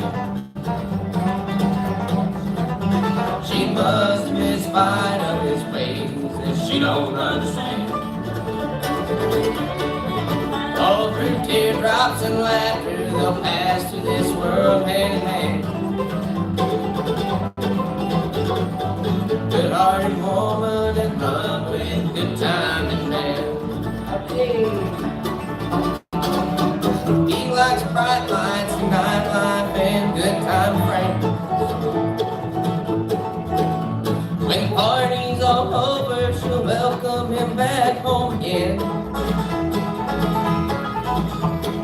She must have in spite of his ways that she don't understand. All through teardrops and laughter, they'll pass through this world hand in hand. Good-hearted woman in love with a good time and man. He likes bright lights and nightlife and good time friends. When the party's all over, she'll welcome him back home again.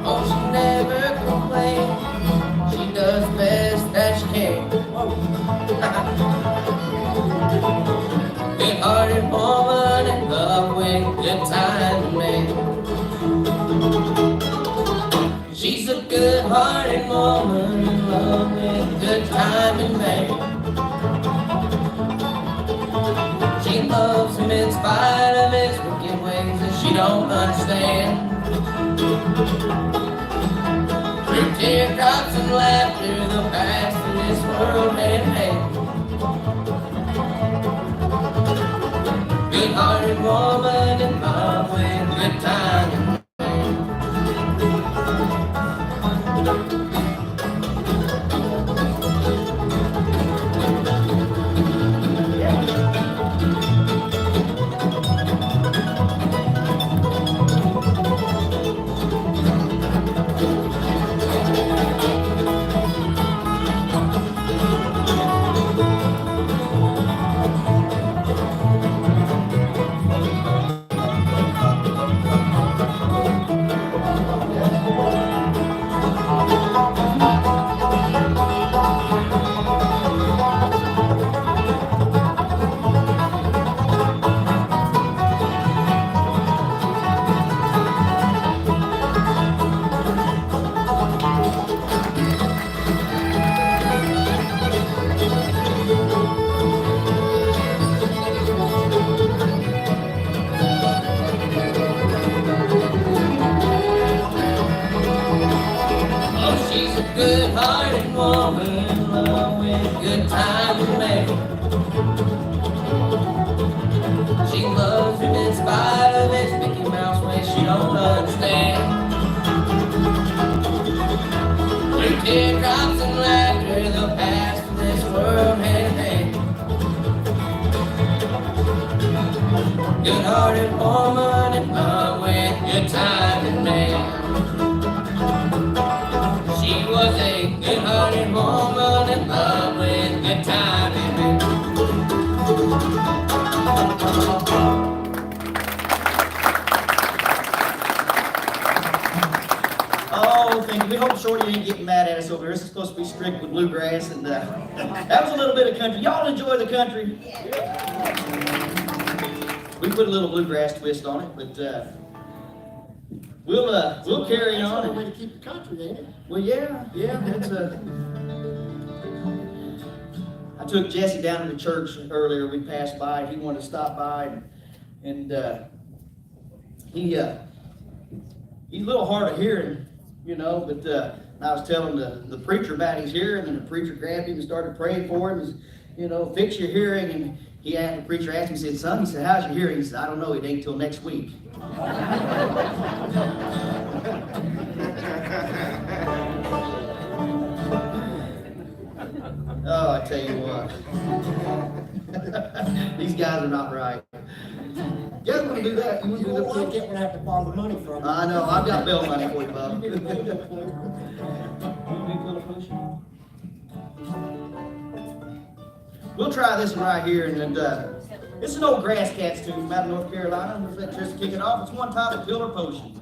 Oh, she never complains, she does the best that she can. Good-hearted woman in love with good time man. She's a good-hearted woman in love with good time and man. She loves him in spite of his wicked ways that she don't understand. Through teardrops and laughter, they'll pass through this world hand in hand. Good-hearted woman in love with good time and man. good-hearted woman in love with good times and man. She loves him in spite of his Mickey Mouse ways she don't understand. Through teardrops and laughter, they'll pass from this world hand in hand. Good-hearted woman in love with good times and man. She was a good-hearted woman in love with good times and man. Oh, thank you. We hope Shorty ain't getting mad at us over here. This is supposed to be Strickly Bluegrass, and that was a little bit of country. Y'all enjoy the country? We put a little bluegrass twist on it, but we'll carry on. That's the way to keep the country, ain't it? Well, yeah, that's I took Jesse down to the church earlier. We passed by. He wanted to stop by, and he's a little hard of hearing, you know. But I was telling the preacher about his hearing, and the preacher grabbed him and started praying for him. You know, fix your hearing. And the preacher asked him, he said, "Son," he said, "how's your hearing?" He said, "I don't know. It ain't till next week." Oh, I tell you what. These guys are not right. You guys want to do that? You want to do that? Well, I can't have to borrow the money from you. I know. I've got bill money for you, Bob. We'll try this one right here, and it's an old Grass Cats tune from out of North Carolina. We'll let Tristan kick it off. It's one titled Pillar Potion.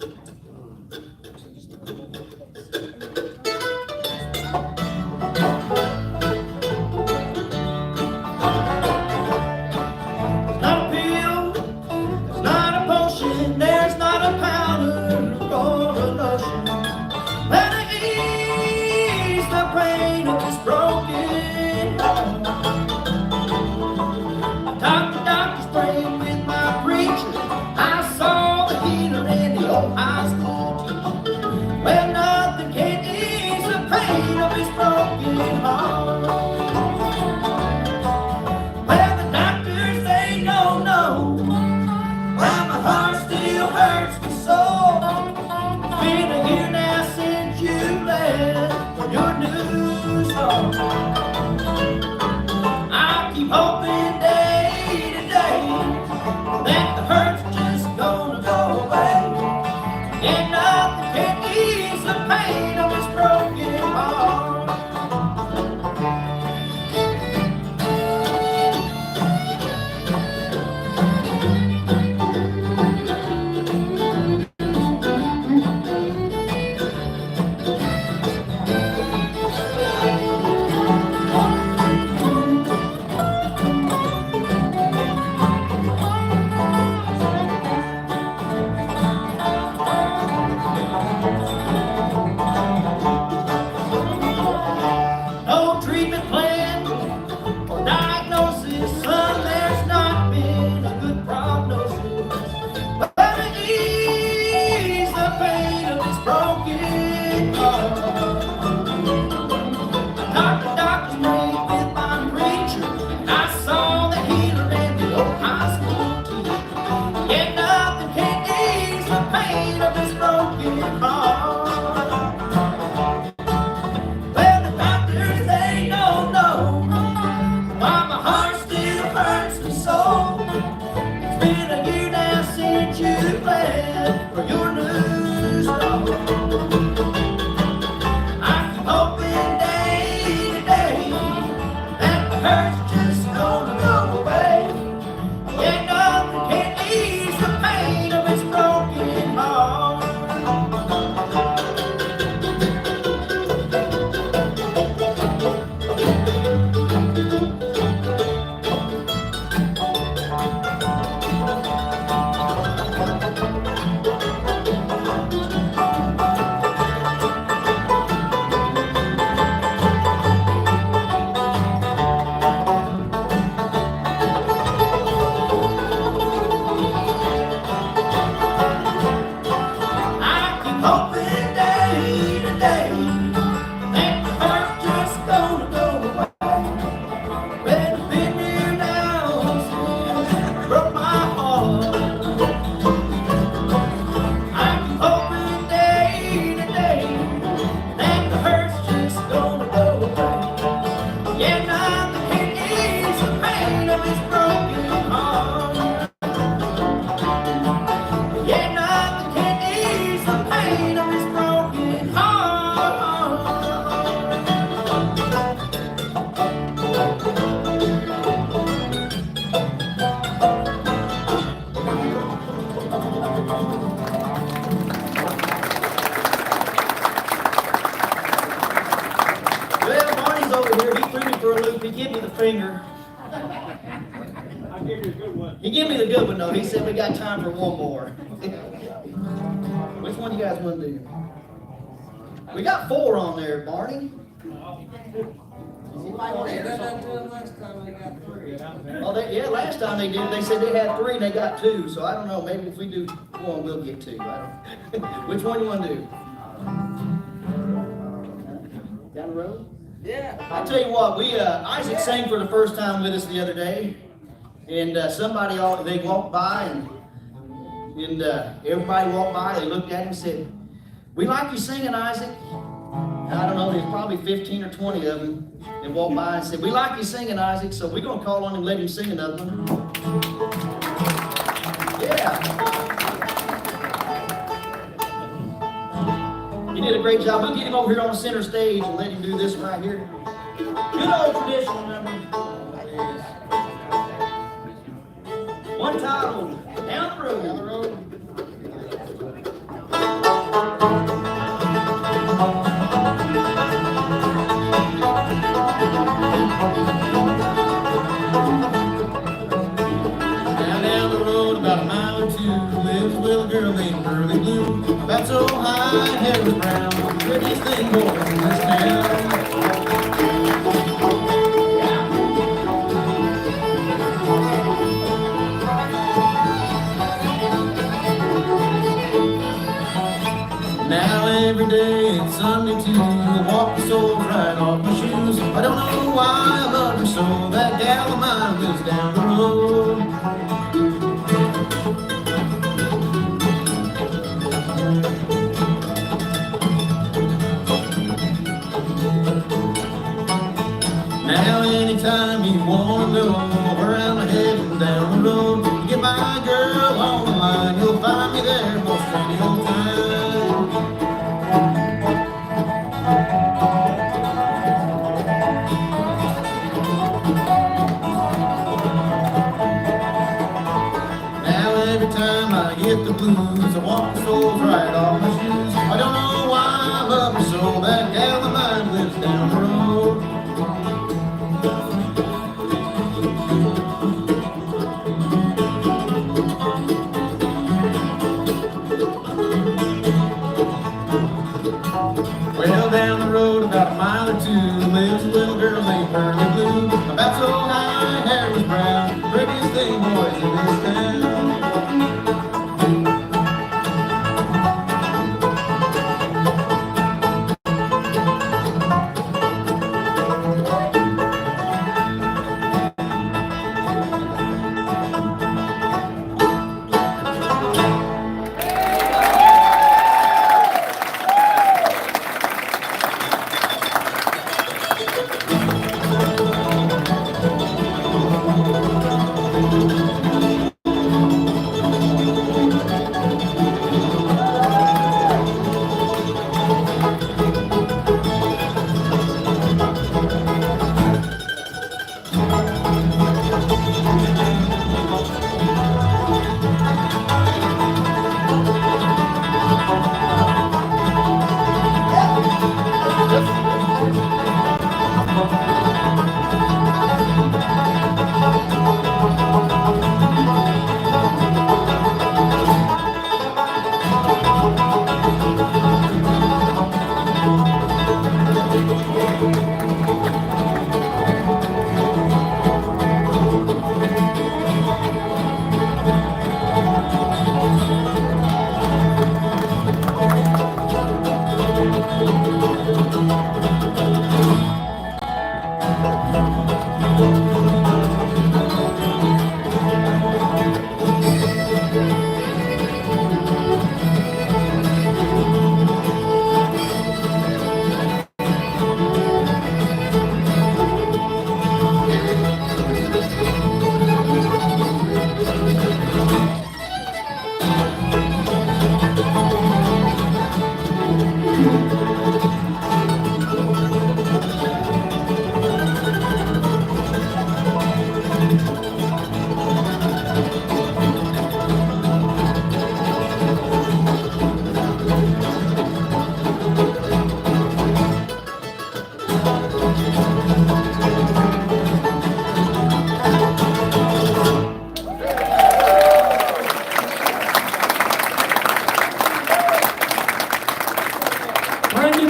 over here, he threw me for a loop, he gave me the finger. I gave you a good one. He gave me the good one though, he said we got time for one more. Which one you guys want to do? We got 4 on there, Barney. Oh, yeah, last time they did, they said they had 3 and they got 2, so I don't know, maybe if we do 1, we'll get 2. I don't. Which one you want to do? Down the road? Yeah. I tell you what, Isaac sang for the first time with us the other day, and they walked by and everybody walked by, they looked at him and said, "We like you singing, Isaac." And I don't know, there's probably 15 or 20 of them that walked by and said, "We like you singing, Isaac," so we're going to call on him and let him sing another one. Yeah. He did a great job. We'll get him over here on the center stage and let him do this right here. Good old traditional number. One title, Down the Road. Down the road. Down the road about a mile or 2 lives a little girl named Pearly Blue. About so high, hair was brown, the prettiest thing boys in this town. Now every day it's Sunday too, I walk the soles right off my shoes. I don't know why I love her so, that gal of mine lives down the road. Now anytime you wanna know where I'm heading down the road, get my girl on the line, you'll find me there most any old time. Get the blues, I walk the soles right off my shoes. I don't know why I love her so, that gal of mine lives down the road. Well, down the road about a mile or 2 lives a little girl named Pearly Blue. About so high, hair was brown, prettiest thing boys in this town.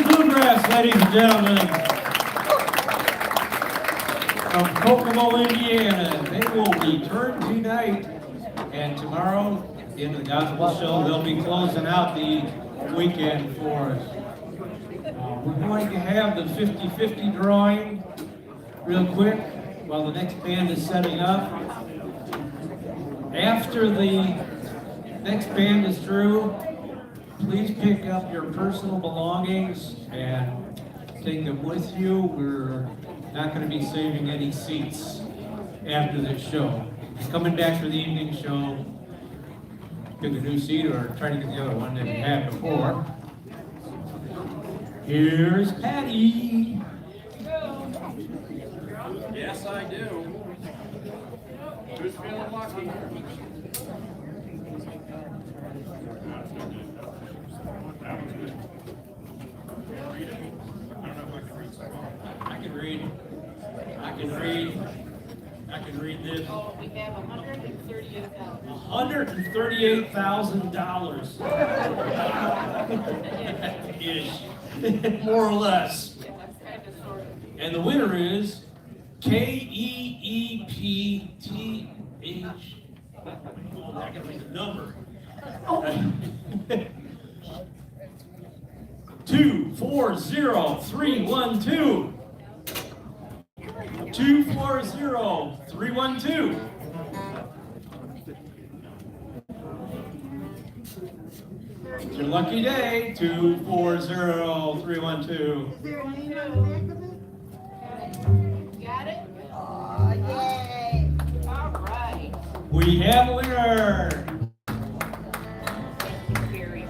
Bluegrass, ladies and gentlemen, from Kokomo, Indiana. They will return tonight, and tomorrow, at the end of the gospel show, they'll be closing out the weekend for us. We're going to have the 50-50 drawing real quick while the next band is setting up. After the next band is through, please pick up your personal belongings and take them with you. We're not going to be saving any seats after this show. Coming back for the evening show, pick a new seat or try to get the other one that you had before. Here's Patty. Yes, I do. Who's feeling lucky? I can read. I can read this. Oh, we have $138,000. $138,000. Ish. More or less. Yeah, that's kind of sort of. And the winner is KEEPTH. Oh, I can read the number. 240312. 240312. It's your lucky day. 240312. Is there a name on the back of it? Got it? Oh, yay. All right. We have a winner.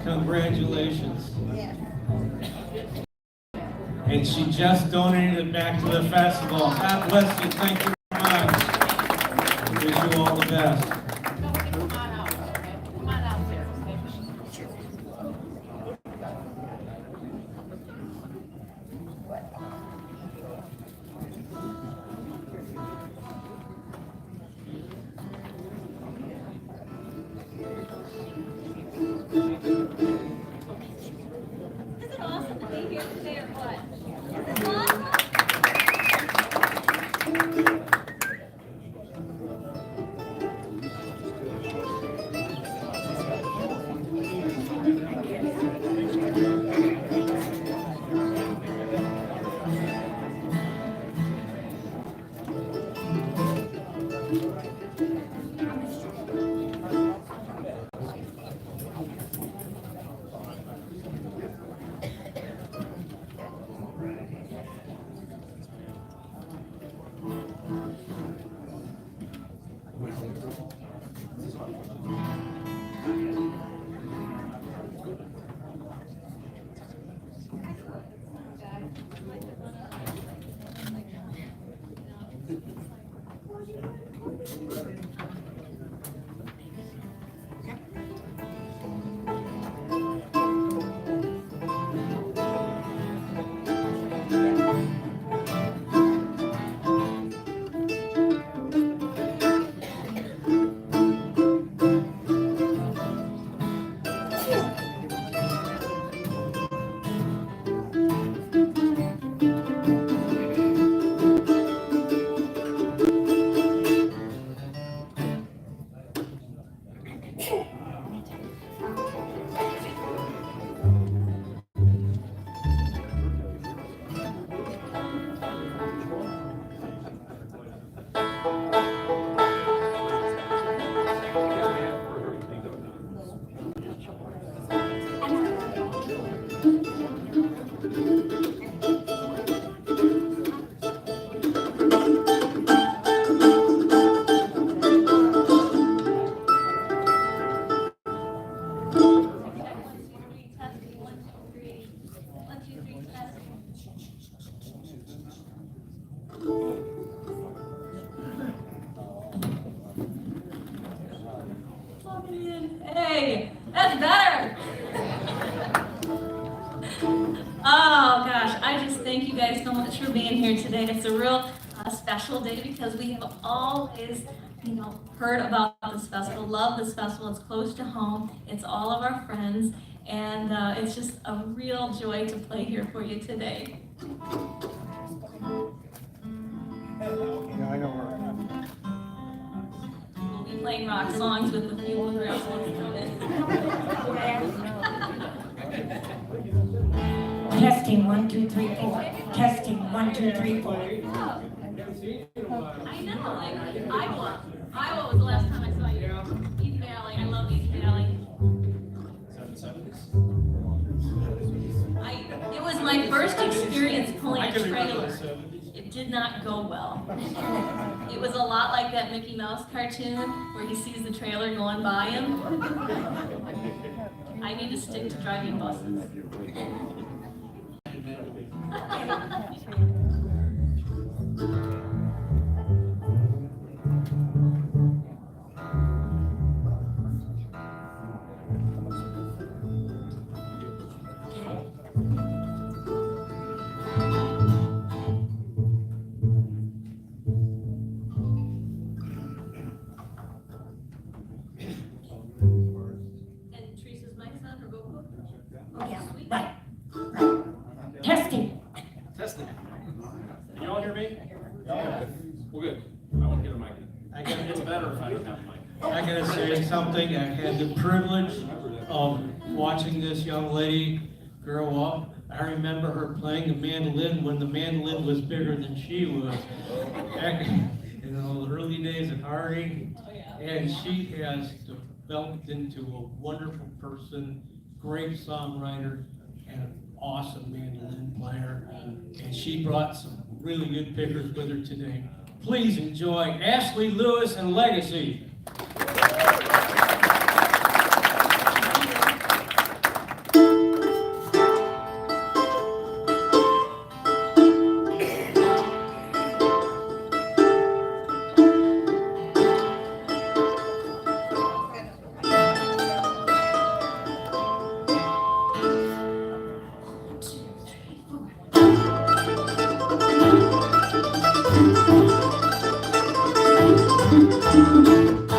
Congratulations. Yeah. And she just donated it back to the festival. God bless you. Thank you very much. Wish you all the best. Nobody come on out, okay? Come on out there, okay? Is it awesome to be here today or what? Is it awesome? for being here today. It's a real special day because we have always, heard about this festival, love this festival. It's close to home. It's all of our friends, and it's just a real joy to play here for you today. We'll be playing rock songs with a few bluegrass ones thrown in. Testing 1 2 3 4. Testing 1 2 3 4. I know, Iowa was the last time I saw you. East Valley, I love East Valley. It was my first experience pulling a trailer. It did not go well. It was a lot like that Mickey Mouse cartoon where he sees the trailer going by him. I need to stick to driving buses. And Teresa's my son, or vocal? Oh, yeah, right. Testing. Testing. Can y'all hear me? Yeah. Well, good. I want to get a mic. It's better if I don't have a mic. I gotta say something. I had the privilege of watching this young lady grow up. I remember her playing the mandolin when the mandolin was bigger than she was. Back in the early days at Ari, and she has developed into a wonderful person, great songwriter, and an awesome mandolin player. And she brought some really good pickers with her today. Please enjoy Ashley Lewis and Legacy. Thank you.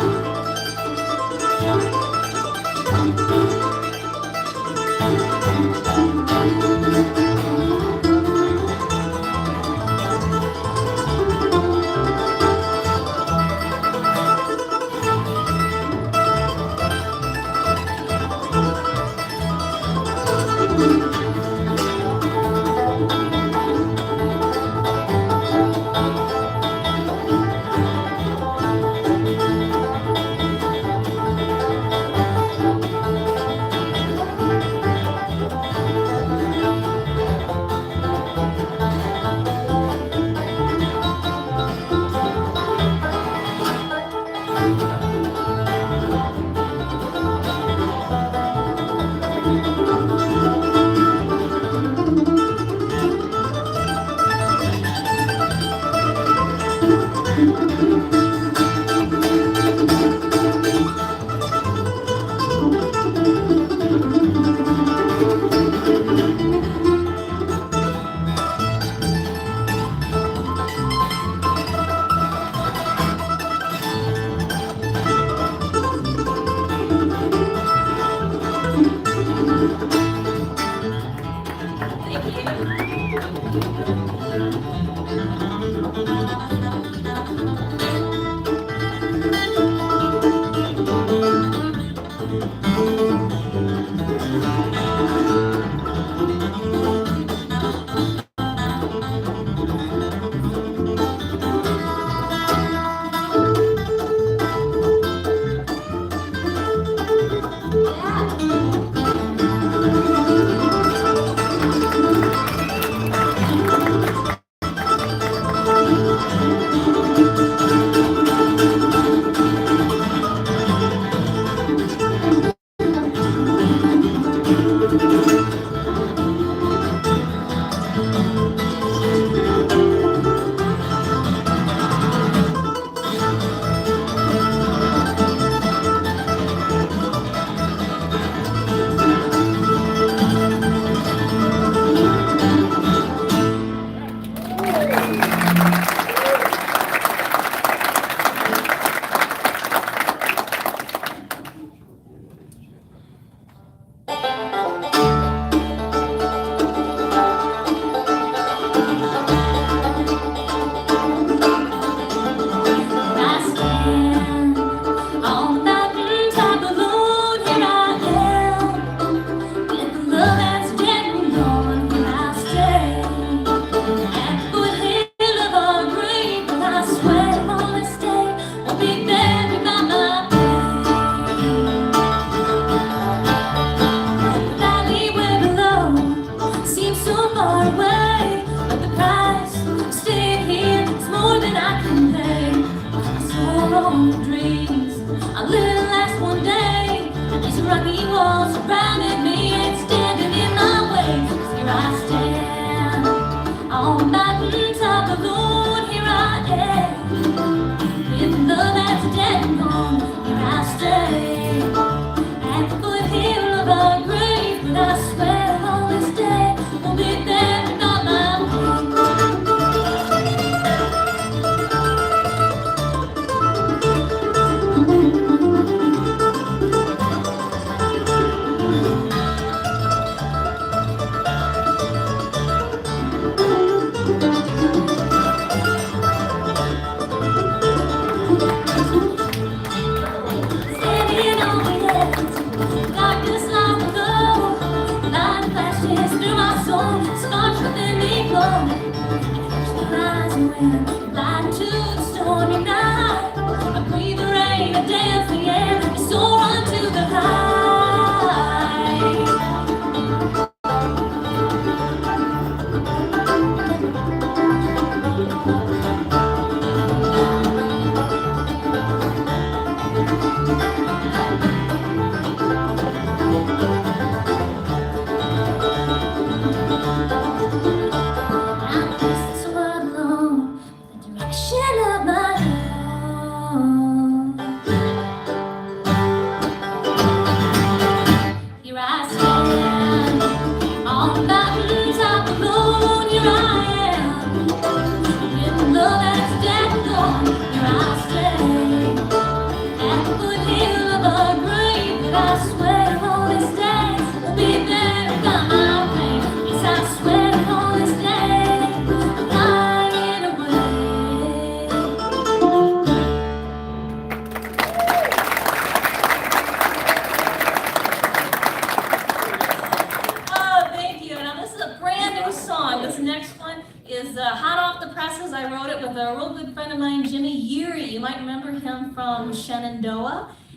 wind, blind to the stormy night. I breathe the rain, I dance the air, and soar onto the high.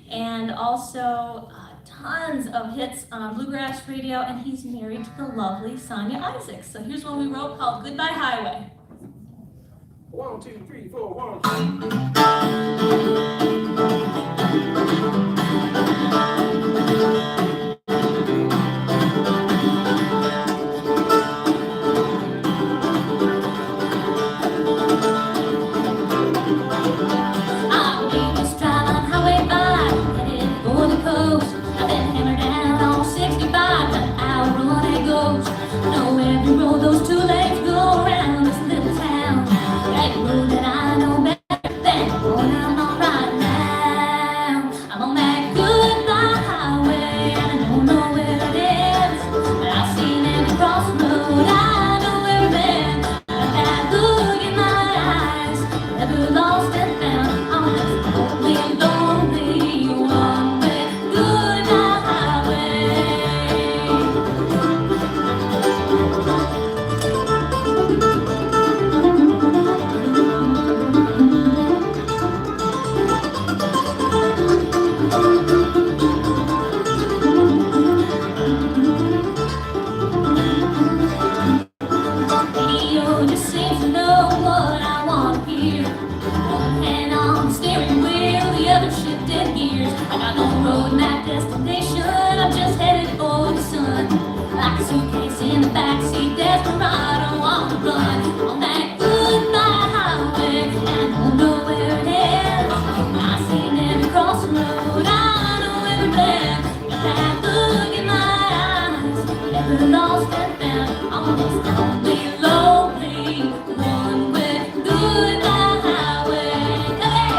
And also tons of hits on Bluegrass radio, and he's married to the lovely Sonia Isaacs. So here's one we wrote called Goodbye Highway. 1, 2, 3, 4, 1. Those two legs go around this little town. That road that I know better than the one I'm on right now. I'm on that goodbye highway, and I don't know where it is, but I've seen every crossroad. I know every bend. Got that look in my eyes, never lost and found. I'm this lonely, lonely one-way goodbye highway. Lost and found on this lonely, lonely one-way goodbye highway. Hey!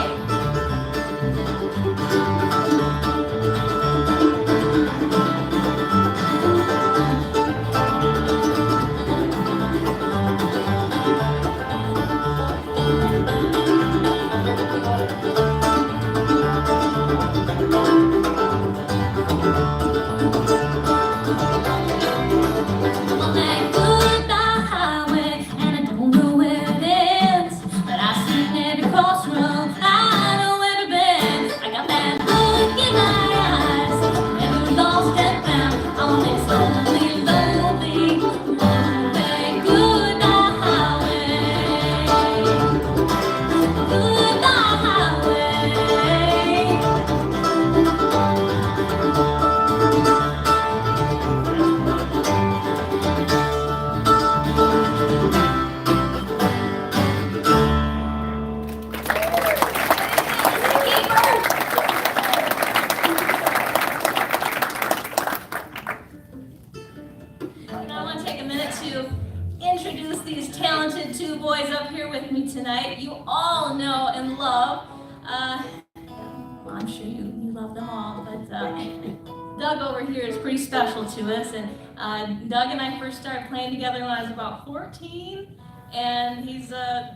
Tonight, you all know and love, I'm sure you love them all, but Doug over here is pretty special to us, and Doug and I first started playing together when I was about 14, and he's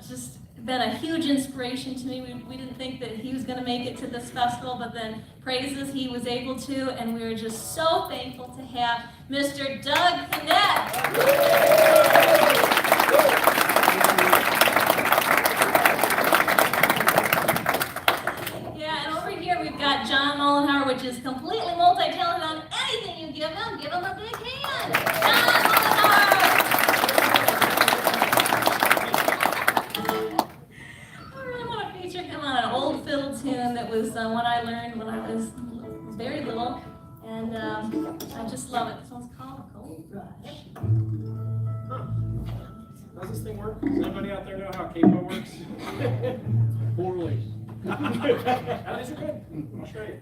just been a huge inspiration to me. We didn't think that he was going to make it to this festival, but then praises he was able to, and we were just so thankful to have Mr. Doug Connett. just completely multi-talented on anything you give him a big hand. John on I really want to feature him on an old fiddle tune that was one I learned when I was very little, and I just love it. This one's called Gold Rush. Does this thing work? Does anybody out there know how capo works? Poorly. These are good. I'll show you.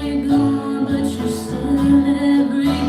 You're gone, but you're still everywhere.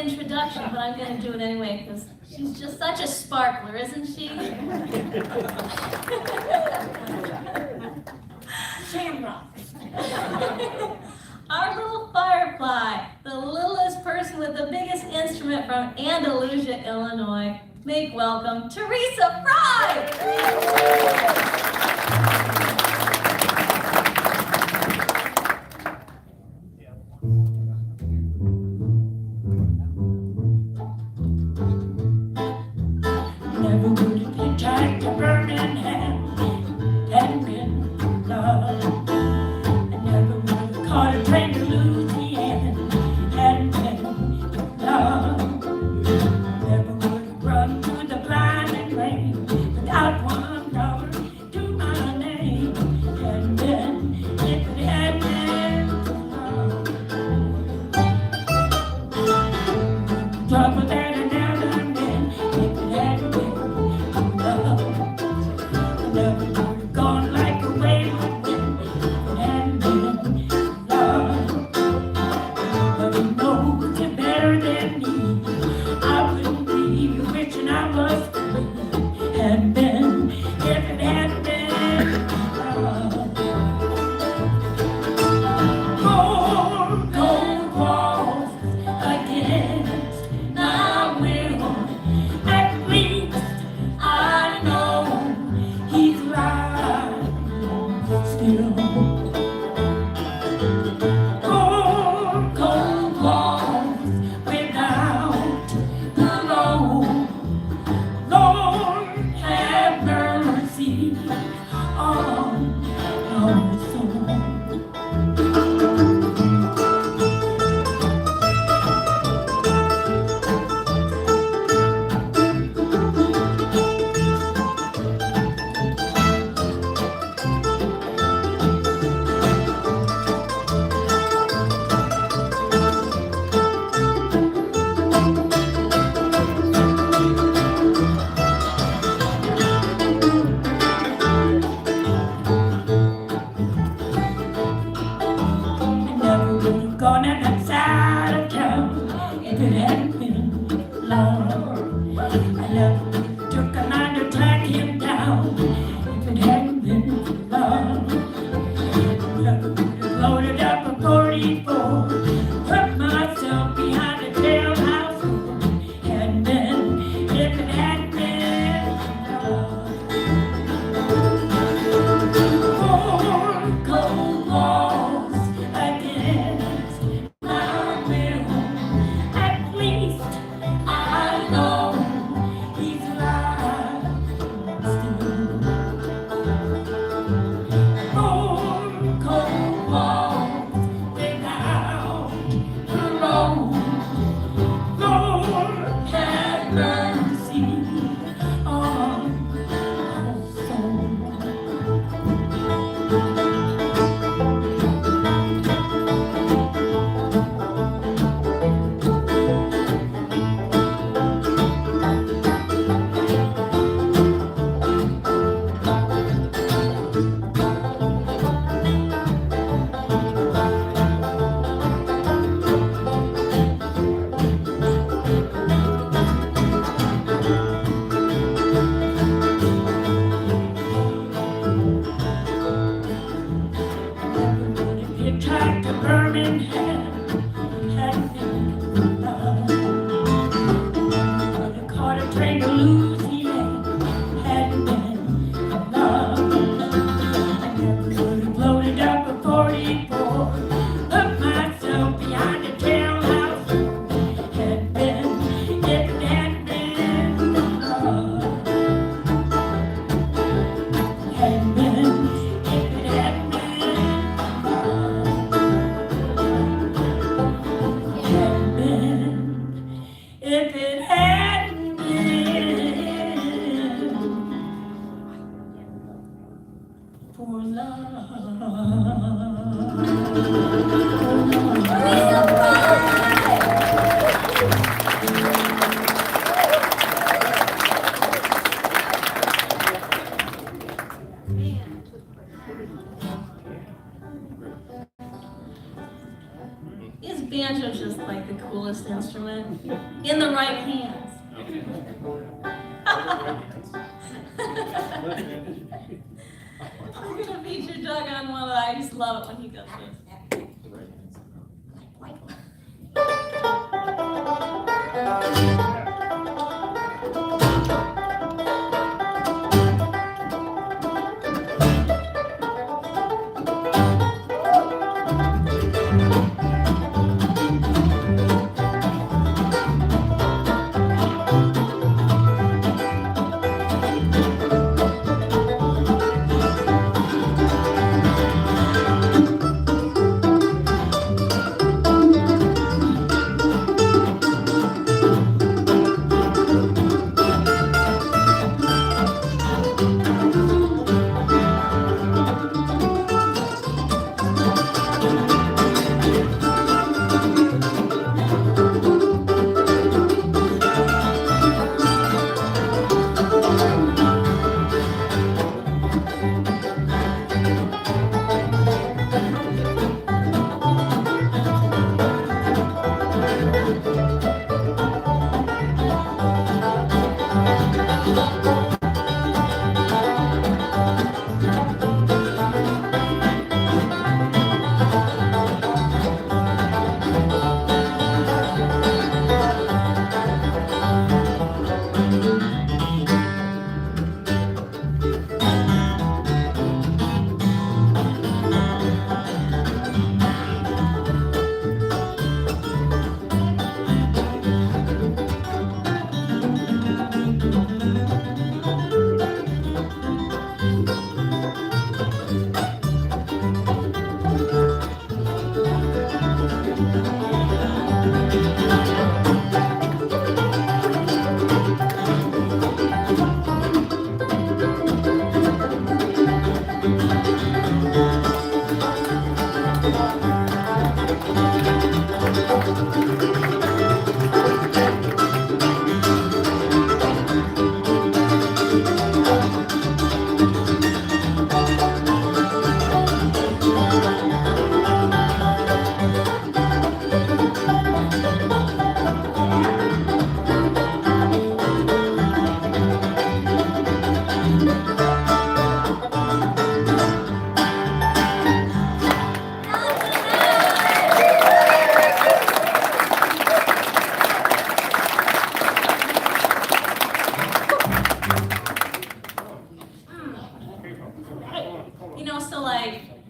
introduction, but I'm going to do it anyway because she's just such a sparkler, isn't she? Shamrock. Our little firefly, the littlest person with the biggest instrument from Andalusia, Illinois. Make welcome Teresa Fry! Never would have hitchhiked to Birmingham, hadn't been love. I never would have caught a train to Louisiana, hadn't been love. Never would have run through the blinding rain without $1 to my name, hadn't been, if it hadn't been love. Trouble that I never been, if it hadn't been love. I never would have gone like a wayward wind if it hadn't been love. But you know you're better than me. I wouldn't be wishing I was free. Hadn't been if it hadn't been love. Cold, cold walls against my will. At least I know he's alive still. Cold, cold walls without the road. Lord, have mercy on our soul. I never would have gone outside of town if it hadn't been love. I never would have took a line to track him down if it hadn't been love. I never would have loaded up a 44, put myself behind the jailhouse door. Hadn't been if it hadn't been love. Cold, cold walls against my will. At least I know he's alive still. Cold, cold walls without the road. Lord, have mercy on our soul. Hitchhiked to Birmingham, hadn't been love. Would have caught a train to Louisiana, hadn't been love. I never would have loaded up a 44, put myself behind the jailhouse door. Hadn't been if it hadn't been love. Hadn't been if it hadn't been love. Hadn't been if it hadn't been for love. Is banjo's just like the coolest instrument in the right hands. I'm gonna feature Doug on one that I just love it when he does this.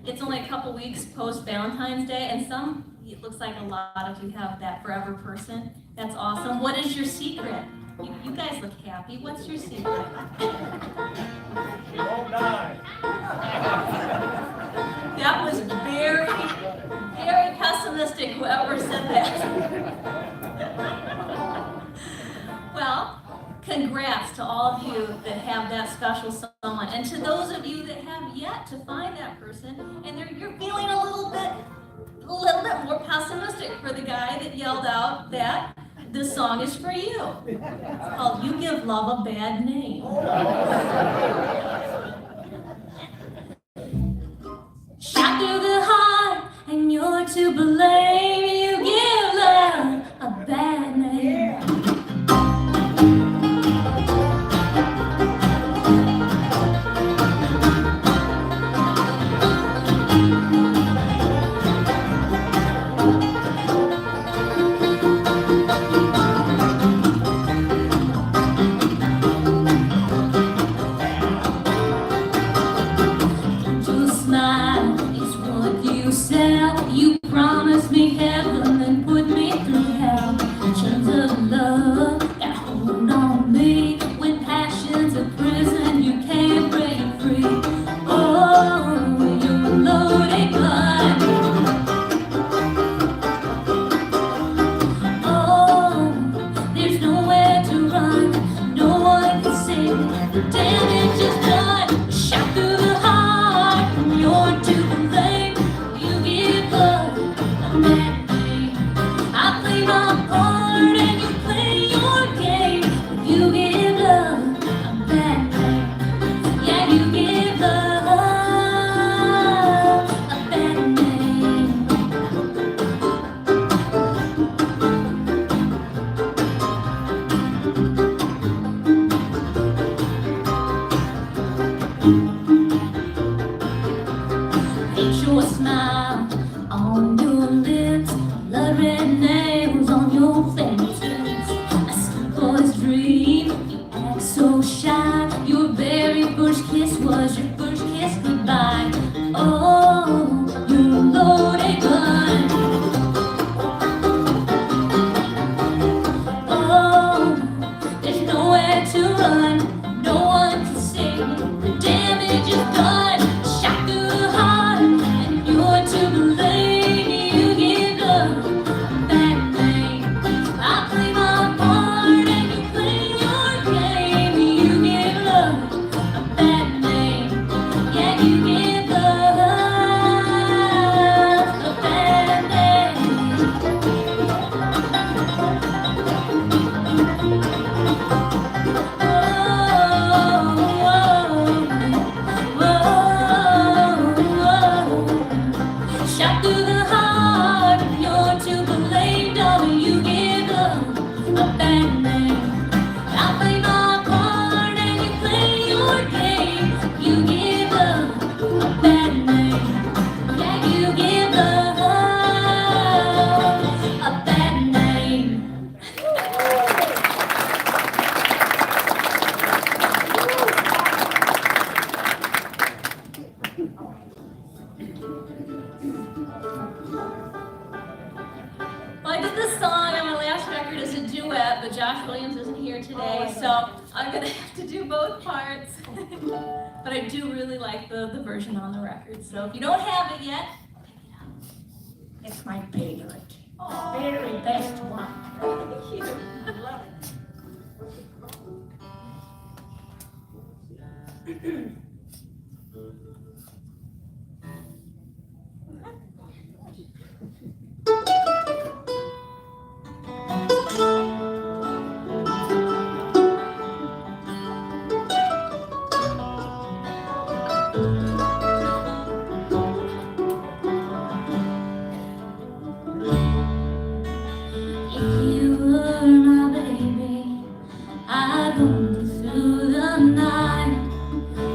It's only a couple weeks post Valentine's Day, and it looks like a lot of you have that forever person. That's awesome. What is your secret? You guys look happy. What's your secret? She won't die. That was very, very pessimistic, whoever said that. Well, congrats to all of you that have that special someone, and to those of you that have yet to find that person, and you're feeling a little bit more pessimistic for the guy that yelled out that this song is for you. It's called "You Give Love a Bad Name." Shot through the heart, and you're to blame. You give love a bad name. You promised me heaven and put me through hell. Chains of love that hold on me. When passion's a prison, you can't break free. Oh, you're a loaded gun. Oh, there's nowhere to run. No one can save the damage is done. Shot through the heart, you're to blame. You give love a bad name. Well, I did this song on my last record as a duet, but Josh Williams isn't here today, so I'm gonna have to do both parts. But I do really like the version on the record, so if you don't have it yet, pick it up. It's my favorite. Very best one. Thank you. If you were my baby, I'd hold you through the night.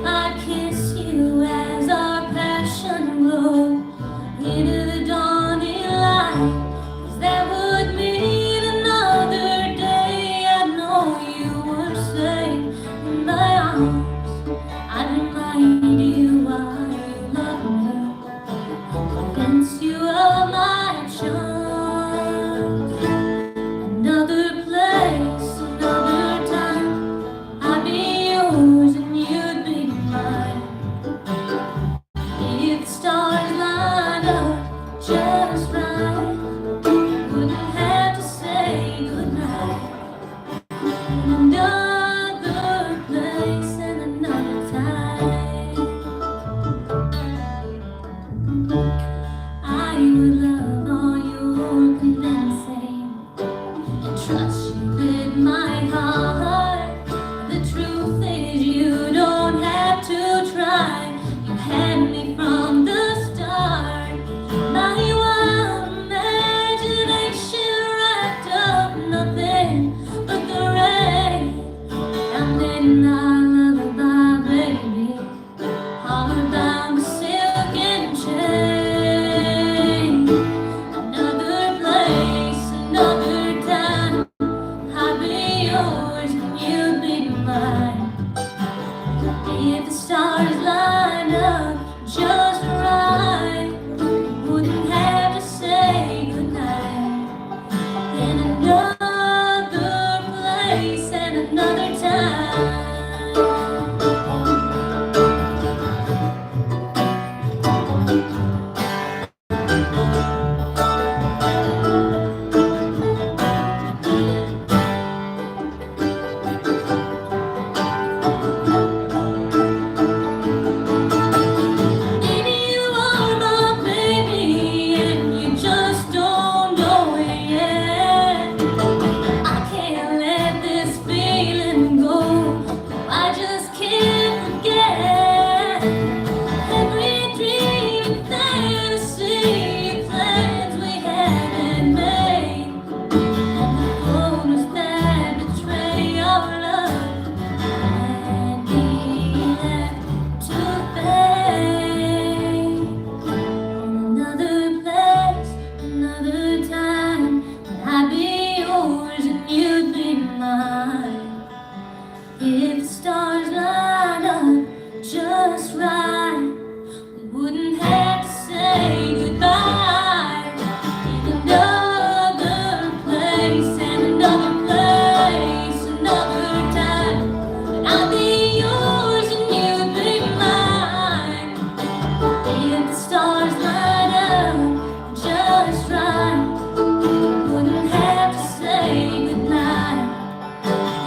I'd kiss you as our passion glowed into the dawning light. 'Cause that would mean another day. I know you were safe in my arms. I'd remind you why you love me, convince you of my charms. Another place, another time, I'd be yours and you'd be mine. If the stars lined up just right, wouldn't have to say goodnight. Another place and another time, I would love all your convincing and trust you with my heart. The truth is you don't have to try. You had me from the start. My wild imagination wrapped up nothing but the rain. And then our lullaby, baby, hollered bound with silk and chain. Another place, another time, I'd be yours and you'd be mine. If the stars lined up just right, we wouldn't have to say goodnight. In another place and another time. Maybe you are my baby and you just don't know it yet. I can't let this feeling go. I just can't forget every dream and fantasy, plans we hadn't made, and the photos that betray our love and be left to fade. Another place, another time, I'd be yours and you'd be mine. If the stars line up just right, we wouldn't have to say goodbye. In another place and another place, another time, and I'd be yours and you'd be mine. If the stars line up just right, we wouldn't have to say goodnight.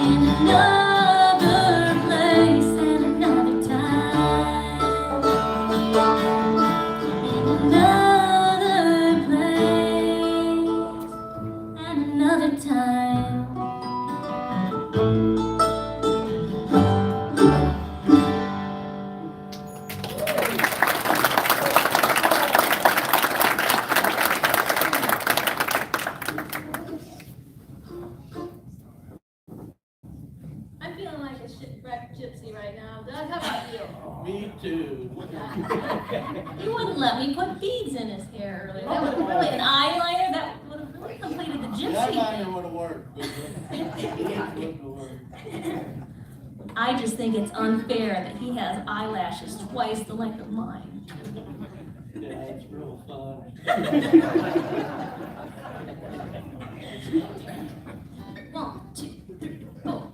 In another place and another time, in another place and another time. I'm feeling like a shipwrecked gypsy right now. Doug, how about you? Me too. You wouldn't let me put beads in his hair earlier. That would have really, an eyeliner, that would have really completed the gypsy That thing. liner would have worked. Wouldn't have worked. I just think it's unfair that he has eyelashes twice the length of mine. That's real fun. One, two, three, four.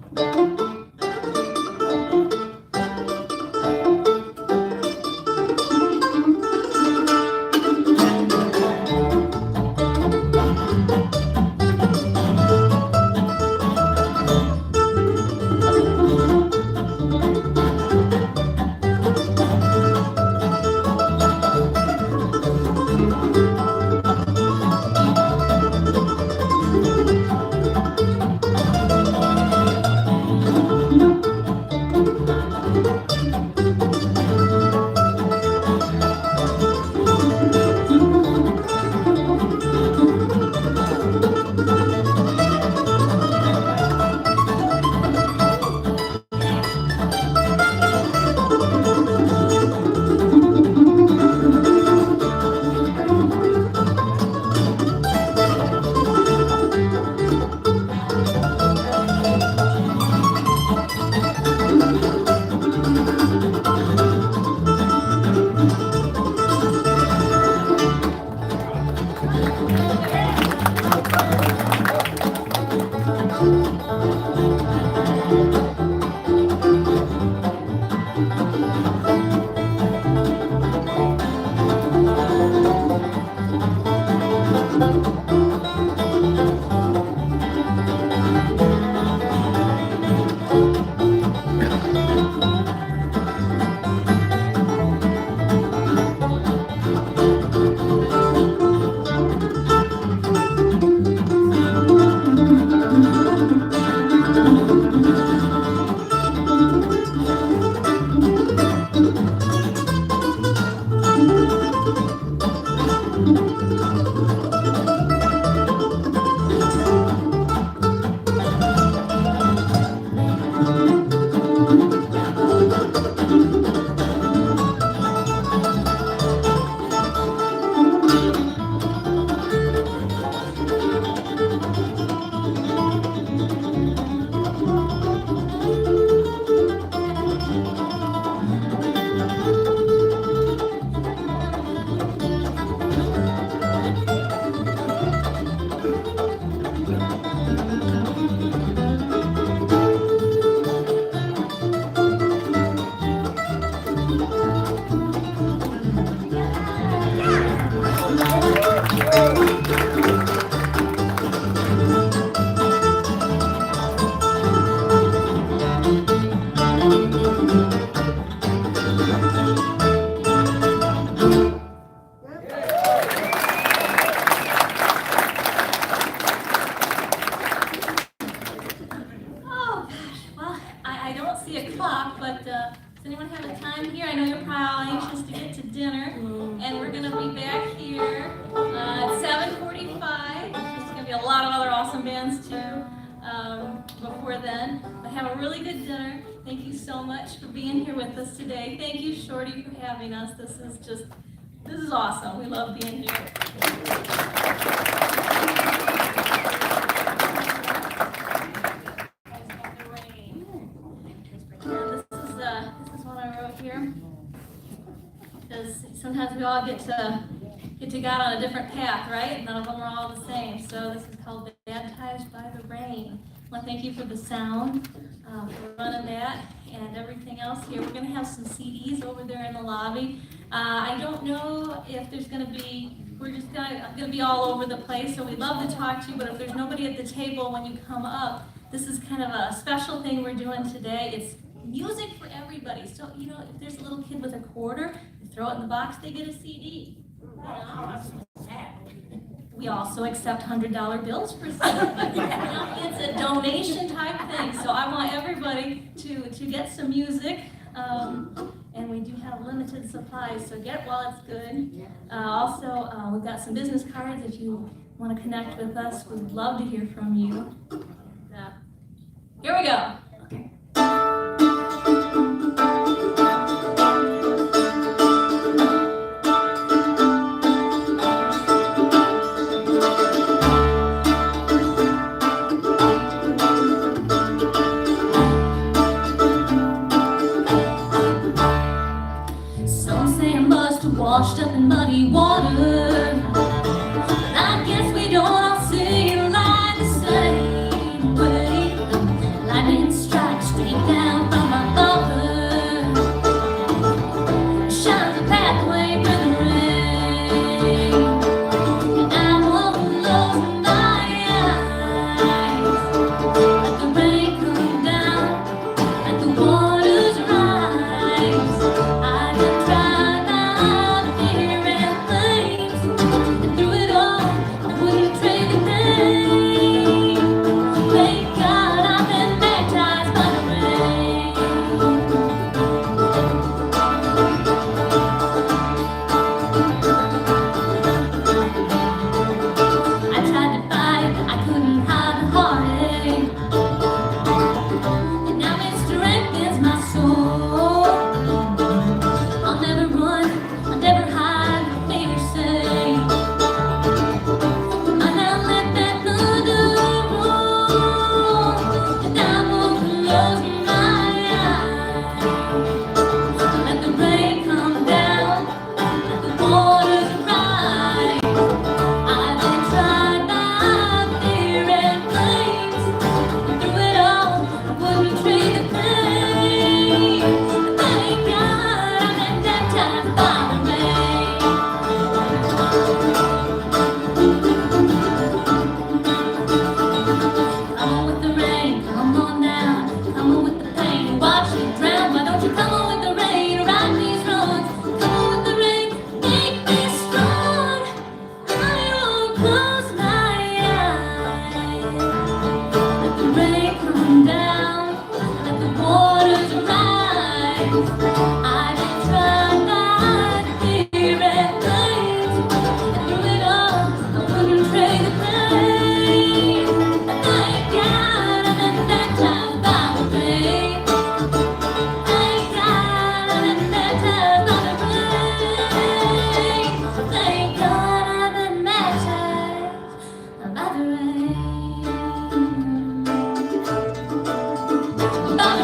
Thank you so much for being here with us today. Thank you, Shorty, for having us. This is awesome. We love being here. This is one I wrote here. Because sometimes we all get to God on a different path, right? None of them are all the same. So this is called Baptized by the Rain. I want to thank you for the sound, for running that, and everything else here. We're going to have some CDs over there in the lobby. I don't know if there's going to be, we're just going to be all over the place, so we'd love to talk to you, but if there's nobody at the table when you come up, this is kind of a special thing we're doing today. It's music for everybody. So, you know, if there's a little kid with a quarter, you throw it in the box, they get a CD. We also accept $100 bills for some. It's a donation type thing, so I want everybody to get some music, and we do have limited supplies, so get it while it's good. Also, we've got some business cards if you want to connect with us. We'd love to hear from you. Here we go. Washed up in muddy water. close my eyes, let the rain come down, let the waters rise. I've been tried by the fear and pain, and through it all, I wouldn't trade the pain. Thank God I've been baptized by the rain. Thank God I've been baptized by the rain. Thank God I've been baptized by the rain. By the rain. By the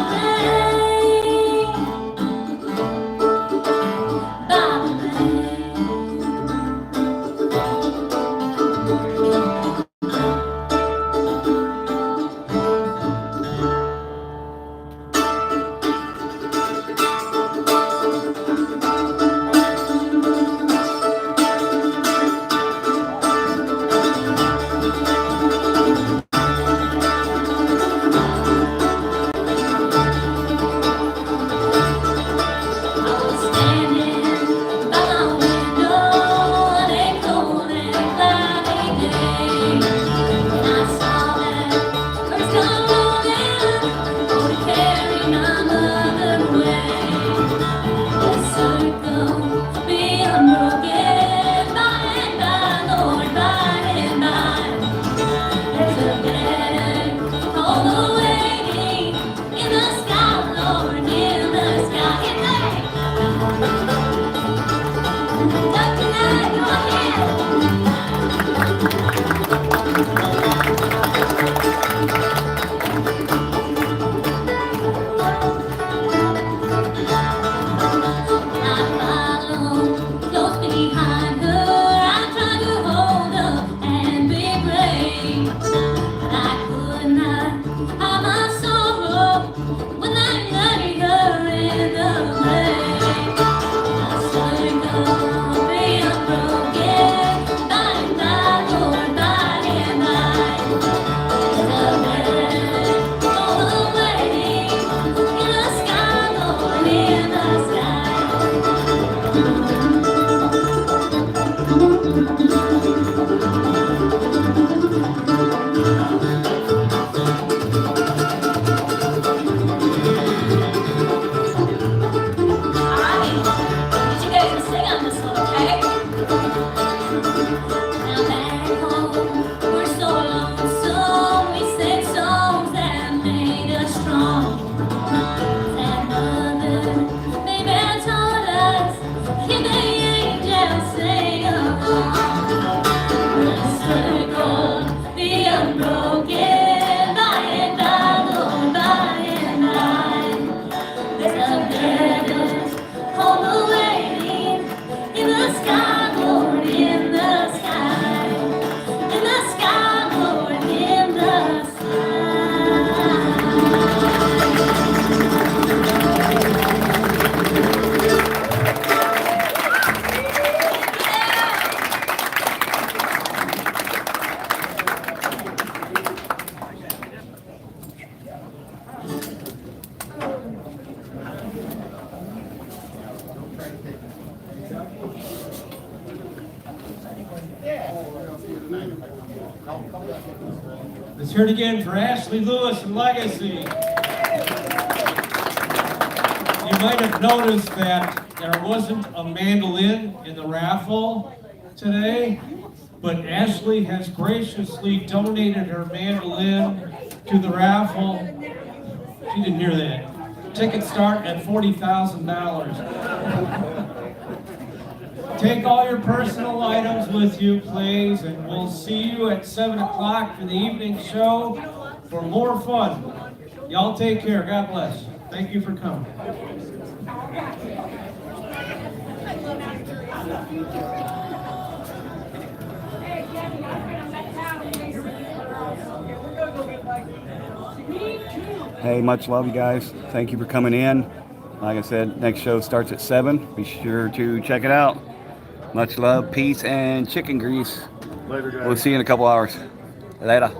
Let's hear it again for Ashley Lewis and Legacy. You might have noticed that there wasn't a mandolin in the raffle today, but Ashley has graciously donated her mandolin to the raffle. She didn't hear that. Tickets start at $40,000. Take all your personal items with you, please, and we'll see you at 7 o'clock for the evening show for more fun. Y'all take care. God bless. Thank you for coming. Hey, much love, you guys. Thank you for coming in. Like I said, next show starts at 7. Be sure to check it out. Much love, peace, and chicken grease. Later, guys. We'll see you in a couple hours. Later.